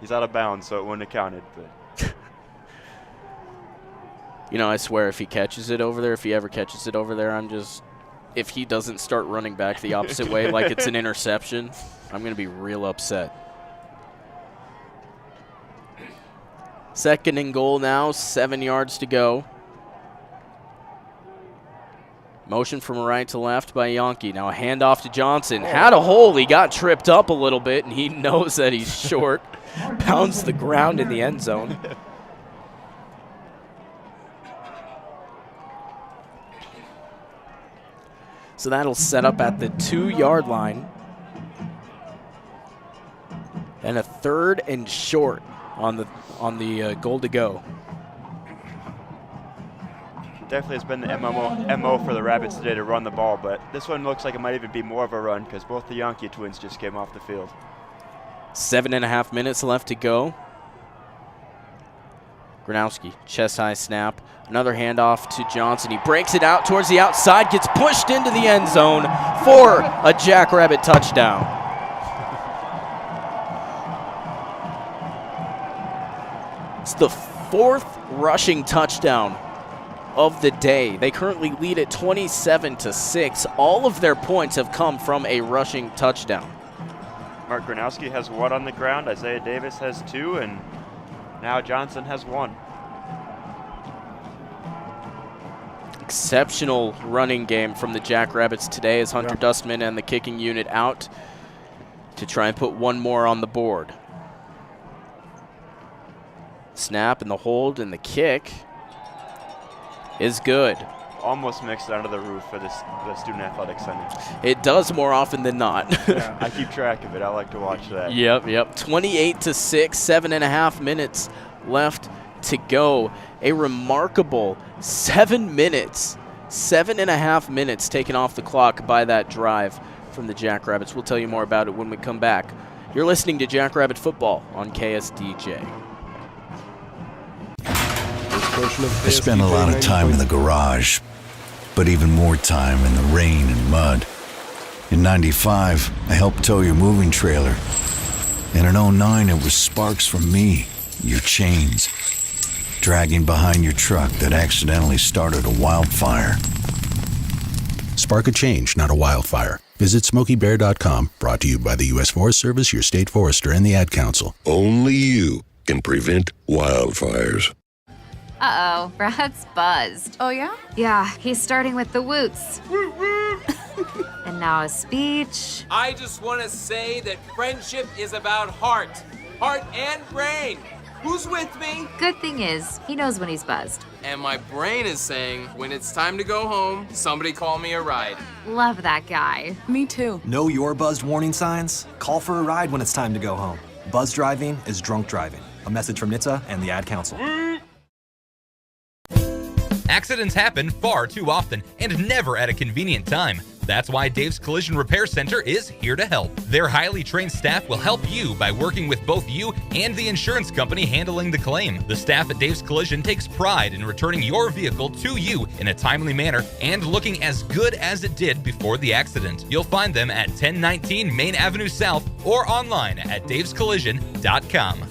He's out of bounds, so it wouldn't have counted. But you know, I swear if he catches it over there, if he ever catches it over there, if he doesn't start running back the opposite way like it's an interception, I'm going to be real upset. 2nd and goal now, 7 yards to go. Motion from right to left by Yonke. Now a handoff to Johnson. Had a hole. He got tripped up a little bit, and he knows that he's short. Pounds the ground in the end zone. So that'll set up at the 2-yard line. And a 3rd and short on the goal to go. Definitely has been the MO for the Rabbits today to run the ball, but this one looks like it might even be more of a run because both the Yonke twins just came off the field. 7.5 minutes left to go. Gronowski, chest-high snap. Another handoff to Johnson. He breaks it out towards the outside, gets pushed into the end zone for a Jackrabbit touchdown. It's the 4th rushing touchdown of the day. They currently lead at 27-6. All of their points have come from a rushing touchdown. Mark Gronowski has 1 on the ground. Isaiah Davis has 2, and now Johnson has 1. Exceptional running game from the Jackrabbits today as Hunter Dustman and the kicking unit out to try and put 1 more on the board. Snap and the hold and the kick is good. Almost makes it under the roof for the Student Athletic Center. It does more often than not. Yeah, I keep track of it. I like to watch that. Yep. 28-6, 7.5 minutes left to go. A remarkable 7 minutes, 7.5 minutes taken off the clock by that drive from the Jackrabbits. We'll tell you more about it when we come back. You're listening to Jackrabbit Football on KSDJ. I spent a lot of time in the garage, but even more time in the rain and mud. In '95, I helped tow your moving trailer. And in '09, it was sparks from me, your chains, dragging behind your truck that accidentally started a wildfire. Spark a change, not a wildfire. Visit SmokeyBear.com, brought to you by the U.S. Forest Service, your state forester, and the Ad Council. Only you can prevent wildfires. Uh-oh, Brad's buzzed. Oh, yeah? Yeah, he's starting with the woots. And now a speech. I just want to say that friendship is about heart and brain. Who's with me? Good thing is, he knows when he's buzzed. And my brain is saying, when it's time to go home, somebody call me a ride. Love that guy. Me too. Know your buzzed warning signs? Call for a ride when it's time to go home. Buzz driving is drunk driving. A message from NHTSA and the Ad Council. Accidents happen far too often and never at a convenient time. That's why Dave's Collision Repair Center is here to help. Their highly trained staff will help you by working with both you and the insurance company handling the claim. The staff at Dave's Collision takes pride in returning your vehicle to you in a timely manner and looking as good as it did before the accident. You'll find them at 1019 Main Avenue South or online at davescollision.com.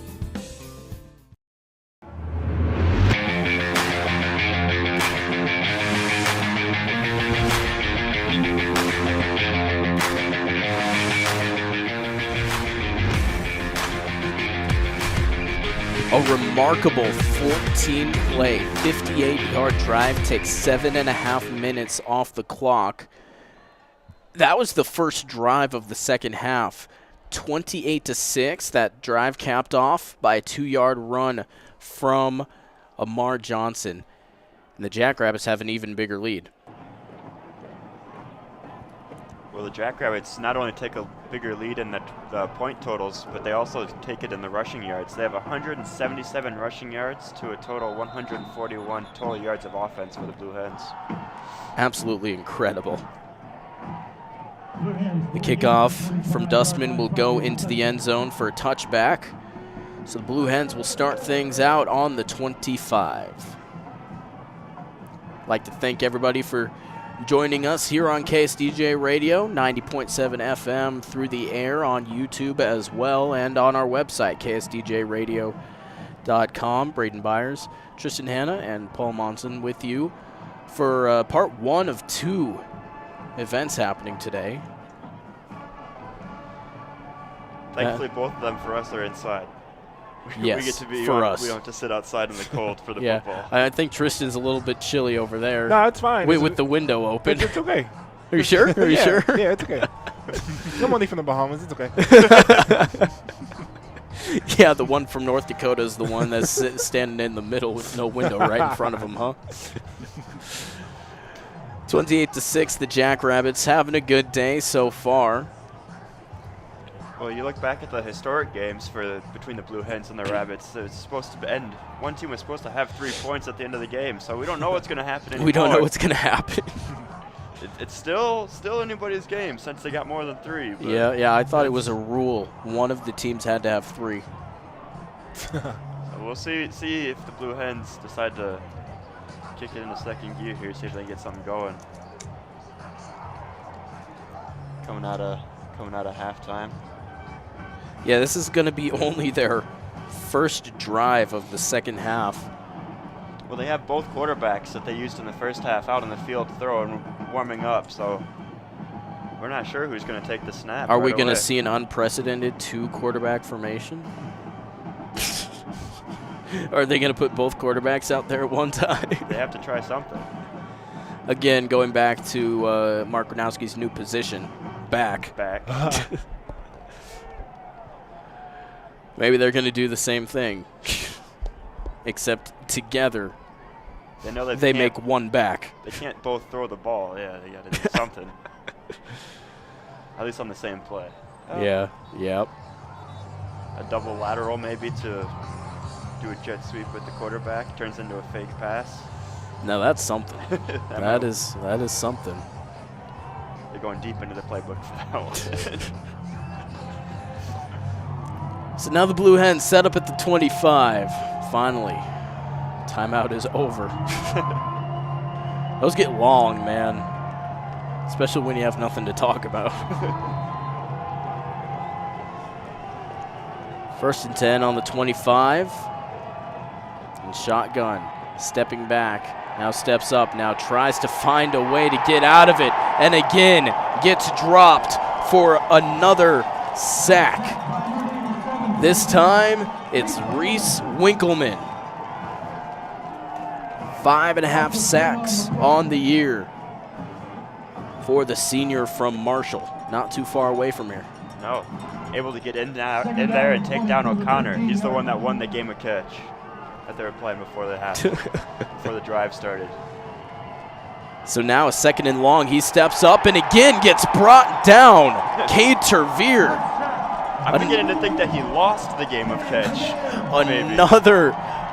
A remarkable 14-play, 58-yard drive takes 7.5 minutes off the clock. That was the first drive of the second half. 28-6, that drive capped off by a 2-yard run from Amar Johnson. And the Jackrabbits have an even bigger lead. Well, the Jackrabbits not only take a bigger lead in the point totals, but they also take it in the rushing yards. They have 177 rushing yards to a total 141 total yards of offense for the Blue Hens. Absolutely incredible. The kickoff from Dustman will go into the end zone for a touchback. So the Blue Hens will start things out on the 25. I'd like to thank everybody for joining us here on KSDJ Radio, 90.7 FM through the air on YouTube as well, and on our website, ksdjradio.com. Brayden Byers, Tristan Hanna, and Paul Monson with you for part one of 2 events happening today. Thankfully, both of them for us are inside. Yes, we get to be for on, us. We don't have to sit outside in the cold for the Yeah, football. I think Tristan's a little bit chilly over there. No, it's fine. With the window open. It's okay. Are you sure? Are you sure? Yeah, it's okay. No money from the Bahamas. It's okay. Yeah, the one from North Dakota is the one that's standing in the middle with no window right in front of him, huh? 28-6, the Jackrabbits having a good day so far. Well, you look back at the historic games between the Blue Hens and the Rabbits. It was supposed to end. One team was supposed to have 3 points at the end of the game, so we don't know what's going to happen anymore. We don't know what's going to happen. It's still anybody's game since they got more than 3. But Yeah, I thought it was a rule. One of the teams had to have 3. We'll see if the Blue Hens decide to kick it into second gear here, see if they can get something going. Coming out of halftime. Yeah, this is going to be only their first drive of the second half. Well, they have both quarterbacks that they used in the first half out on the field throwing, warming up, so we're not sure who's going to take the snap. Are we going to see an unprecedented 2-quarterback formation? Are they going to put both quarterbacks out there at one time? They have to try something. Again, going back to Mark Gronowski's new position, back. Maybe they're going to do the same thing, except together they know they make one back. They can't both throw the ball. Yeah, they got to do something. At least on the same play. Yeah, yep. A double lateral maybe to do a jet sweep with the quarterback. Turns into a fake pass. No, that's something. that is something. They're going deep into the playbook for that one. So now the Blue Hens set up at the 25. Finally, timeout is over. Those get long, man. Especially when you have nothing to talk about. 1st and 10 on the 25. And shotgun, stepping back. Now steps up, now tries to find a way to get out of it. And again, gets dropped for another sack. This time, it's Reese Winkleman. 5.5 sacks on the year for the senior from Marshall. Not too far away from here. No, able to get in there and take down O'Connor. He's the one that won the game of catch that they were playing before the half, before the drive started. So now a 2nd and long. He steps up and again gets brought down. Cade Tervier. I'm beginning to think that he lost the game of catch.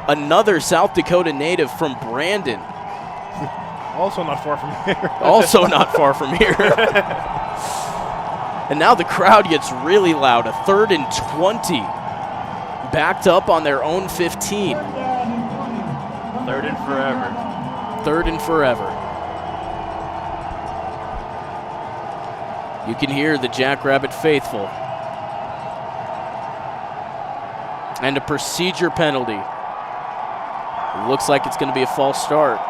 Another South Dakota native from Brandon. Also not far from here. Also not far from here. And now the crowd gets really loud. A 3rd and 20. Backed up on their own 15. 3rd and forever. 3rd and forever. You can hear the Jackrabbit faithful. And a procedure penalty. It looks like it's going to be a false start.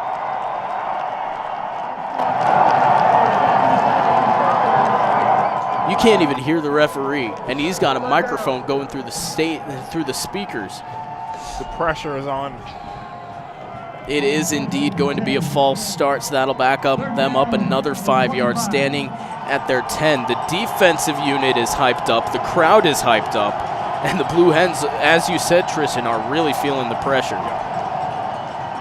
You can't even hear the referee, and he's got a microphone going through the speakers. The pressure is on. It is indeed going to be a false start, so that'll back them up another 5 yards, standing at their 10. The defensive unit is hyped up. The crowd is hyped up. And the Blue Hens, as you said, Tristan, are really feeling the pressure.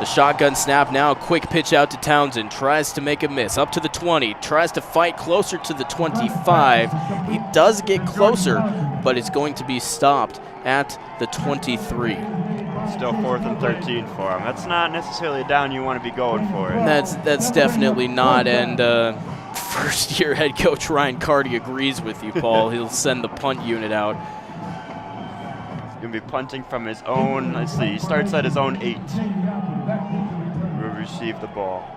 The shotgun snap now, quick pitch out to Townsend, tries to make a miss, up to the 20, tries to fight closer to the 25. He does get closer, but it's going to be stopped at the 23. Still 4th and 13 for him. That's not necessarily a down you want to be going for. That's definitely not, and First-year head coach Ryan Carty agrees with you, Paul. He'll send the punt unit out. He's going to be punting from his own, let's see, he starts at his own 8. Will receive the ball.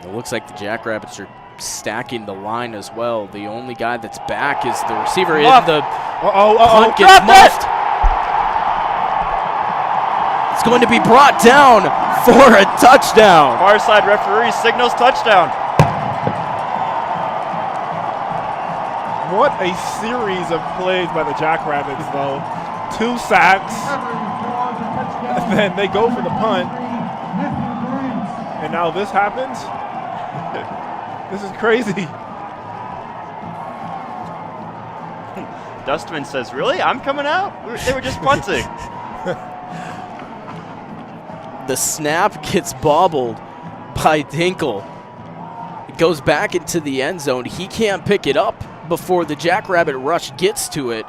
It looks like the Jackrabbits are stacking the line as well. The only guy that's back is the receiver. The punt gets muffed. It's going to be brought down for a touchdown. Far side referee signals touchdown. What a series of plays by the Jackrabbits, though. 2 sacks, and then they go for the punt. And now this happens? This is crazy. Dustman says, really? I'm coming out? They were just punting. The snap gets bobbled by Dinkle. It goes back into the end zone. He can't pick it up before the Jackrabbit rush gets to it.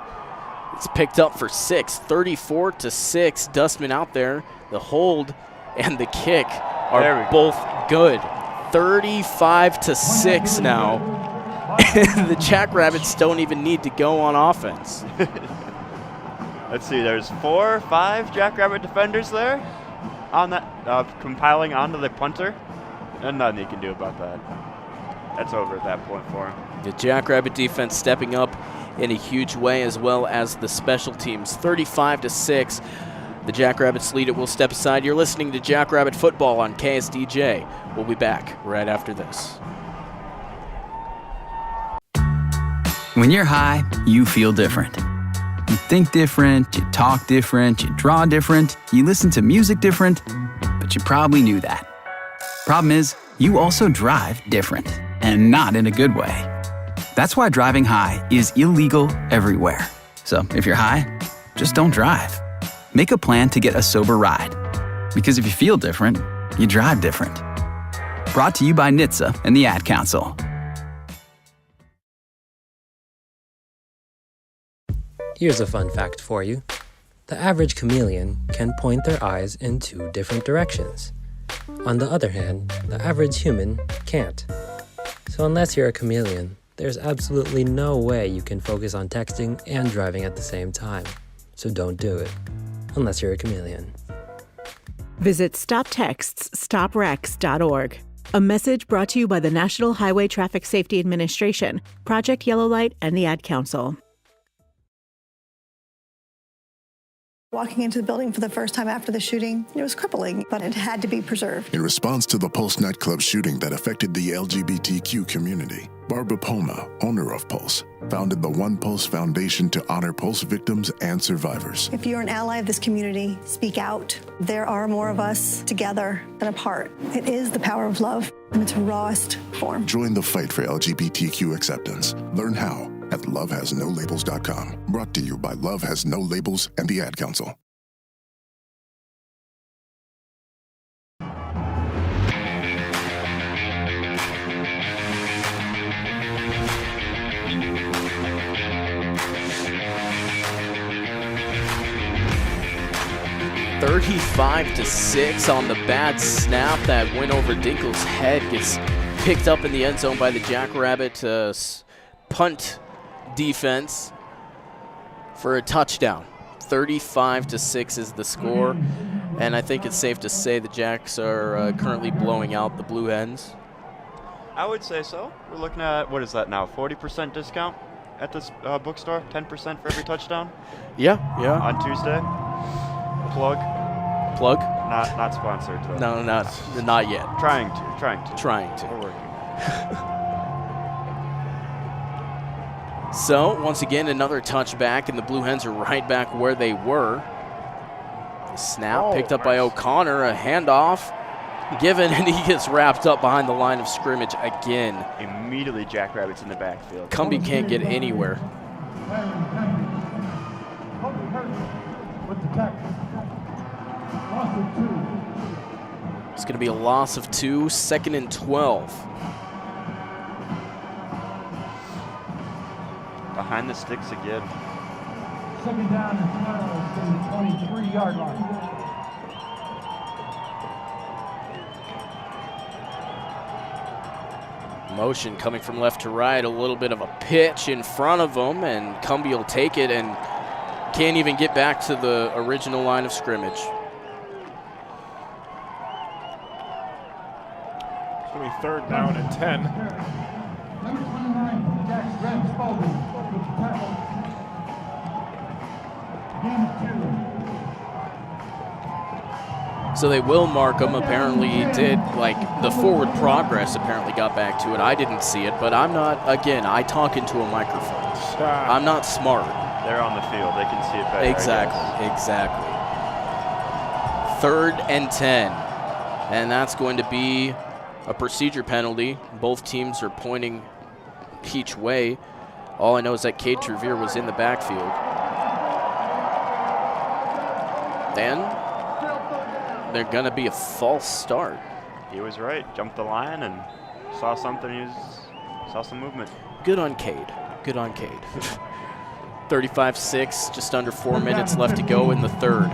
It's picked up for 6, 34-6. Dustman out there. The hold and the kick are both good. 35-6 now. The Jackrabbits don't even need to go on offense. Let's see, there's 4 or 5 Jackrabbit defenders there on that, compiling onto the punter. And nothing you can do about that. That's over at that point for him. The Jackrabbit defense stepping up in a huge way, as well as the special teams. 35-6. The Jackrabbits lead it. We'll step aside. You're listening to Jackrabbit Football on KSDJ. We'll be back right after this. When you're high, you feel different. You think different, you talk different, you draw different, you listen to music different, but you probably knew that. Problem is, you also drive different, and not in a good way. That's why driving high is illegal everywhere. So if you're high, just don't drive. Make a plan to get a sober ride. Because if you feel different, you drive different. Brought to you by NHTSA and the Ad Council. Here's a fun fact for you. The average chameleon can point their eyes in 2 different directions. On the other hand, the average human can't. So unless you're a chameleon, there's absolutely no way you can focus on texting and driving at the same time. So don't do it, unless you're a chameleon. Visit StopTextsStopWrecks.org. A message brought to you by the National Highway Traffic Safety Administration, Project Yellow Light, and the Ad Council. Walking into the building for the first time after the shooting, it was crippling, but it had to be preserved. In response to the Pulse nightclub shooting that affected the LGBTQ community, Barbara Poma, owner of Pulse, founded the One Pulse Foundation to honor Pulse victims and survivors. If you're an ally of this community, speak out. There are more of us together than apart. It is the power of love in its rawest form. Join the fight for LGBTQ acceptance. Learn how at lovehasnolabels.com. Brought to you by Love Has No Labels and the Ad Council. (35-6) on the bad snap that went over Dinkle's head. Gets picked up in the end zone by the Jackrabbit punt defense for a touchdown. 35-6 is the score, and I think it's safe to say the Jacks are currently blowing out the Blue Hens. I would say so. We're looking at, what is that now, 40% discount at this bookstore? 10% for every touchdown? Yeah. On Tuesday. Plug? Not sponsored, though. No, not yet. Trying to. We're working. So, once again, another touchback, and the Blue Hens are right back where they were. The snap picked up by O'Connor, a handoff given, and he gets wrapped up behind the line of scrimmage again. Immediately Jackrabbits in the backfield. Cumbie can't get anywhere. It's going to be a loss of 2, 2nd and 12. Behind the sticks again. Second down and 12 from the 23-yard line. Motion coming from left to right, a little bit of a pitch in front of him, and Cumbie will take it and can't even get back to the original line of scrimmage. It's going to be 3rd down and 10. Number 29, Jack Spalding with the tackle. Game of 2. So they will mark him. Apparently he did, like, the forward progress apparently got back to it. I didn't see it, but I'm not, again, I talk into a microphone. I'm not smart. They're on the field. They can see it better. Exactly. 3rd and 10. And that's going to be a procedure penalty. Both teams are pointing each way. All I know is that Cade Trevere was in the backfield. And they're going to be a false start. He was right. Jumped the line and saw something. Saw some movement. Good on Cade. 35-6, just under 4 minutes left to go in the 3rd.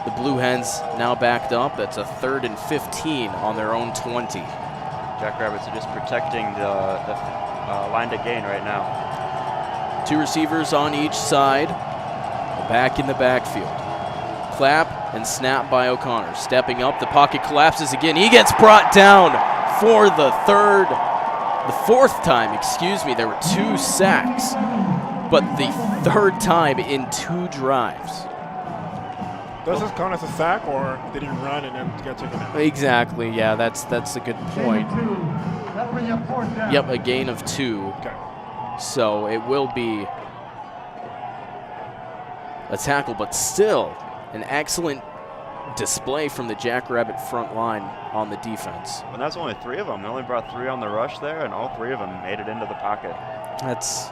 The Blue Hens now backed up. That's a 3rd and 15 on their own 20. Jackrabbits are just protecting the line to gain right now. 2 receivers on each side. Back in the backfield. Clap and snap by O'Connor. Stepping up, the pocket collapses again. He gets brought down for the 4th time, excuse me. There were 2 sacks, but the 3rd time in 2 drives. Does this count as a sack, or did he run and then get taken out? Exactly, yeah, that's a good point. Yep, a gain of 2. Okay. So it will be a tackle, but still an excellent display from the Jackrabbit front line on the defense. And that's only 3 of them. They only brought 3 on the rush there, and all 3 of them made it into the pocket. That's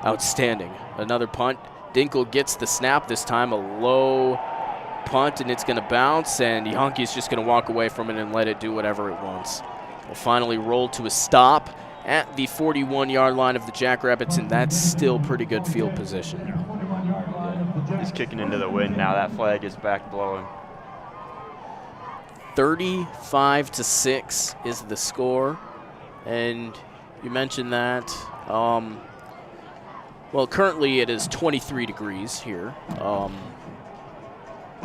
outstanding. Another punt. Dinkle gets the snap this time, a low punt, and it's going to bounce, and Yonke's just going to walk away from it and let it do whatever it wants. Will finally roll to a stop at the 41-yard line of the Jackrabbits, and that's still pretty good field position. He's kicking into the wind now. That flag is back blowing. 35-6 is the score, and you mentioned that. Well, currently it is 23 degrees here,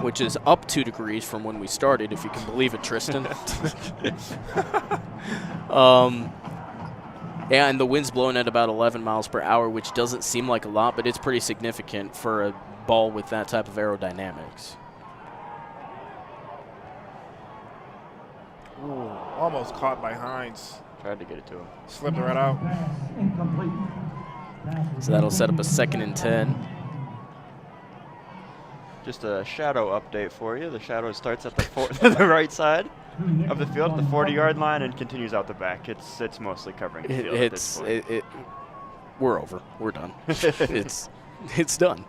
which is up 2 degrees from when we started, if you can believe it, Tristan. Yeah, and the wind's blowing at about 11 miles per hour, which doesn't seem like a lot, but it's pretty significant for a ball with that type of aerodynamics. Ooh, almost caught by Hines. Tried to get it to him. Slipped right out. So that'll set up a 2nd and 10. Just a shadow update for you. The shadow starts at the right side of the field, at the 40-yard line, and continues out the back. It's mostly covering the field at this point. We're over. We're done. It's done.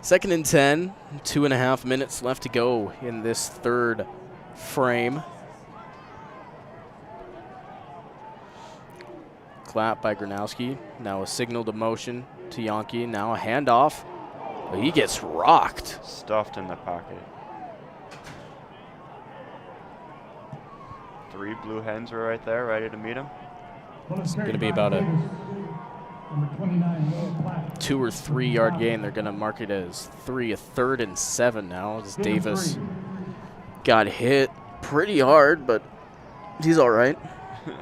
2nd and 10, 2.5 minutes left to go in this 3rd frame. Clap by Gronowski. Now a signal to motion to Yonke. Now a handoff. But he gets rocked. Stuffed in the pocket. 3 Blue Hens were right there, ready to meet him. It's going to be about a 2 or 3 yard gain. They're going to mark it as 3, a 3rd and 7 now, as Davis got hit pretty hard, but he's all right.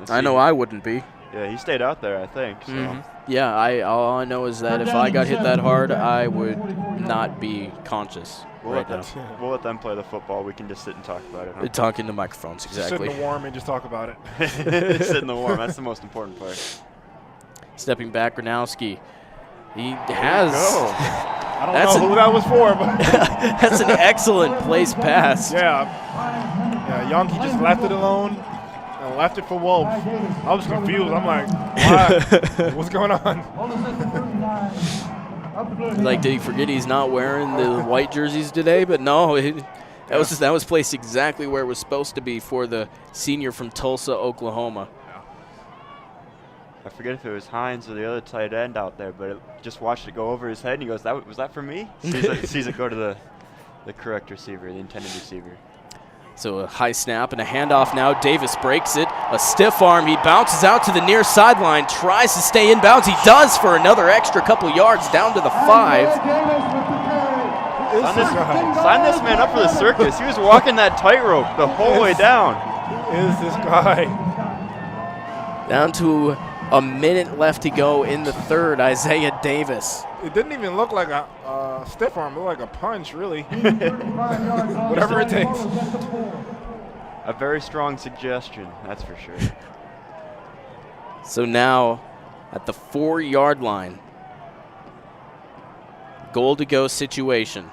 I know I wouldn't be. Yeah, he stayed out there, I think. So. Yeah, all I know is that if I got hit that hard, I would not be conscious right now. We'll let them play the football. We can just sit and talk about it. Huh? Talk into microphones, exactly. Sit in the warm and just talk about it. Sit in the warm. That's the most important part. Stepping back, Gronowski. He has. I don't know who that was for, but that's an excellent place pass. Yeah, Yonke just left it alone and left it for Wolf. I was confused. I'm like, why? What's going on? Like, did he forget he's not wearing the white jerseys today? But no, that was placed exactly where it was supposed to be for the senior from Tulsa, Oklahoma. I forget if it was Hines or the other tight end out there, but just watched it go over his head, and he goes, "Was that for me?" Sees it go to the correct receiver, the intended receiver. So a high snap and a handoff now. Davis breaks it. A stiff arm. He bounces out to the near sideline. Tries to stay in bounds. He does for another extra couple yards down to the 5. Sign this man up for the circus. He was walking that tightrope the whole way down. Who is this guy? Down to a minute left to go in the third. Isaiah Davis. It didn't even look like a stiff arm. It looked like a punch, really. Whatever it takes. A very strong suggestion, that's for sure. So now at the 4-yard line, goal to go situation.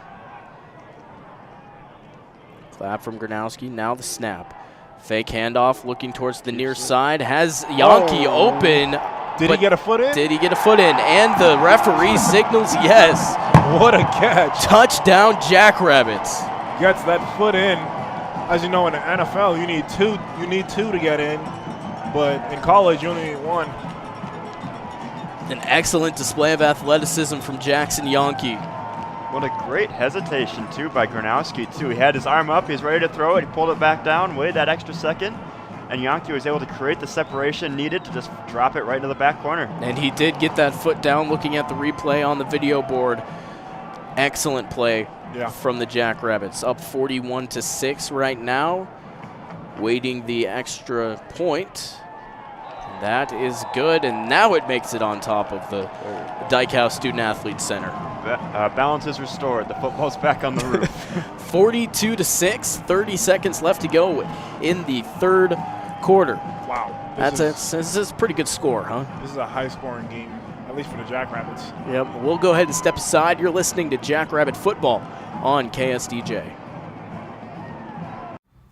Clap from Gronowski. Now the snap. Fake handoff, looking towards the near side. Has Yankee open. Did he get a foot in? Did he get a foot in? And the referee signals yes. What a catch. Touchdown, Jackrabbits. Gets that foot in. As you know, in the NFL, you need two to get in. But in college, you only need one. An excellent display of athleticism from Jackson Yankee. What a great hesitation, too, by Gronowski, too. He had his arm up. He was ready to throw it. He pulled it back down, waited that extra second. And Yankee was able to create the separation needed to just drop it right into the back corner. And he did get that foot down. Looking at the replay on the video board, excellent play from the Jackrabbits. Up 41-6 right now, waiting the extra point. That is good, and now it makes it on top of the Dyke House Student Athlete Center. Balance is restored. The football's back on the roof. 42-6, 30 seconds left to go in the third quarter. Wow. This is a pretty good score, huh? This is a high-scoring game, at least for the Jackrabbits. Yep. We'll go ahead and step aside. You're listening to Jackrabbit Football on KSDJ.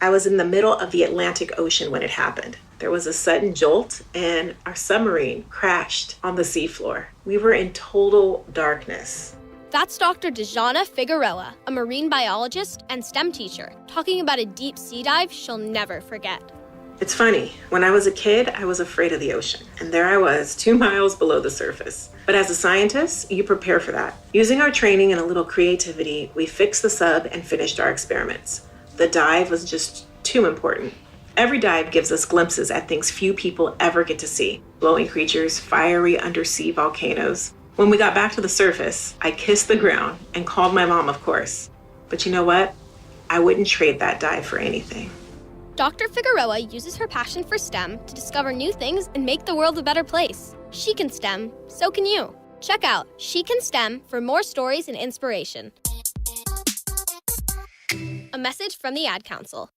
I was in the middle of the Atlantic Ocean when it happened. There was a sudden jolt, and our submarine crashed on the seafloor. We were in total darkness. That's Dr. Dejana Figueroa, a marine biologist and STEM teacher, talking about a deep sea dive she'll never forget. It's funny, when I was a kid, I was afraid of the ocean, and there I was, 2 miles below the surface. But as a scientist, you prepare for that. Using our training and a little creativity, we fixed the sub and finished our experiments. The dive was just too important. Every dive gives us glimpses at things few people ever get to see. Glowing creatures, fiery undersea volcanoes. When we got back to the surface, I kissed the ground and called my mom, of course. But you know what? I wouldn't trade that dive for anything. Dr. Figueroa uses her passion for STEM to discover new things and make the world a better place. She can STEM, so can you. Check out She Can STEM for more stories and inspiration. A message from the Ad Council.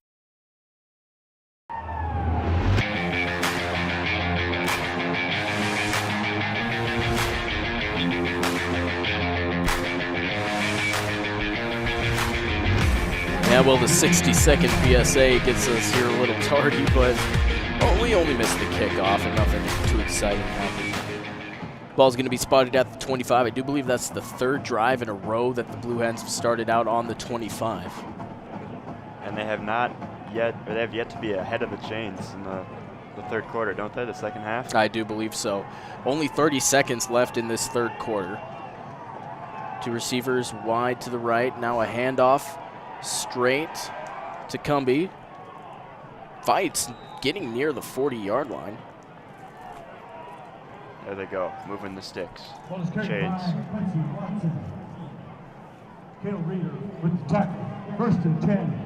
Yeah, well, the 60-second PSA gets us here a little tardy, but we only missed the kickoff and nothing too exciting happened. Ball's going to be spotted at the 25. I do believe that's the third drive in a row that the Blue Hens have started out on the 25. And they have yet to be ahead of the chains in the third quarter, don't they, the second half? I do believe so. Only 30 seconds left in this third quarter. 2 receivers wide to the right. Now a handoff straight to Cumbie. Fights getting near the 40-yard line. There they go, moving the sticks. Shades. Cale Reeder with the tackle. 1st and 10.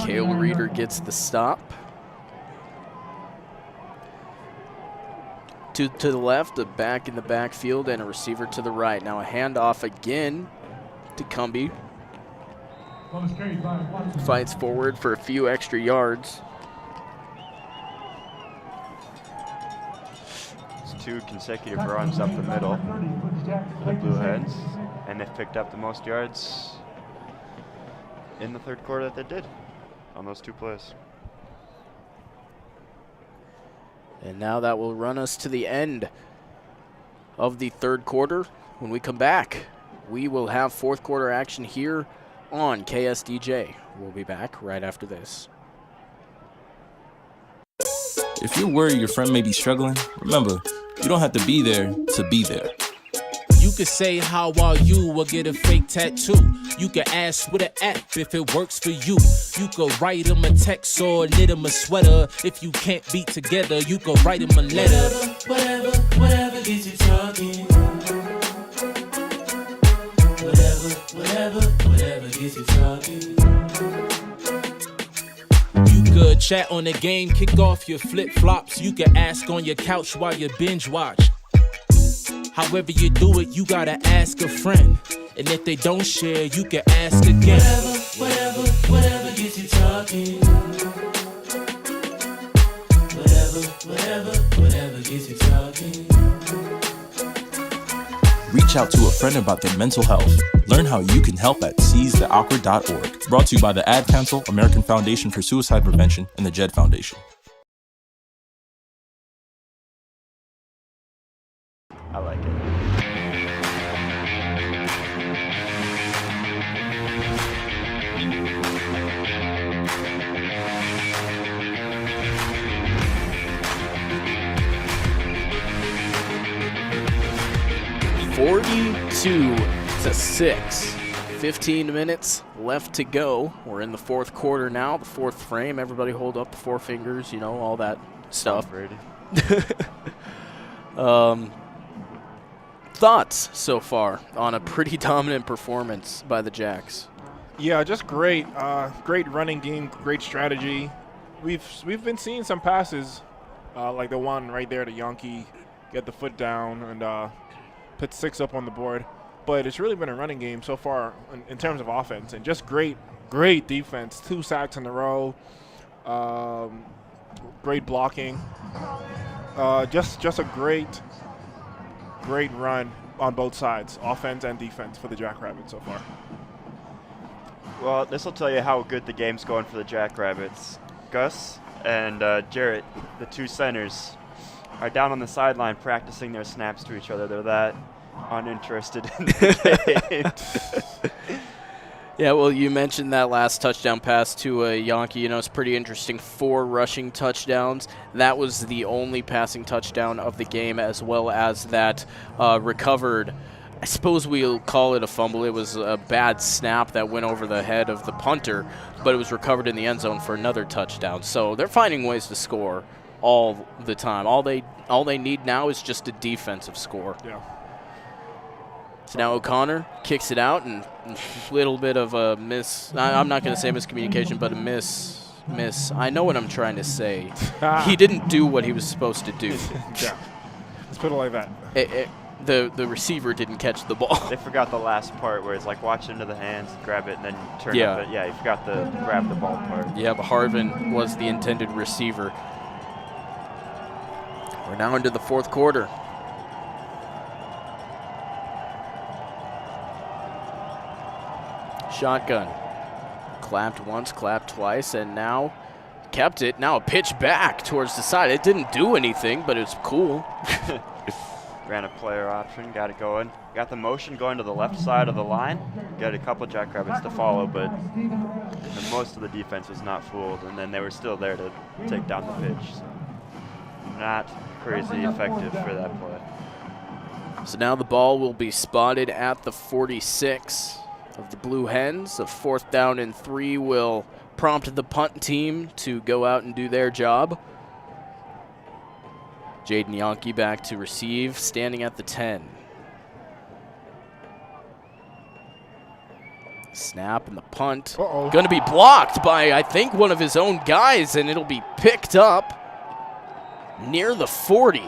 Cale Reeder gets the stop. To the left, a back in the backfield, and a receiver to the right. Now a handoff again to Cumbie. Fights forward for a few extra yards. It's 2 consecutive runs up the middle for the Blue Hens, and they've picked up the most yards in the third quarter that they did on those 2 plays. And now that will run us to the end of the third quarter. When we come back, we will have fourth quarter action here on KSDJ. We'll be back right after this. If you're worried your friend may be struggling, remember, you don't have to be there to be there. You could say how are you or get a fake tattoo. You could ask with an app if it works for you. You could write him a text or knit him a sweater. If you can't be together, you could write him a letter. Whatever gets you talking. Whatever gets you talking. You could chat on the game, kick off your flip-flops. You could ask on your couch while you binge watch. However you do it, you gotta ask a friend. And if they don't share, you can ask again. Whatever gets you talking. Whatever gets you talking. Reach out to a friend about their mental health. Learn how you can help at seizetheawkward.org. Brought to you by the Ad Council, American Foundation for Suicide Prevention, and the JED Foundation. I like it. (42-6). 15 minutes left to go. We're in the fourth quarter now, the fourth frame. Everybody hold up the four fingers, you know, all that stuff. Thoughts so far on a pretty dominant performance by the Jacks? Yeah, just great. Great running game, great strategy. We've been seeing some passes, like the one right there to Yankee, get the foot down and put 6 up on the board. But it's really been a running game so far in terms of offense, and just great defense. 2 sacks in a row. Great blocking. Just a great run on both sides, offense and defense, for the Jackrabbits so far. Well, this will tell you how good the game's going for the Jackrabbits. Gus and Jarrett, the 2 centers, are down on the sideline practicing their snaps to each other. They're that uninterested in the game. Yeah, well, you mentioned that last touchdown pass to Yankee. You know, it's pretty interesting. 4 rushing touchdowns. That was the only passing touchdown of the game, as well as that recovered. I suppose we'll call it a fumble. It was a bad snap that went over the head of the punter, but it was recovered in the end zone for another touchdown. So they're finding ways to score all the time. All they need now is just a defensive score. Yeah. So now O'Connor kicks it out, and a little bit of a miss. I'm not going to say miscommunication, but a miss. I know what I'm trying to say. He didn't do what he was supposed to do. Yeah. Let's put it like that. The receiver didn't catch the ball. They forgot the last part where it's like watch into the hands, grab it, and then turn it. Yeah, he forgot the grab the ball part. Yeah, but Harvin was the intended receiver. We're now into the fourth quarter. Shotgun. Clapped once, clapped twice, and now kept it. Now a pitch back towards the side. It didn't do anything, but it's cool. Ran a player option, got it going. Got the motion going to the left side of the line. Got a couple Jackrabbits to follow, but most of the defense was not fooled, and then they were still there to take down the pitch. So not crazy effective for that play. So now the ball will be spotted at the 46 of the Blue Hens. A 4th down and 3 will prompt the punt team to go out and do their job. Jaden Yankee back to receive, standing at the 10. Snap and the punt. Going to be blocked by, I think, one of his own guys, and it'll be picked up near the 40.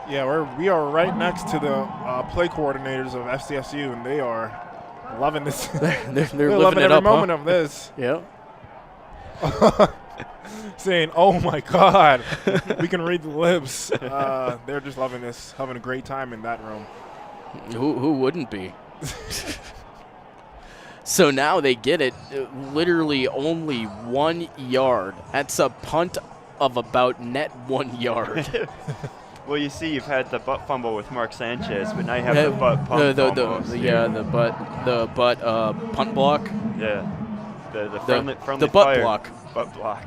Yeah, we are right next to the play coordinators of FCSU, and they are loving this. they're loving every it up, moment huh? of this. Yeah. Saying, "Oh my God, we can read the lips." They're just loving this, having a great time in that room. Who wouldn't be? So now they get it, literally only 1 yard. That's a punt of about net 1 yard. Well, you see, you've had the butt fumble with Mark Sanchez, but now you have the butt pump the butt punt block. Yeah, the friendly the butt fire. block. Butt block.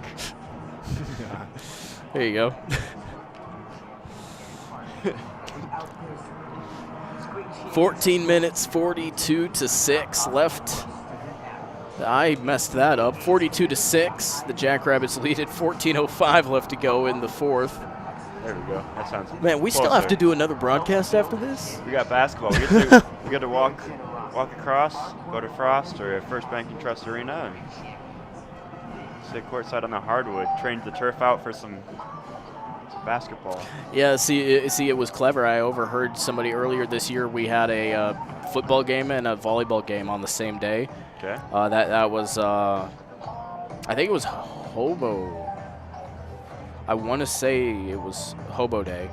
There you go. 14 minutes, 42-6 left. I messed that up. 42-6. The Jackrabbits lead it. 14:05 left to go in the fourth. There we go. That sounds Man, we still closer. have to do another broadcast after this? We got basketball. We get to walk across, go to Frost or First Bank and Trust Arena, and sit courtside on the hardwood. Trained the turf out for some basketball. Yeah, see, it was clever. I overheard somebody earlier this year. We had a football game and a volleyball game on the same day. Okay. That was, I think it was Hobo. I want to say it was Hobo Day.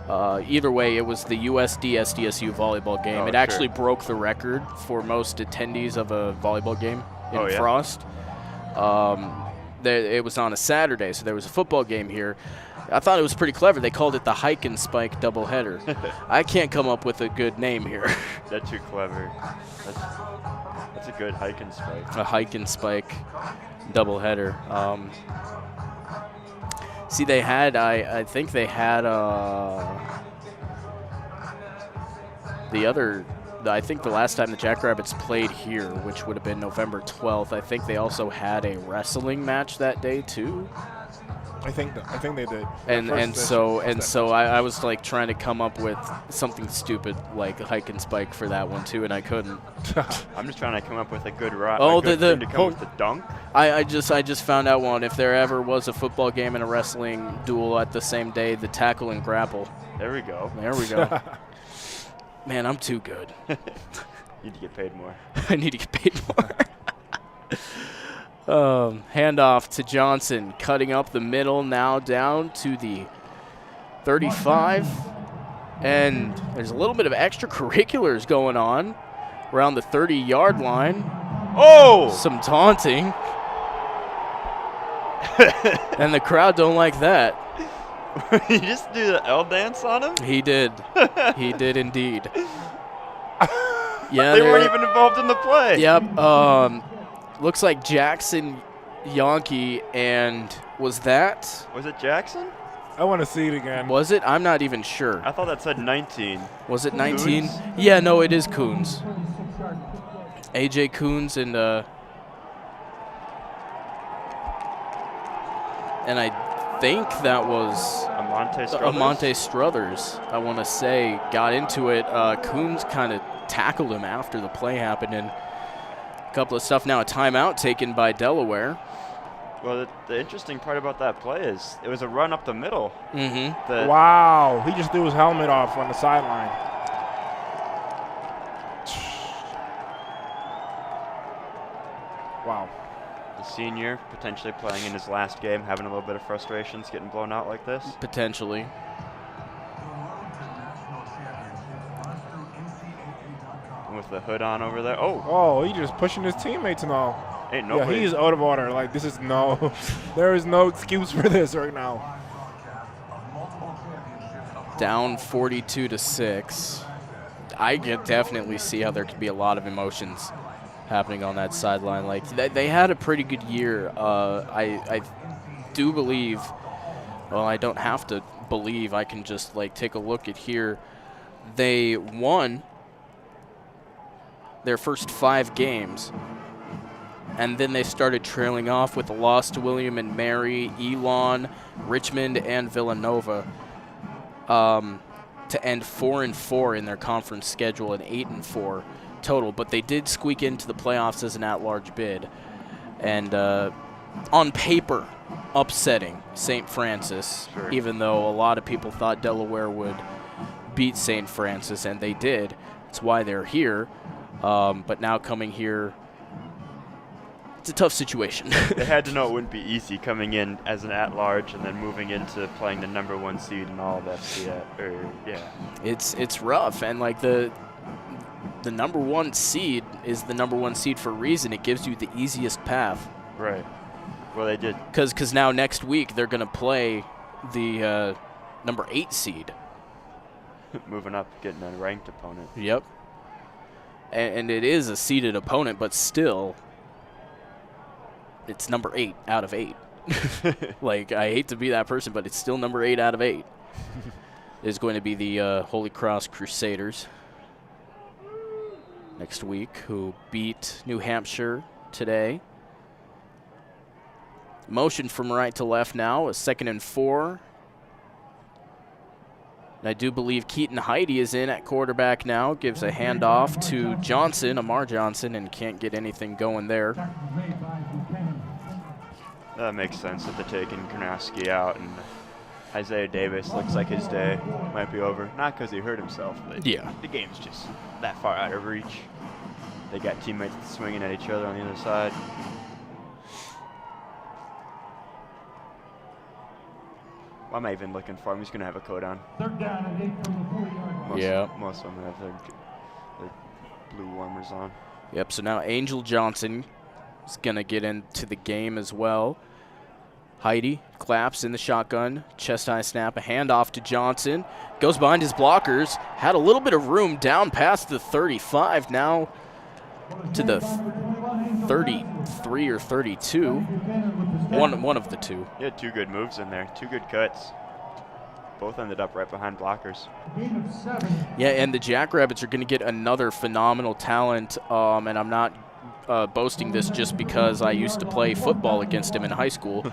Either way, it was the USD-SDSU volleyball game. It actually broke the record for most attendees of a volleyball game in Frost. It was on a Saturday, so there was a football game here. I thought it was pretty clever. They called it the Hike and Spike doubleheader. I can't come up with a good name here. That's too clever. That's a good hike and spike. A hike and spike doubleheader. See, they had, I think they had I think the last time the Jackrabbits played here, which would have been November 12th, I think they also had a wrestling match that day too. I think they did. And so I was like trying to come up with something stupid like hike and spike for that one too, and I couldn't. I'm just trying to come up with a good rock. Oh, thing to come with the dunk. I just found out one. If there ever was a football game and a wrestling duel at the same day, the tackle and grapple. There we go. There we go. Man, I'm too good. Need to get paid more. I need to get paid more. Handoff to Johnson, cutting up the middle, now down to the 35. And there's a little bit of extracurriculars going on around the 30-yard line. Oh! Some taunting. And the crowd don't like that. You just do the L dance on him? He did. He did indeed. Yeah, they weren't even involved in the play. Yep. Looks like Jackson Yonke, and was it Jackson? I want to see it again. Was it? I'm not even sure. I thought that said 19. Was it 19? Coons? Yeah, no, it is Coons. AJ Coons and I think that was Amonte Struthers, I want to say, got into it. Coons kind of tackled him after the play happened, and a couple of stuff. Now a timeout taken by Delaware. Well, the interesting part about that play is it was a run up the middle. Mm-hmm. Wow, he just threw his helmet off on the sideline. Wow. The senior potentially playing in his last game, having a little bit of frustrations, getting blown out like this. Potentially. And with the hood on over there. Oh, he just pushing his teammates now. Ain't nobody. Yeah, he's out of order. Like, this is there is no excuse for this right now. Down 42-6. I can definitely see how there could be a lot of emotions happening on that sideline. Like, they had a pretty good year. I do believe, well, I don't have to believe, I can just like take a look at here. They won their first 5 games, and then they started trailing off with a loss to William and Mary, Elon, Richmond, and Villanova to end 4-4 in their conference schedule and 8-4 total. But they did squeak into the playoffs as an at-large bid, and on paper, upsetting St. Francis, even though a lot of people thought Delaware would beat St. Francis, and they did. That's why they're here. But now coming here, it's a tough situation. They had to know it wouldn't be easy coming in as an at-large and then moving into playing the #1 seed and all of FCS. It's rough, and like the #1 seed is the #1 seed for a reason. It gives you the easiest path. Right. Well, they did. Because now next week they're going to play the #8 seed. Moving up, getting a ranked opponent. Yep. And it is a seeded opponent, but still, it's #8 out of 8. Like, I hate to be that person, but it's still #8 out of 8. is going to be the Holy Cross Crusaders next week, who beat New Hampshire today. Motion from right to left now, a 2nd and 4. And I do believe Keaton Heidi is in at quarterback now. Gives a handoff to Johnson, Amar Johnson, and can't get anything going there. That makes sense that they're taking Karnowski out, and Isaiah Davis looks like his day might be over. Not because he hurt himself, but yeah, the game's just that far out of reach. They got teammates swinging at each other on the other side. Why am I even looking for him? He's going to have a coat on. 3rd down and 8 from the 40-yard line. Most of them have their blue warmers on. Yep, so now Angel Johnson is going to get into the game as well. Heidi claps in the shotgun, chest high snap, a handoff to Johnson. Goes behind his blockers, had a little bit of room down past the 35, now to the 33 or 32. One of the two. He had 2 good moves in there, 2 good cuts. Both ended up right behind blockers. Yeah, and the Jackrabbits are going to get another phenomenal talent, and I'm not boasting this just because I used to play football against him in high school,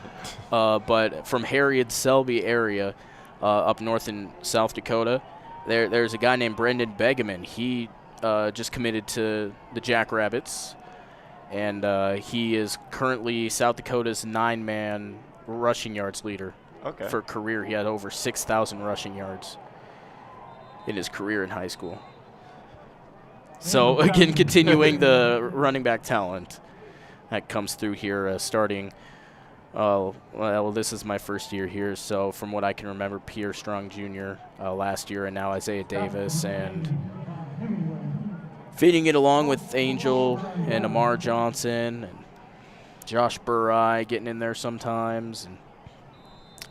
but from Harriet-Selby area up north in South Dakota, there's a guy named Brendan Begeman. He just committed to the Jackrabbits, and he is currently South Dakota's 9-man rushing yards leader. Okay. For career. He had over 6,000 rushing yards in his career in high school. So, again, continuing the running back talent that comes through here, starting, well, this is my first year here, so from what I can remember, Pierre Strong Jr. Last year, and now Isaiah Davis, and feeding it along with Angel and Amar Johnson and Josh Burai getting in there sometimes, and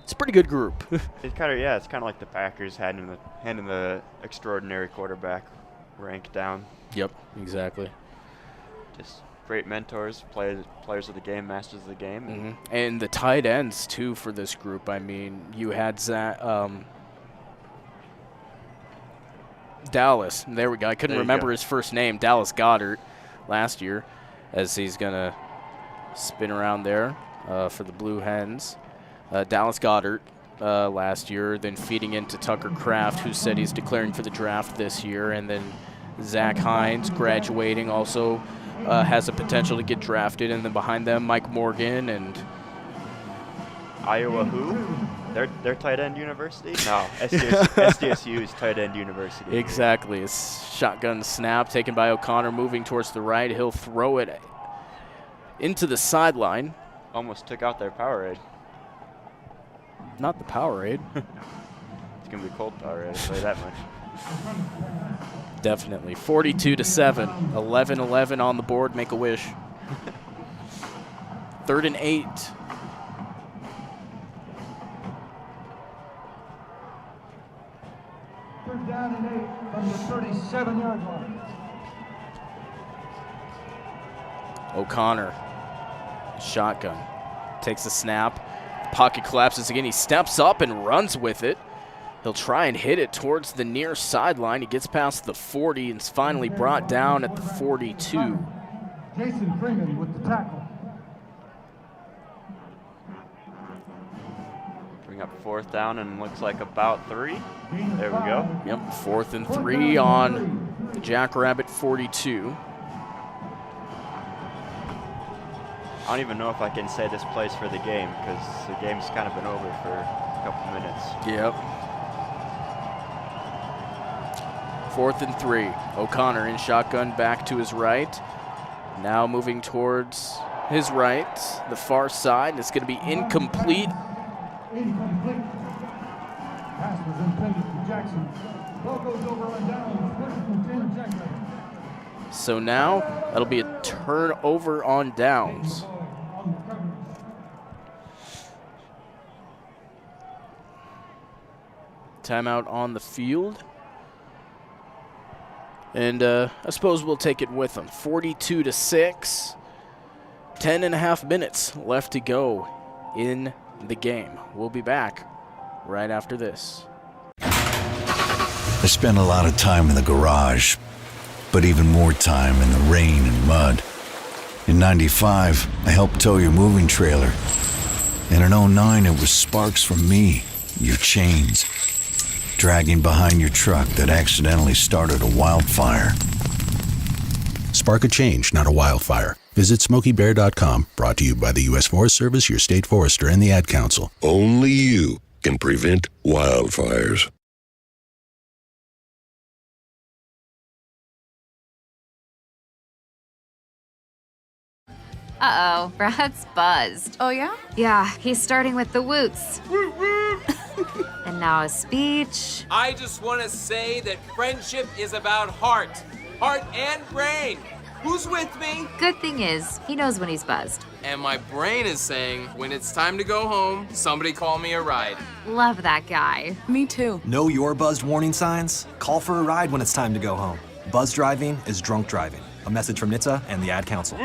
it's a pretty good group. It's kind of like the Packers handing the extraordinary quarterback rank down. Yep, exactly. Just great mentors, players of the game, masters of the game. Mm-hmm. And the tight ends, too, for this group. I mean, you had Dallas. There we go. I couldn't remember his first name. Dallas Goddard last year, as he's going to spin around there for the Blue Hens. Dallas Goddard last year, then feeding into Tucker Kraft, who said he's declaring for the draft this year, and then Zach Hines, graduating, also has the potential to get drafted, and then behind them, Mike Morgan and Iowa who? Their tight end university? No, SDSU's tight end university. Exactly. A shotgun snap taken by O'Connor, moving towards the right. He'll throw it into the sideline. Almost took out their Powerade. Not the Powerade. It's going to be cold Powerade, I'll tell you that much. Definitely. 42-7. 11-11 on the board. Make a wish. 3rd and 8. Third down and 8 from the 37-yard line. O'Connor, shotgun, takes the snap. Pocket collapses again. He steps up and runs with it. He'll try and hit it towards the near sideline. He gets past the 40 and is finally brought down at the 42. Jason Freeman with the tackle. Bring up 4th down and looks like about 3. There we go. Yep, 4th and 3 on the Jackrabbit 42. I don't even know if I can say this plays for the game because the game's kind of been over for a couple minutes. Yep. 4th and 3. O'Connor in shotgun back to his right. Now moving towards his right, the far side. And it's going to be incomplete. Incomplete. Pass was intended for Jackson. Ball goes over on down. 1st and 10 Jackrabbits. So now that'll be a turnover on downs. Timeout on the field. And I suppose we'll take it with them. 42-6. 10.5 minutes left to go in the game. We'll be back right after this. I spent a lot of time in the garage, but even more time in the rain and mud. In '95, I helped tow your moving trailer. And in '09, it was sparks from me, your chains, dragging behind your truck that accidentally started a wildfire. Spark a change, not a wildfire. Visit SmokeyBear.com, brought to you by the U.S. Forest Service, your state forester, and the Ad Council. Only you can prevent wildfires. Uh-oh, Brad's buzzed. Oh, yeah? Yeah, he's starting with the woots. And now a speech. I just want to say that friendship is about heart and brain. Who's with me? Good thing is, he knows when he's buzzed. And my brain is saying, when it's time to go home, somebody call me a ride. Love that guy. Me too. Know your buzzed warning signs? Call for a ride when it's time to go home. Buzz driving is drunk driving. A message from NHTSA and the Ad Council.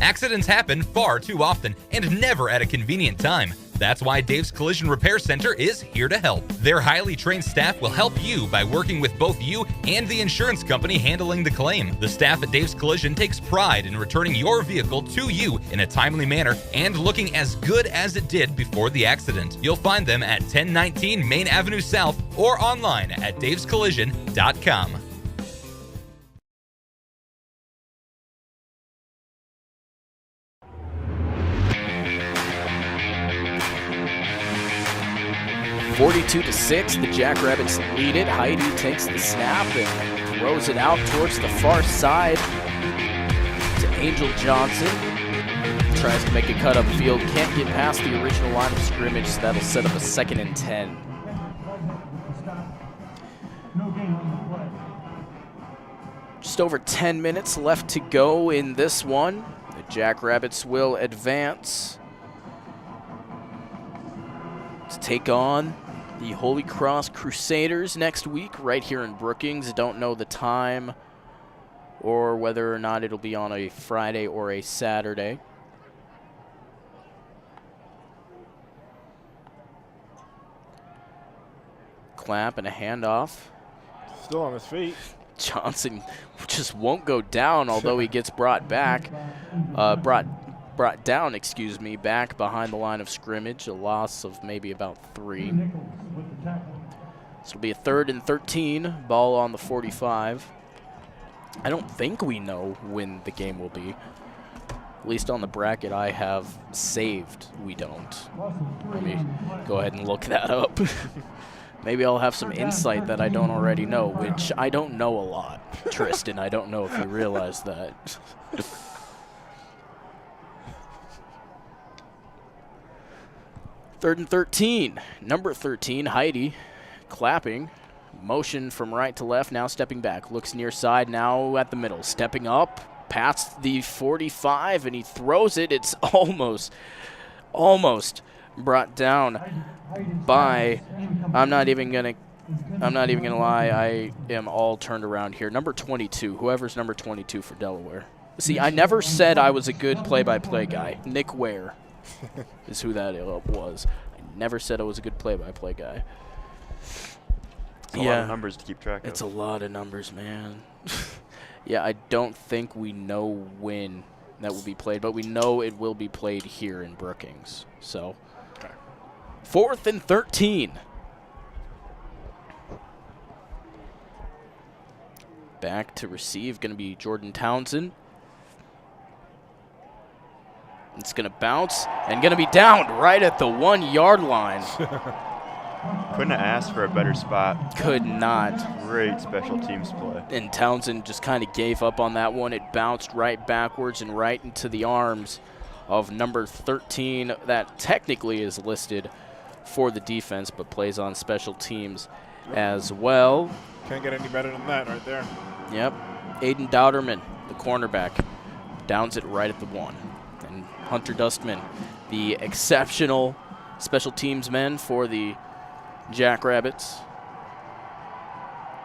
Accidents happen far too often and never at a convenient time. That's why Dave's Collision Repair Center is here to help. Their highly trained staff will help you by working with both you and the insurance company handling the claim. The staff at Dave's Collision takes pride in returning your vehicle to you in a timely manner and looking as good as it did before the accident. You'll find them at 1019 Main Avenue South or online at davescollision.com. (42-6), the Jackrabbits lead it. Heidi takes the snap and throws it out towards the far side to Angel Johnson. Tries to make a cut upfield, can't get past the original line of scrimmage, so that'll set up a 2nd and 10. Just over 10 minutes left to go in this one. The Jackrabbits will advance to take on the Holy Cross Crusaders next week right here in Brookings. Don't know the time or whether or not it'll be on a Friday or a Saturday. Clap and a handoff. Still on his feet. Johnson just won't go down, although he gets brought back. Brought down, back behind the line of scrimmage, a loss of maybe about 3. This will be a 3rd and 13, ball on the 45. I don't think we know when the game will be. At least on the bracket I have saved, we don't. Let me go ahead and look that up. Maybe I'll have some insight that I don't already know, which I don't know a lot. Tristan, I don't know if you realize that. Third and 13, number 13, Heidi, clapping, motion from right to left, now stepping back, looks near side, now at the middle, stepping up, past the 45, and he throws it. It's almost brought down by, I'm not even gonna lie, I am all turned around here. Number 22, whoever's number 22 for Delaware. See, I never said I was a good play-by-play guy. Nick Ware is who that was. I never said I was a good play-by-play guy. It's a lot of numbers to keep track of. It's a lot of numbers, man. Yeah, I don't think we know when that will be played, but we know it will be played here in Brookings. So, 4th and 13. Back to receive, going to be Jordan Townsend. It's going to bounce and going to be down right at the 1-yard line. Couldn't have asked for a better spot. Could not. Great special teams play. And Townsend just kind of gave up on that one. It bounced right backwards and right into the arms of number 13 that technically is listed for the defense but plays on special teams as well. Can't get any better than that right there. Yep. Aiden Dowderman, the cornerback, downs it right at the 1. And Hunter Dustman, the exceptional special teams men for the Jackrabbits.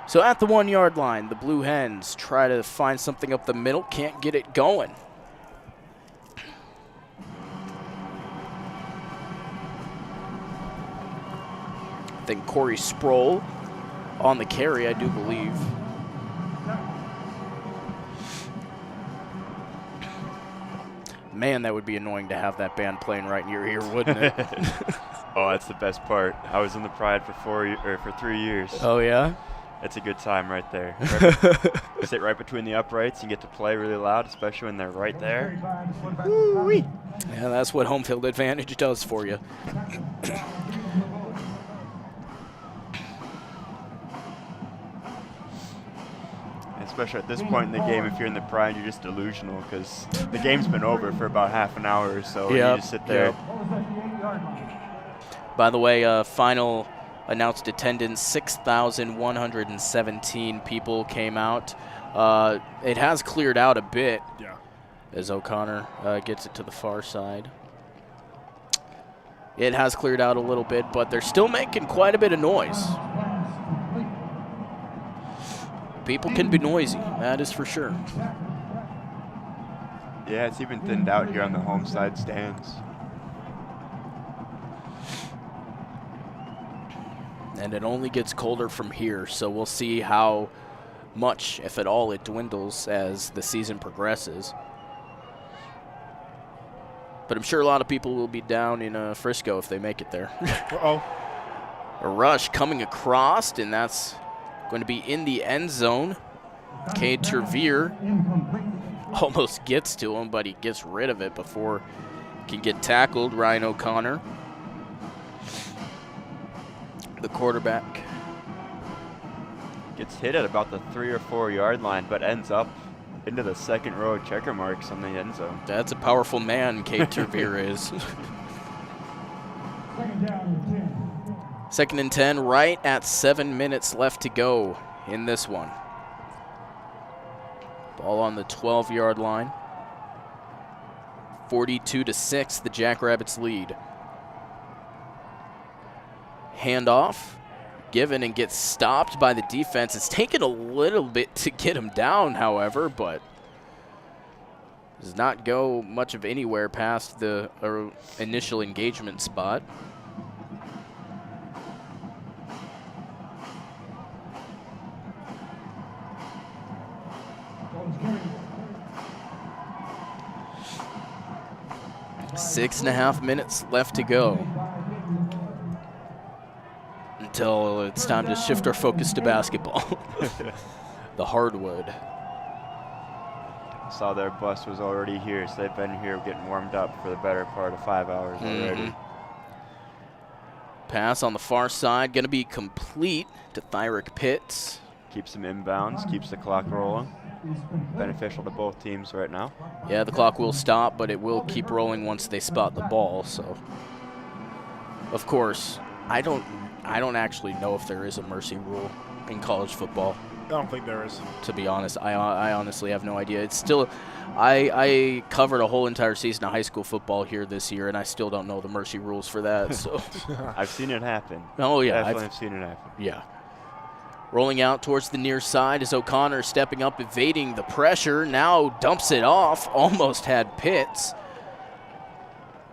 So at the 1-yard line, the Blue Hens try to find something up the middle, can't get it going. Then Corey Sproul on the carry, I do believe. Man, that would be annoying to have that band playing right in your ear, wouldn't it? Oh, that's the best part. I was in the Pride for 3 years. Oh, yeah? It's a good time right there. Sit right between the uprights and get to play really loud, especially when they're right there. Woo-wee. Yeah, that's what home field advantage does for you. Especially at this point in the game, if you're in the Pride, you're just delusional because the game's been over for about half an hour or so. Yep, You just sit there. yep. By the way, final announced attendance, 6,117 people came out. It has cleared out a bit as O'Connor gets it to the far side. It has cleared out a little bit, but they're still making quite a bit of noise. People can be noisy, that is for sure. Yeah, it's even thinned out here on the home side stands. And it only gets colder from here, so we'll see how much, if at all, it dwindles as the season progresses. But I'm sure a lot of people will be down in Frisco if they make it there. Uh-oh. A rush coming across, and that's going to be in the end zone. Cade Tervier almost gets to him, but he gets rid of it before he can get tackled. Ryan O'Connor, the quarterback, Gets hit at about the 3 or 4 yard line, but ends up into the second row of checker marks on the end zone. That's a powerful man, Cade Tervier is. Second and 10, right at 7 minutes left to go in this one. Ball on the 12-yard line. 42-6, the Jackrabbits lead. Handoff, given and gets stopped by the defense. It's taken a little bit to get him down, however, but does not go much of anywhere past the initial engagement spot. Six and a half minutes left to go until it's time to shift our focus to basketball. The hardwood. Saw their bus was already here, so they've been here getting warmed up for the better part of 5 hours already. Pass on the far side, going to be complete to Thyrick Pitts. Keeps them inbounds, keeps the clock rolling. Beneficial to both teams right now. Yeah, the clock will stop, but it will keep rolling once they spot the ball. So, of course, I don't actually know if there is a mercy rule in college football. I don't think there is. To be honest, I honestly have no idea. It's still, I covered a whole entire season of high school football here this year, and I still don't know the mercy rules for that. So, I've seen it happen. Oh yeah, Definitely I've seen it happen. Yeah. Rolling out towards the near side is O'Connor, stepping up, evading the pressure. Now dumps it off. Almost had Pitts.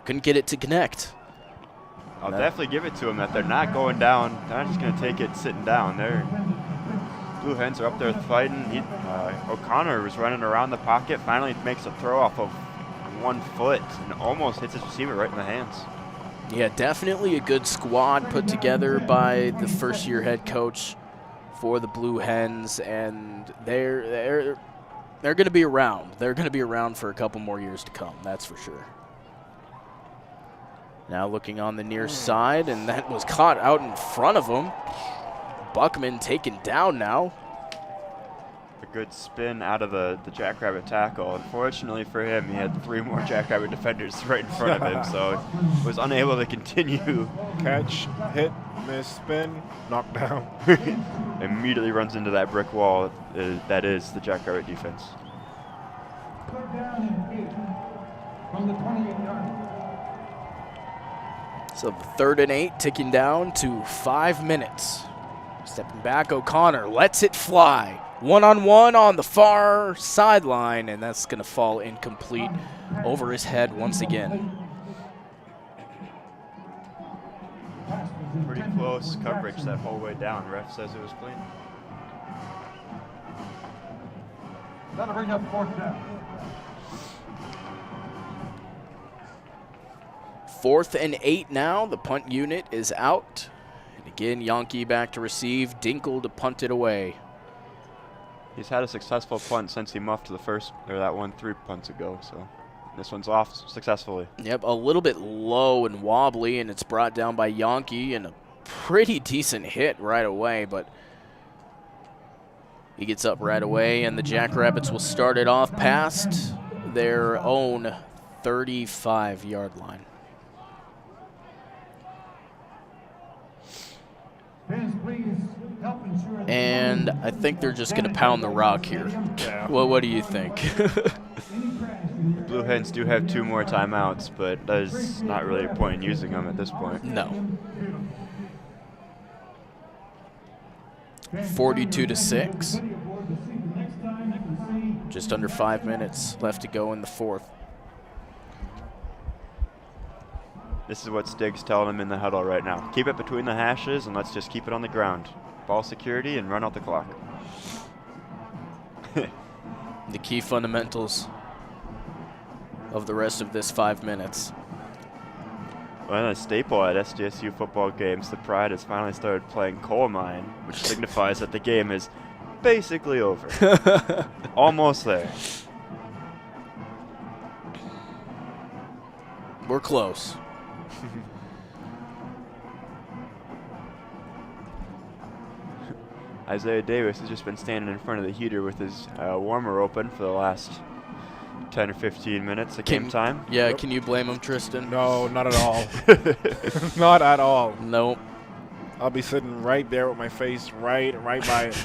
Couldn't get it to connect. I'll definitely give it to them that they're not going down. They're not just going to take it sitting down. Blue Hens are up there fighting. O'Connor was running around the pocket. Finally makes a throw off of 1 foot and almost hits his receiver right in the hands. Yeah, definitely a good squad put together by the first-year head coach for the Blue Hens, and they're going to be around. They're going to be around for a couple more years to come, that's for sure. Now looking on the near side, and that was caught out in front of him. Buckman taken down now. A good spin out of the Jackrabbit tackle. Unfortunately for him, he had 3 more Jackrabbit defenders right in front of him, so was unable to continue. Catch, hit, miss, spin, knock down. Immediately runs into that brick wall that is the Jackrabbit defense. Third down and 8 from the 28-yard line. So the 3rd and 8 ticking down to 5 minutes. Stepping back, O'Connor lets it fly. One-on-one on the far sideline, and that's going to fall incomplete over his head once again. Pass was Pretty close coverage that whole way down. Ref says it was clean. That'll bring up 4th down. 4th and 8 now. The punt unit is out. And again, Yankee back to receive. Dinkle to punt it away. He's had a successful punt since he muffed the first, or that one 3 punts ago, so this one's off successfully. Yep, a little bit low and wobbly, and it's brought down by Yankee, and a pretty decent hit right away, but he gets up right away, and the Jackrabbits will start it off past their own 35-yard line. And I think they're just going to pound the rock here. Yeah. Well, what do you think? Blue Hens do have 2 more timeouts, but there's not really a point in using them at this point. No. 42-6. Just under 5 minutes left to go in the 4th. This is what Stig's telling him in the huddle right now. Keep it between the hashes and let's just keep it on the ground. Ball security and run out the clock. The key fundamentals of the rest of this 5 minutes. Well, a staple at SDSU football games, the Pride has finally started playing coal mine, which signifies that the game is basically over. Almost there. We're close. Isaiah Davis has just been standing in front of the heater with his warmer open for the last 10 or 15 minutes of game time. Yeah, can you blame him, Tristan? No, not at all. Not at all. Nope. I'll be sitting right there with my face right by it.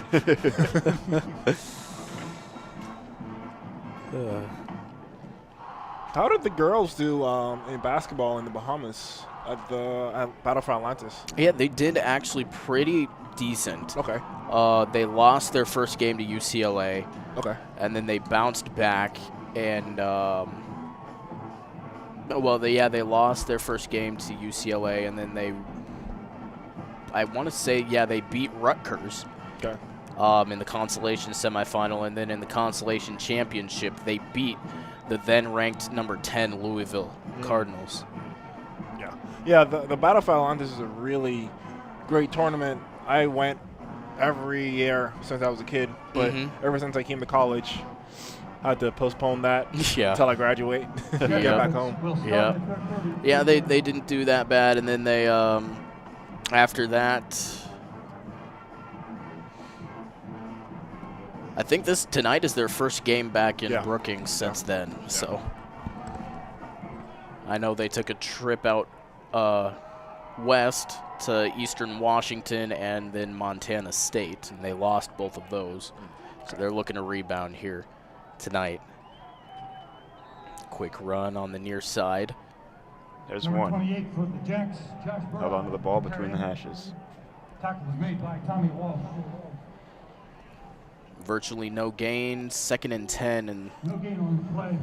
How did the girls do in basketball in the Bahamas at Battle for Atlantis? Yeah, they did actually pretty decent. Okay. They lost their first game to UCLA. Okay. And then they bounced back and they lost their first game to UCLA, and then they beat Rutgers. Okay. In the consolation semifinal, and then in the consolation championship, they beat the then-ranked number 10 Louisville Cardinals. Yeah. Yeah, the Battle for Atlantis is a really great tournament. I went every year since I was a kid, but ever since I came to college, I had to postpone that until I graduate and get back home. Yeah, they didn't do that bad, and then they after that, I think tonight is their first game back in Brookings since then. So I know they took a trip out west to Eastern Washington and then Montana State, and they lost both of those. So they're looking to rebound here tonight. Quick run on the near side. There's Number one. 28 for the Jacks, Josh Burrow. Held onto the ball between the hashes. Tackle was made by Tommy Walsh. Virtually no gain, 2nd and 10. And No gain on the play.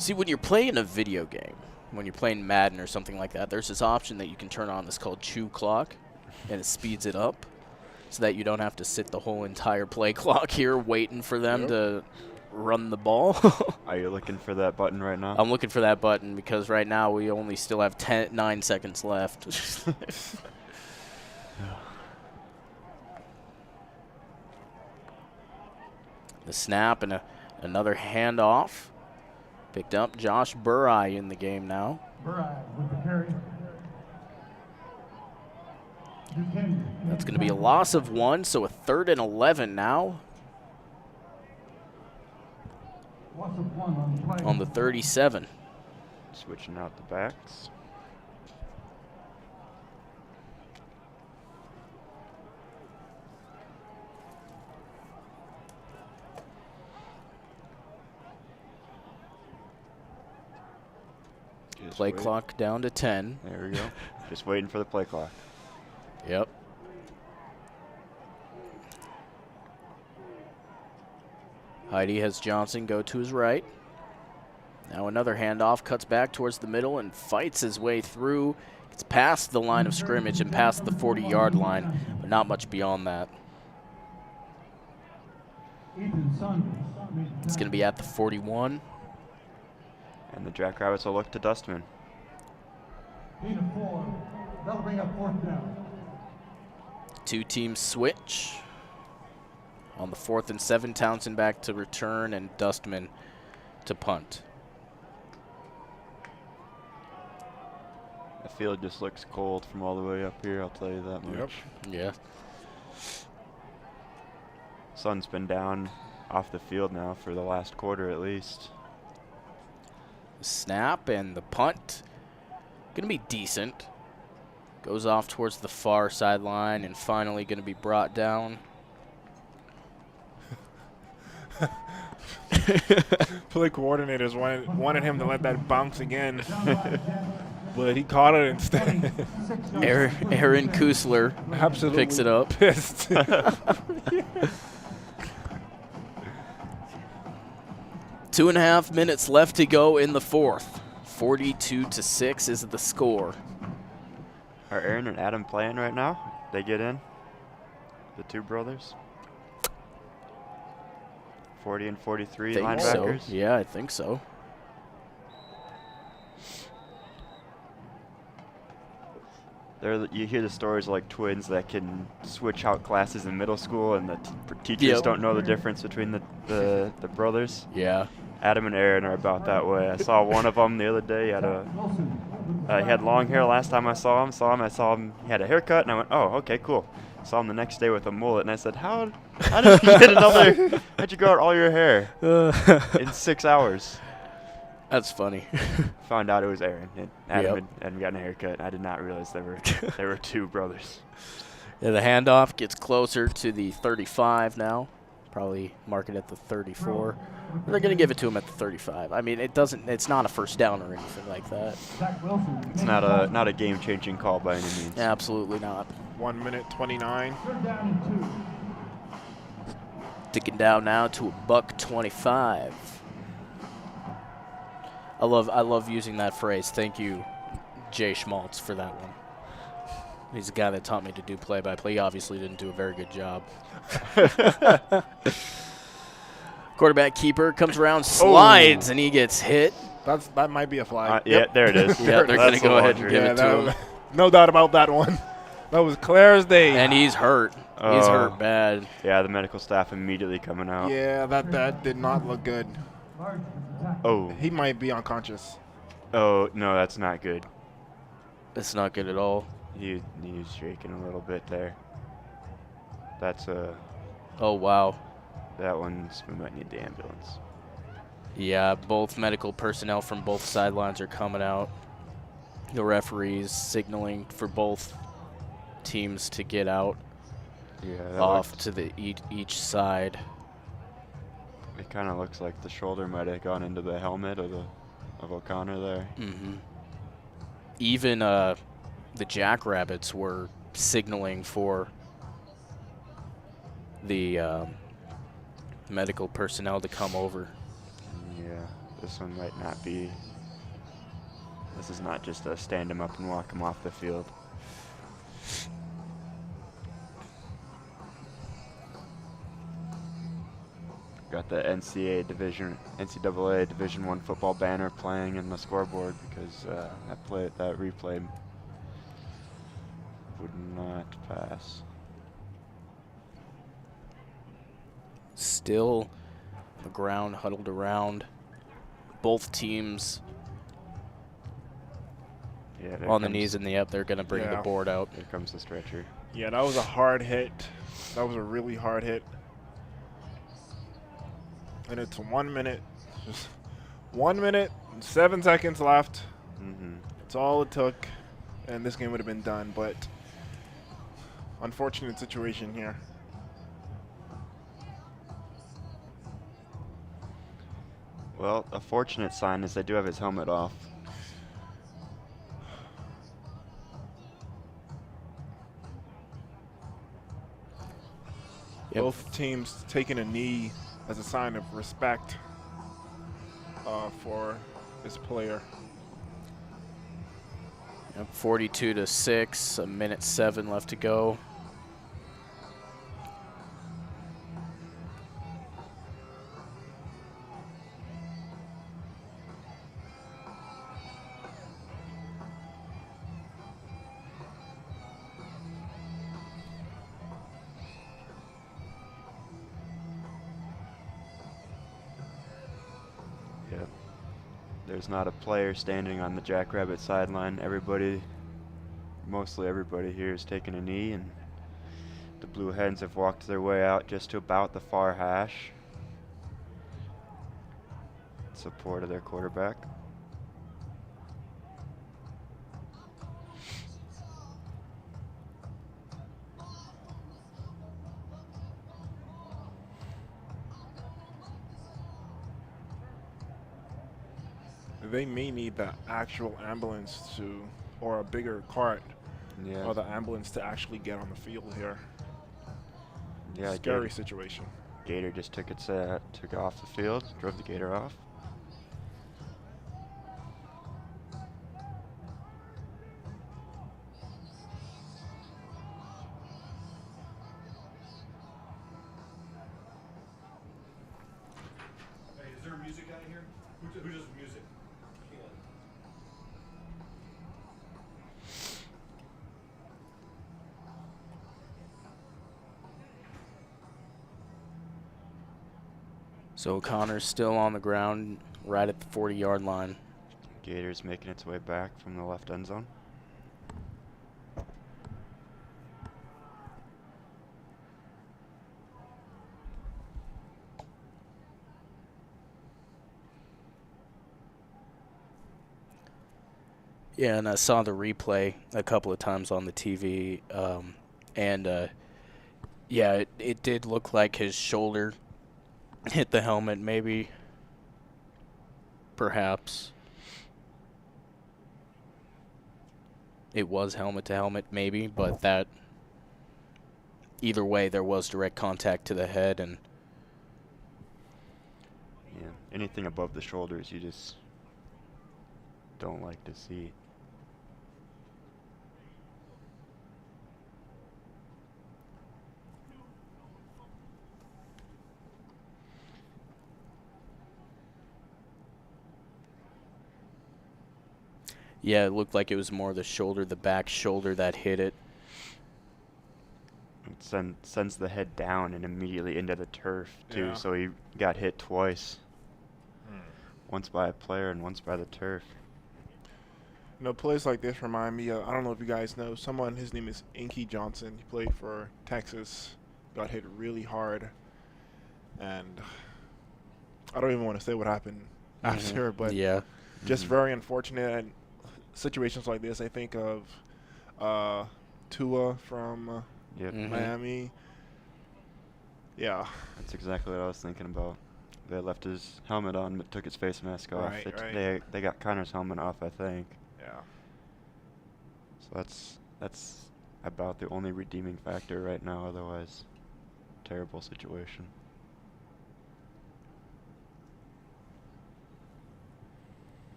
see, when you're playing a video game, when you're playing Madden or something like that, there's this option that you can turn on that's called Chew Clock, and it speeds it up so that you don't have to sit the whole entire play clock here waiting for them to run the ball. Are you looking for that button right now? I'm looking for that button because right now we only still have 9 seconds left. The snap and another handoff. Picked up Josh Burrow in the game now. Burrow with the carry. That's going to be a loss of 1, so a 3rd and 11 now. Loss of 1 on the play. On the 37. Switching out the backs. Play clock down to 10. There we go. Just waiting for the play clock. Yep. Heidi has Johnson go to his right. Now another handoff, cuts back towards the middle and fights his way through It's past the line of scrimmage and past the 40-yard line, but not much beyond that. It's going to be at the 41. And the Jackrabbits will look to Dustman. That'll bring up 4th down. Two teams switch. On the 4th and 7, Townsend back to return and Dustman to punt. The field just looks cold from all the way up here, I'll tell you that much. Yeah. Sun's been down off the field now for the last quarter at least. Snap and the punt. Going to be decent. Goes off towards the far sideline and finally going to be brought down. Play coordinators wanted him to let that bounce again, but he caught it instead. Aaron Kusler absolutely picks it up. Pissed. 2.5 minutes left to go in the 4th. 42-6 is the score. Are Aaron and Adam playing right now? They get in? The two brothers? 40 and 43 linebackers? So. Yeah, I think so. You hear the stories like twins that can switch out classes in middle school, and the teachers don't know the difference between the brothers. Yeah. Adam and Aaron are about that way. I saw one of them the other day. He had long hair last time I saw him. I saw him. He had a haircut, and I went, "Oh, okay, cool." Saw him the next day with a mullet, and I said, "How did you get another? How'd you grow out all your hair in 6 hours?" That's funny. Found out it was Aaron. And Adam had gotten a haircut. I did not realize there were two brothers. Yeah, the handoff gets closer to the 35 now. Probably mark it at the 34. They're going to give it to him at the 35. I mean, it's not a first down or anything like that. It's not a game-changing call by any means. Absolutely not. 1 minute 29. Ticking down now to $1.25. I love using that phrase. Thank you, Jay Schmaltz, for that one. He's the guy that taught me to do play-by-play. He obviously didn't do a very good job. Quarterback keeper comes around, slides, and he gets hit. That might be a flag. Yeah, there it is. Yeah, they're going to go ahead and give it to him. No doubt about that one. That was clear as day. And he's hurt. He's hurt bad. Yeah, the medical staff immediately coming out. Yeah, that did not look good. Oh. He might be unconscious. Oh, no, that's not good. That's not good at all. He's shaking a little bit there. That's a... Oh, wow. That one's... We might need the ambulance. Yeah, both medical personnel from both sidelines are coming out. The referees signaling for both teams to get out. Yeah, off to the each side. It kind of looks like the shoulder might have gone into the helmet of O'Connor there. Mm-hmm. Even the Jackrabbits were signaling for the medical personnel to come over. Yeah, this one might not be. This is not just a stand him up and walk him off the field. Got the NCAA Division I football banner playing in the scoreboard because that replay would not pass. Still on the ground, huddled around. Both teams on the knees and the up. They're going to bring the board out. Here comes the stretcher. Yeah, that was a hard hit. That was a really hard hit. And it's 1 minute. Just 1 minute, 7 seconds left. Mm-hmm. That's all it took. And this game would have been done. But unfortunate situation here. Well, a fortunate sign is they do have his helmet off. Yep. Both teams taking a knee as a sign of respect for this player. 42-6, a minute 7 left to go. Yep. There's not a player standing on the Jackrabbit sideline. Mostly everybody here is taking a knee, and the Blue Hens have walked their way out just to about the far hash in support of their quarterback. They may need the actual ambulance or a bigger cart, or the ambulance to actually get on the field here. Yeah, scary situation. Gator just took it off the field, drove the Gator off. Hey, is there music out here? Who does music? So O'Connor's still on the ground right at the 40-yard line. Gator's making its way back from the left end zone. Yeah, and I saw the replay a couple of times on the TV, yeah, it did look like his shoulder hit the helmet, maybe, perhaps. It was helmet to helmet, maybe, but that, either way, there was direct contact to the head, and yeah, anything above the shoulders you just don't like to see. yeah, it looked like it was more the back shoulder that hit it. It sends the head down and immediately into the turf, too, Yeah. so he got hit twice. Once by a player and once by the turf. You know, plays like this remind me of, I don't know if you guys know, someone, his name is Inky Johnson. He played for Texas, got hit really hard, and I don't even want to say what happened after, but yeah, just very unfortunate. And situations like this, I think of Tua from Miami. Yeah. That's exactly what I was thinking about. They left his helmet on but took his face mask off. Right. They got Connor's helmet off, I think. Yeah. So that's about the only redeeming factor right now. Otherwise, terrible situation.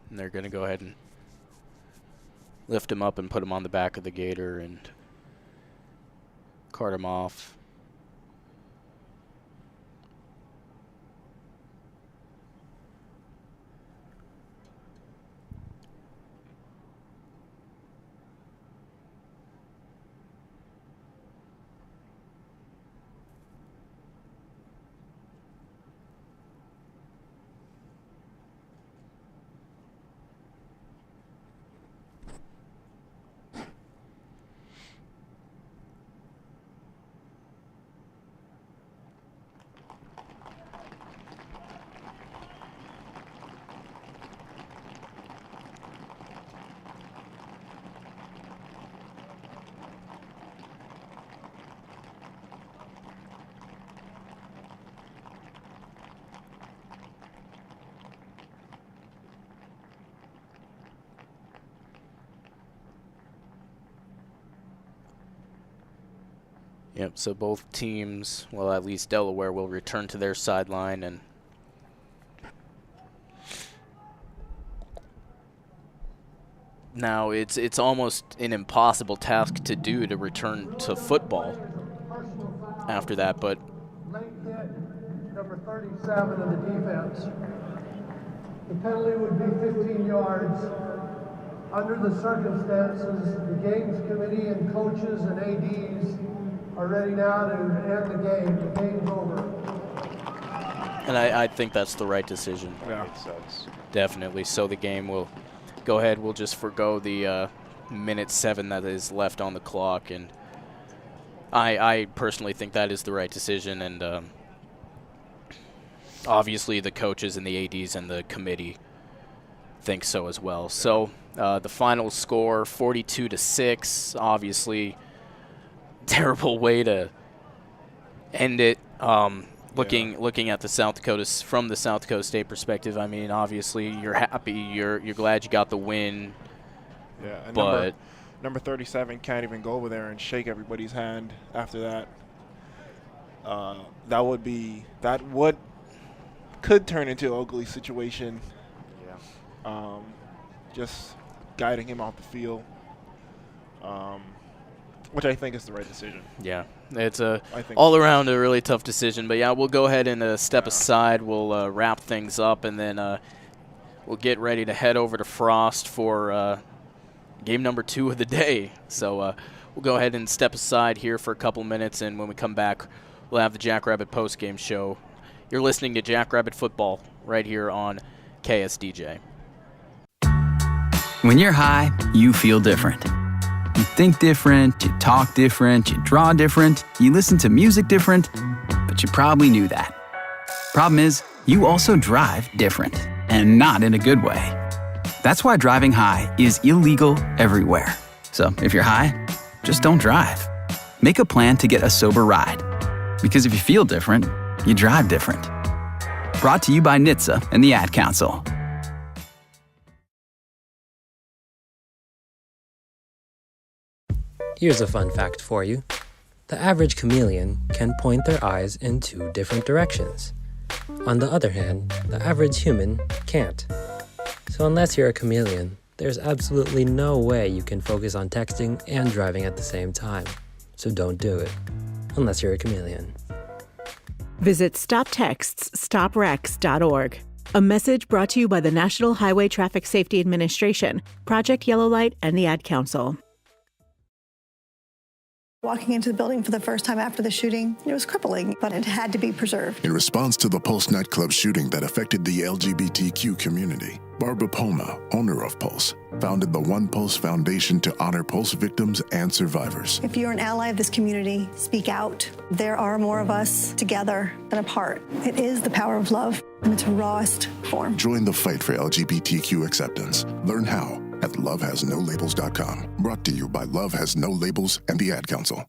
And they're going to go ahead and lift him up and put him on the back of the Gator and cart him off. Yep, so both teams, well, at least Delaware, will return to their sideline and Now, it's almost an impossible task to do to return to football after that, but Late hit, number 37 of the defense. The penalty would be 15 yards. Under the circumstances, the games committee and coaches and ADs are ready now to end the game. The game's over. and I think that's the right decision. Yeah. Makes sense. Definitely. So the game will go ahead. We'll just forgo the minute 7 that is left on the clock, and I personally think that is the right decision, and obviously the coaches and the ADs and the committee think so as well. So the final score, 42-6. Obviously, terrible way to end it. Looking at the South Dakota from the South Dakota State perspective, I mean, obviously you're happy, you're glad you got the win. Yeah, and but number 37 can't even go over there and shake everybody's hand after that. Could turn into an ugly situation. Yeah. Just guiding him off the field, which I think is the right decision. Yeah, it's all around a really tough decision. But yeah, we'll go ahead and step aside. We'll wrap things up, and then we'll get ready to head over to Frost for game number 2 of the day. So we'll go ahead and step aside here for a couple minutes, and when we come back, we'll have the Jackrabbit postgame show. You're listening to Jackrabbit Football right here on KSDJ. When you're high, you feel different. You think different, you talk different, you draw different, you listen to music different, but you probably knew that. Problem is, you also drive different, and not in a good way. That's why driving high is illegal everywhere. So if you're high, just don't drive. Make a plan to get a sober ride. Because if you feel different, you drive different. Brought to you by NHTSA and the Ad Council. Here's a fun fact for you. The average chameleon can point their eyes in 2 different directions. On the other hand, the average human can't. So unless you're a chameleon, there's absolutely no way you can focus on texting and driving at the same time. So don't do it, unless you're a chameleon. Visit StopTextsStopWrecks.org. A message brought to you by the National Highway Traffic Safety Administration, Project Yellow Light, and the Ad Council. Walking into the building for the first time after the shooting, it was crippling, but it had to be preserved. In response to the Pulse nightclub shooting that affected the LGBTQ community, Barbara Poma, owner of Pulse, founded the One Pulse Foundation to honor Pulse victims and survivors. If you're an ally of this community, speak out. There are more of us together than apart. It is the power of love in its rawest form. Join the fight for LGBTQ acceptance. Learn how at lovehasnolabels.com. Brought to you by Love Has No Labels and the Ad Council.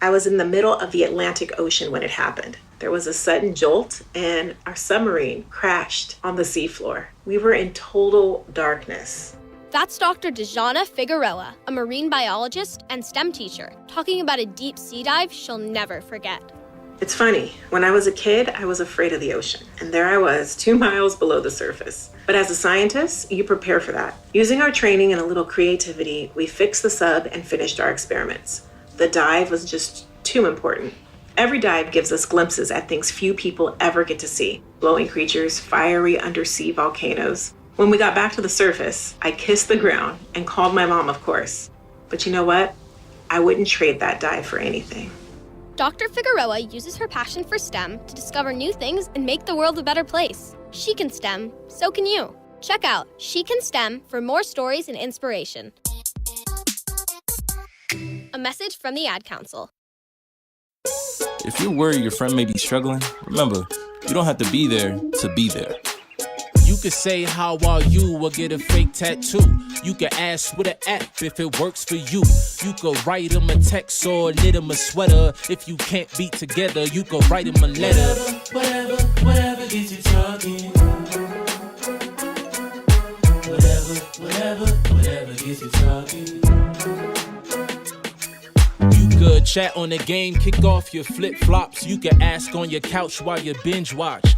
I was in the middle of the Atlantic Ocean when it happened. There was a sudden jolt and our submarine crashed on the seafloor. We were in total darkness. That's Dr. Dejana Figueroa, a marine biologist and STEM teacher, talking about a deep sea dive she'll never forget. It's funny, when I was a kid, I was afraid of the ocean, and there I was, 2 miles below the surface. But as a scientist, you prepare for that. Using our training and a little creativity, we fixed the sub and finished our experiments. The dive was just too important. Every dive gives us glimpses at things few people ever get to see. Glowing creatures, fiery undersea volcanoes. When we got back to the surface, I kissed the ground and called my mom, of course. But you know what? I wouldn't trade that dive for anything. Dr. Figueroa uses her passion for STEM to discover new things and make the world a better place. She can STEM, so can you. Check out She Can STEM for more stories and inspiration. A message from the Ad Council. If you're worried your friend may be struggling, remember, you don't have to be there to be there. You could say, how are you, or get a fake tattoo. You could ask with an app if it works for you. You could write them a text or knit them a sweater. If you can't be together, you could write them a letter. Whatever gets you talking. Whatever gets you talking. You could chat on the game, kick off your flip-flops. You could ask on your couch while you binge watch.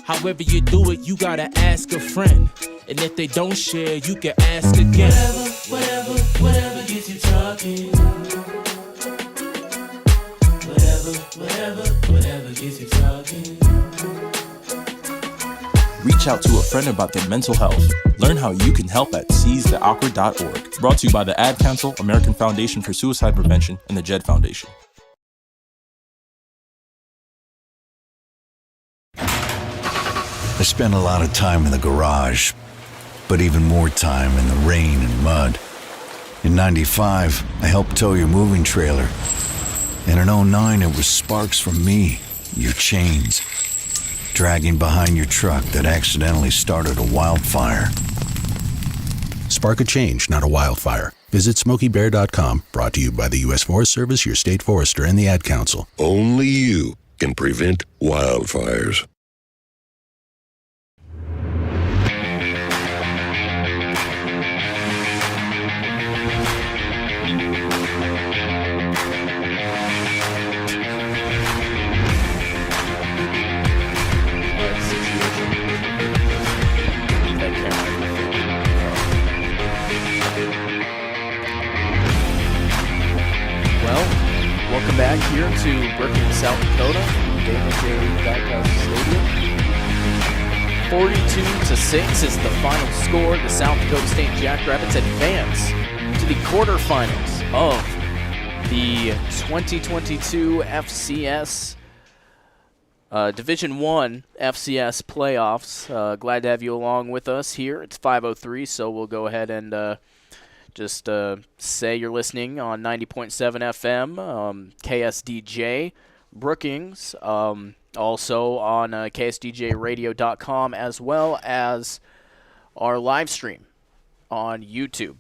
However you do it, you gotta ask a friend. And if they don't share, you can ask again. Whatever gets you talking. Whatever gets you talking. Reach out to a friend about their mental health. Learn how you can help at seizetheawkward.org. Brought to you by the Ad Council, American Foundation for Suicide Prevention, and the JED Foundation. I spent a lot of time in the garage, but even more time in the rain and mud. In '95, I helped tow your moving trailer. And in '09, it was sparks from me, your chains, dragging behind your truck that accidentally started a wildfire. Spark a change, not a wildfire. Visit SmokeyBear.com, brought to you by the U.S. Forest Service, your state forester, and the Ad Council. Only you can prevent wildfires. Welcome back here to Brookings, South Dakota, Dalton Cherry Stadium. 42-6 is the final score. The South Dakota State Jackrabbits advance to the quarterfinals of the 2022 FCS Division I FCS Playoffs. Glad to have you along with us here. It's 5:03, so we'll go ahead and just say you're listening on 90.7 FM, KSDJ Brookings, also on KSDJradio.com, as well as our live stream on YouTube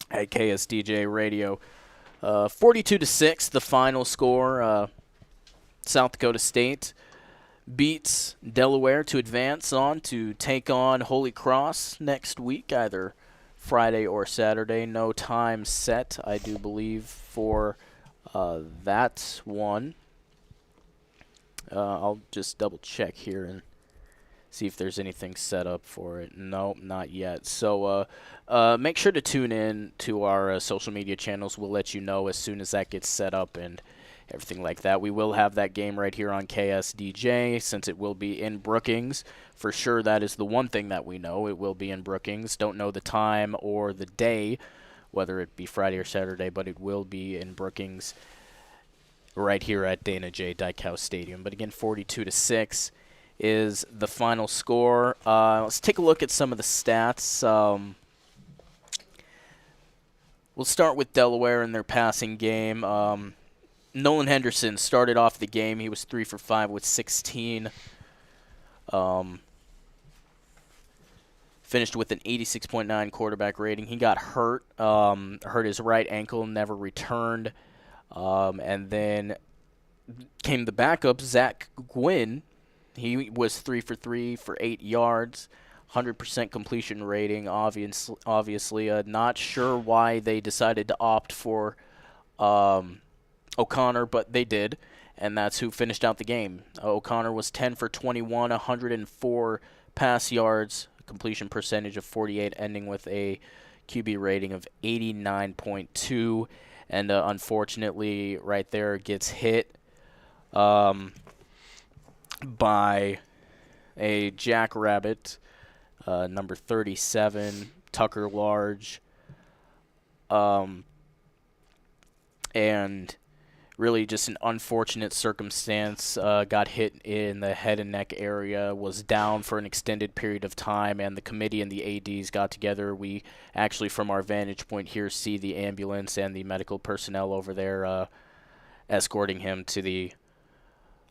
at KSDJ Radio. 42-6, the final score. South Dakota State beats Delaware to advance on to take on Holy Cross next week, either Friday or Saturday. No time set, I do believe, for that one. I'll just double check here and see if there's anything set up for it. No, not yet. So make sure to tune in to our social media channels. We'll let you know as soon as that gets set up and everything like that. We will have that game right here on KSDJ since it will be in Brookings. For sure, that is the one thing that we know. It will be in Brookings. Don't know the time or the day, whether it be Friday or Saturday, but it will be in Brookings right here at Dana J. Dykhouse Stadium. But again, 42-6 is the final score. Let's take a look at some of the stats. We'll start with Delaware in their passing game. Nolan Henderson started off the game. He was 3 for 5 with 16. Finished with an 86.9 quarterback rating. He got hurt his right ankle, never returned. And then came the backup, Zach Gwynn. He was 3 for 3 for 8 yards, 100% completion rating. Obviously, not sure why they decided to opt for O'Connor, but they did, and that's who finished out the game. O'Connor was 10 for 21, 104 pass yards, completion percentage of 48, ending with a QB rating of 89.2, and unfortunately right there gets hit by a Jackrabbit, number 37, Tucker Large, and really just an unfortunate circumstance. Got hit in the head and neck area, was down for an extended period of time, and the committee and the ADs got together. We actually, from our vantage point here, see the ambulance and the medical personnel over there escorting him to the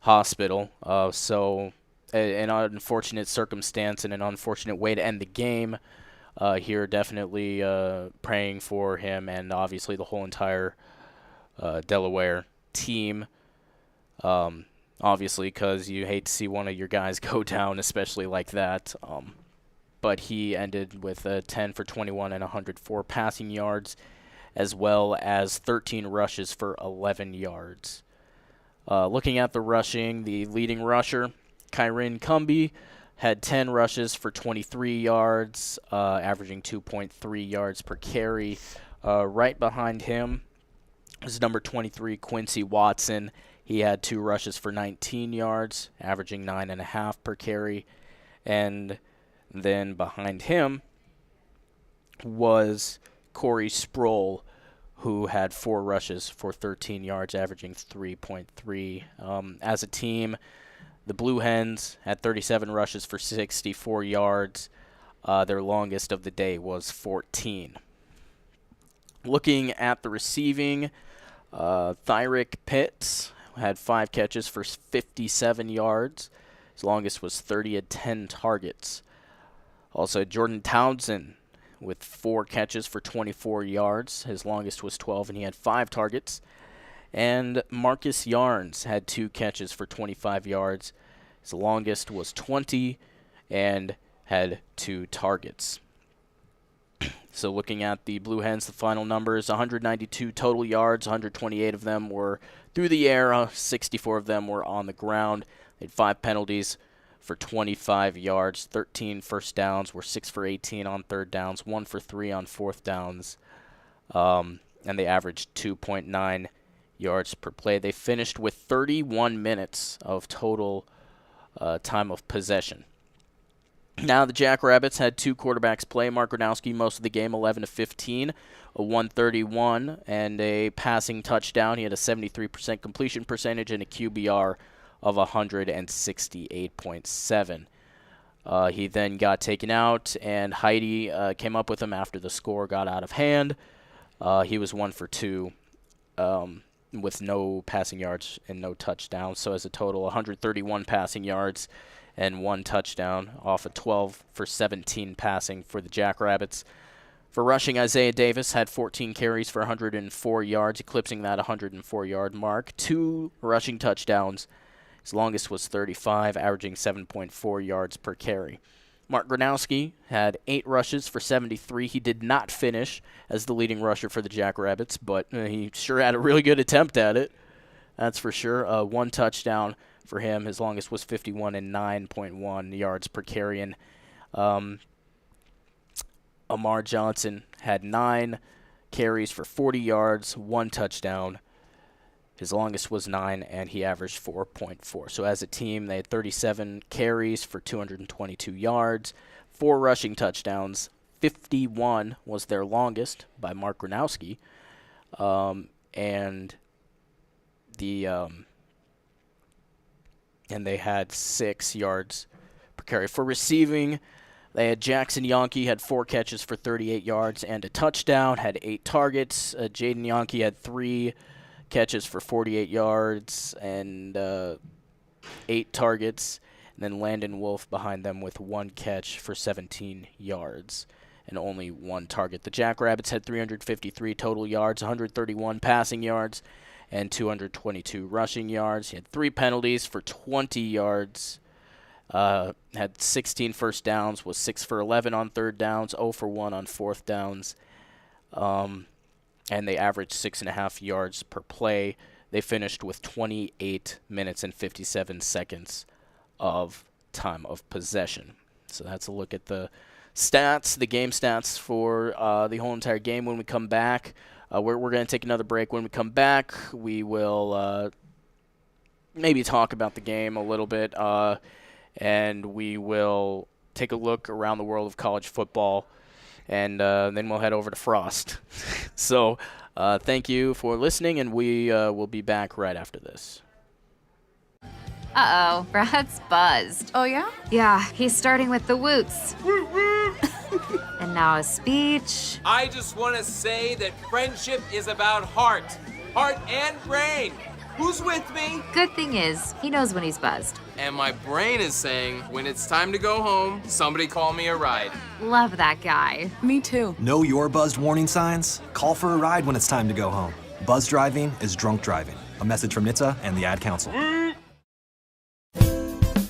hospital. So an unfortunate circumstance and an unfortunate way to end the game here. Definitely praying for him and obviously the whole entire Delaware team, obviously, because you hate to see one of your guys go down, especially like that. But he ended with 10 for 21 and 104 passing yards, as well as 13 rushes for 11 yards. Looking at the rushing, the leading rusher, Kyrin Cumby, had 10 rushes for 23 yards, averaging 2.3 yards per carry. Right behind him is number 23, Quincy Watson. He had 2 rushes for 19 yards, averaging 9.5 per carry. And then behind him was Corey Sproul, who had 4 rushes for 13 yards, averaging 3.3. As a team, the Blue Hens had 37 rushes for 64 yards. Their longest of the day was 14. Looking at the receiving, Thyrick Pitts had 5 catches for 57 yards. His longest was 30 at 10 targets. Also, Jordan Townsend with 4 catches for 24 yards. His longest was 12, and he had 5 targets. And Marcus Yarns had 2 catches for 25 yards. His longest was 20 and had 2 targets. So looking at the Blue Hens, the final numbers, 192 total yards, 128 of them were through the air, 64 of them were on the ground. They had 5 penalties for 25 yards, 13 first downs, were 6 for 18 on third downs, 1 for 3 on fourth downs, and they averaged 2.9 yards per play. They finished with 31 minutes of total time of possession. Now the Jackrabbits had 2 quarterbacks play. Mark Gronowski most of the game, 11 of 15, a 131, and a passing touchdown. He had a 73% completion percentage and a QBR of 168.7. He then got taken out, and Heidi came up with him after the score got out of hand. He was 1 for 2 with no passing yards and no touchdowns. So as a total, 131 passing yards and 1 touchdown off of 12 for 17 passing for the Jackrabbits. For rushing, Isaiah Davis had 14 carries for 104 yards, eclipsing that 104-yard mark. 2 rushing touchdowns. His longest was 35, averaging 7.4 yards per carry. Mark Gronowski had 8 rushes for 73. He did not finish as the leading rusher for the Jackrabbits, but he sure had a really good attempt at it. That's for sure. 1 touchdown for him. His longest was 51 and 9.1 yards per carry. And Amar Johnson had 9 carries for 40 yards, 1 touchdown. His longest was 9, and he averaged 4.4. So as a team, they had 37 carries for 222 yards, 4 rushing touchdowns. 51 was their longest by Mark Gronowski. And they had 6 yards per carry. For receiving, they had Jackson Yonke had 4 catches for 38 yards and a touchdown, had 8 targets. Jaden Yonke had 3 catches for 48 yards and 8 targets. And then Landon Wolf behind them with 1 catch for 17 yards and only 1 target. The Jackrabbits had 353 total yards, 131 passing yards, and 222 rushing yards. He had 3 penalties for 20 yards, had 16 first downs, was 6 for 11 on third downs, 0 for 1 on fourth downs, and they averaged 6.5 yards per play. They finished with 28 minutes and 57 seconds of time of possession. So that's a look at the stats, the game stats for the whole entire game. When we come back, we're going to take another break. When we come back, we will maybe talk about the game a little bit, and we will take a look around the world of college football, and then we'll head over to Frost. So thank you for listening, and we will be back right after this. Uh-oh, Brad's buzzed. Oh, yeah? Yeah, he's starting with the woots. And now a speech. I just want to say that friendship is about heart and brain. Who's with me? Good thing is, he knows when he's buzzed. And my brain is saying, when it's time to go home, somebody call me a ride. Love that guy. Me too. Know your buzzed warning signs? Call for a ride when it's time to go home. Buzz driving is drunk driving. A message from NHTSA and the Ad Council.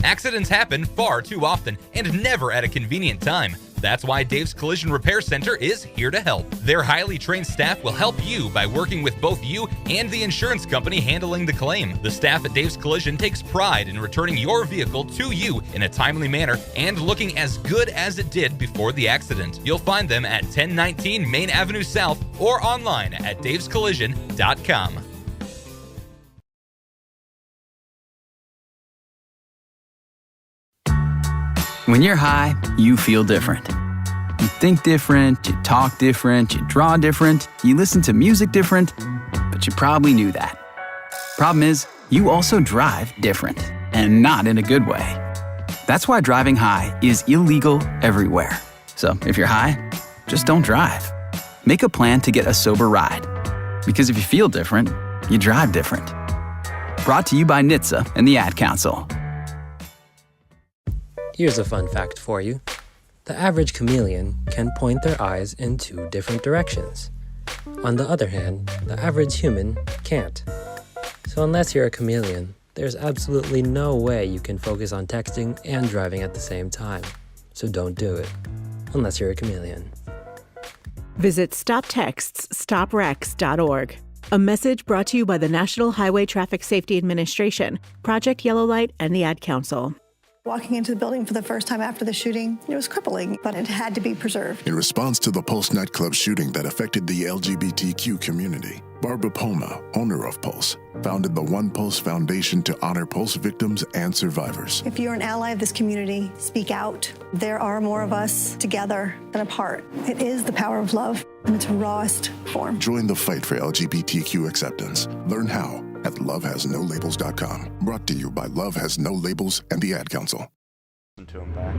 Accidents happen far too often and never at a convenient time. That's why Dave's Collision Repair Center is here to help. Their highly trained staff will help you by working with both you and the insurance company handling the claim. The staff at Dave's Collision takes pride in returning your vehicle to you in a timely manner and looking as good as it did before the accident. You'll find them at 1019 Main Avenue South or online at davescollision.com. When you're high, you feel different. You think different, you talk different, you draw different, you listen to music different, but you probably knew that. Problem is, you also drive different, and not in a good way. That's why driving high is illegal everywhere. So if you're high, just don't drive. Make a plan to get a sober ride. Because if you feel different, you drive different. Brought to you by NHTSA and the Ad Council. Here's a fun fact for you. The average chameleon can point their eyes in 2 different directions. On the other hand, the average human can't. So unless you're a chameleon, there's absolutely no way you can focus on texting and driving at the same time. So don't do it, unless you're a chameleon. Visit StopTextsStopWrecks.org. A message brought to you by the National Highway Traffic Safety Administration, Project Yellow Light, and the Ad Council. Walking into the building for the first time after the shooting, it was crippling, but it had to be preserved. In response to the Pulse nightclub shooting that affected the LGBTQ community, Barbara Poma, owner of Pulse, founded the One Pulse Foundation to honor Pulse victims and survivors. If you're an ally of this community, speak out. There are more of us together than apart. It is the power of love in its rawest form. Join the fight for LGBTQ acceptance. Learn how at lovehasnolabels.com. Brought to you by Love Has No Labels and the Ad Council. To him back.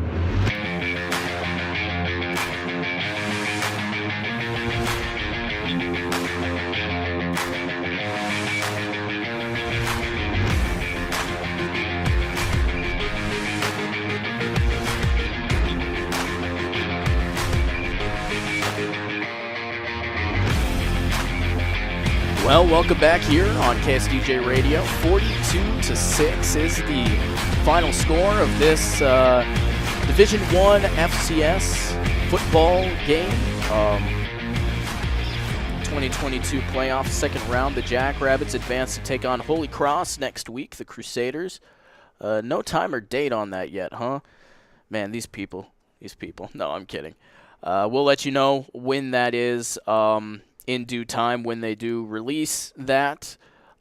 Well, welcome back here on KSDJ Radio. 42-6 is the final score of this Division I FCS football game. 2022 playoff second round. The Jackrabbits advance to take on Holy Cross next week, the Crusaders. No time or date on that yet, huh? Man, these people. No, I'm kidding. We'll let you know when that is. In due time, when they do release that,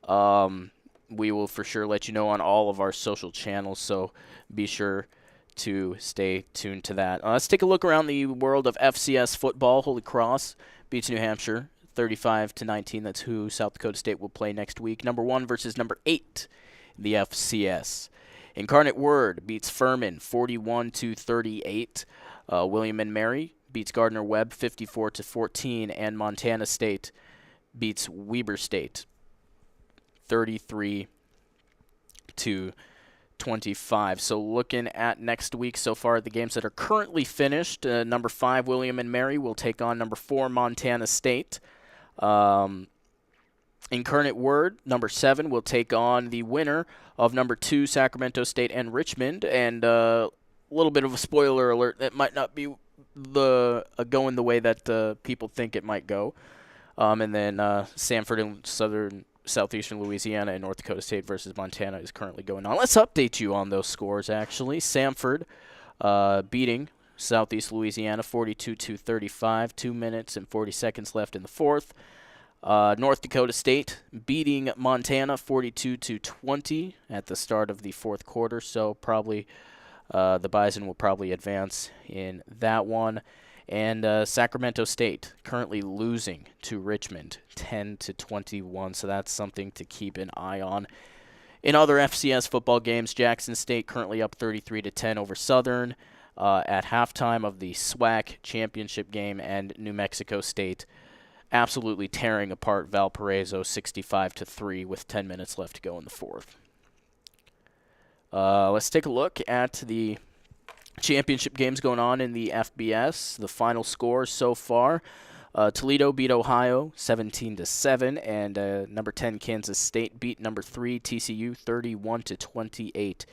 we will for sure let you know on all of our social channels, so be sure to stay tuned to that. Let's take a look around the world of FCS football. Holy Cross beats New Hampshire 35-19. That's who South Dakota State will play next week. Number 1 versus number 8 in the FCS. Incarnate Word beats Furman 41-38. William and Mary beats Gardner-Webb 54-14, and Montana State beats Weber State 33-25. So looking at next week so far, the games that are currently finished, number 5 William and Mary will take on number 4 Montana State. Incarnate Word, number 7, will take on the winner of number 2 Sacramento State and Richmond. And a little bit of a spoiler alert, that might not be going the way that people think it might go. And then Sanford and Southeastern Louisiana and North Dakota State versus Montana is currently going on. Let's update you on those scores, actually. Sanford beating Southeast Louisiana 42-35, 2 minutes and 40 seconds left in the fourth. North Dakota State beating Montana 42-20 at the start of the fourth quarter, so probably the Bison will probably advance in that one. And Sacramento State currently losing to Richmond 10-21, so that's something to keep an eye on. In other FCS football games, Jackson State currently up 33-10 over Southern at halftime of the SWAC championship game, and New Mexico State absolutely tearing apart Valparaiso 65-3 with 10 minutes left to go in the fourth. Let's take a look at the championship games going on in the FBS. The final scores so far: Toledo beat Ohio 17-7, and number 10 Kansas State beat number 3 TCU 31-28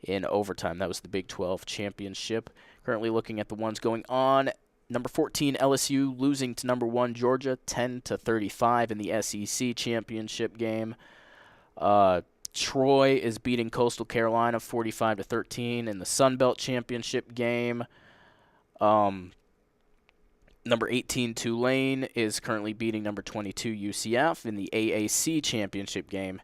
in overtime. That was the Big 12 championship. Currently looking at the ones going on. Number 14 LSU losing to number 1 Georgia 10-35 in the SEC championship game. Troy is beating Coastal Carolina 45-13 in the Sun Belt championship game. Number 18 Tulane is currently beating number 22 UCF in the AAC championship game.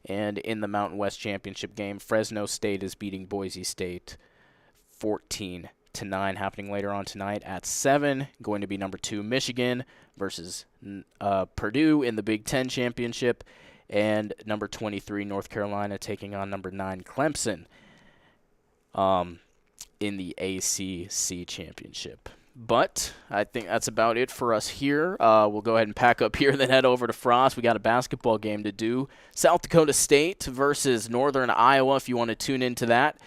And in the Mountain West championship game, Fresno State is beating Boise State 14-9, happening later on tonight at 7. Going to be number 2 Michigan versus Purdue in the Big Ten championship. And number 23 North Carolina taking on number 9 Clemson in the ACC championship. But I think that's about it for us here. We'll go ahead and pack up here and then head over to Frost. We got a basketball game to do. South Dakota State versus Northern Iowa, if you want to tune into that.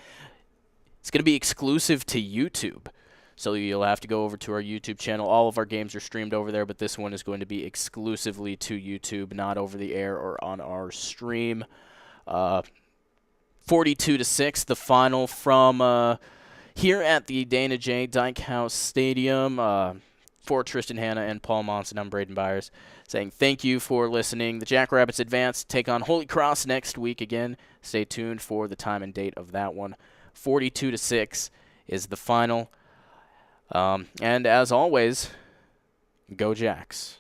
It's going to be exclusive to YouTube. So you'll have to go over to our YouTube channel. All of our games are streamed over there, but this one is going to be exclusively to YouTube, not over the air or on our stream. 42-6, the final from here at the Dana J. Dykehouse Stadium. For Tristan Hanna and Paul Monson, I'm Brayden Byers, saying thank you for listening. The Jackrabbits advance, take on Holy Cross next week again. Stay tuned for the time and date of that one. 42-6 is the final. And as always, go Jacks.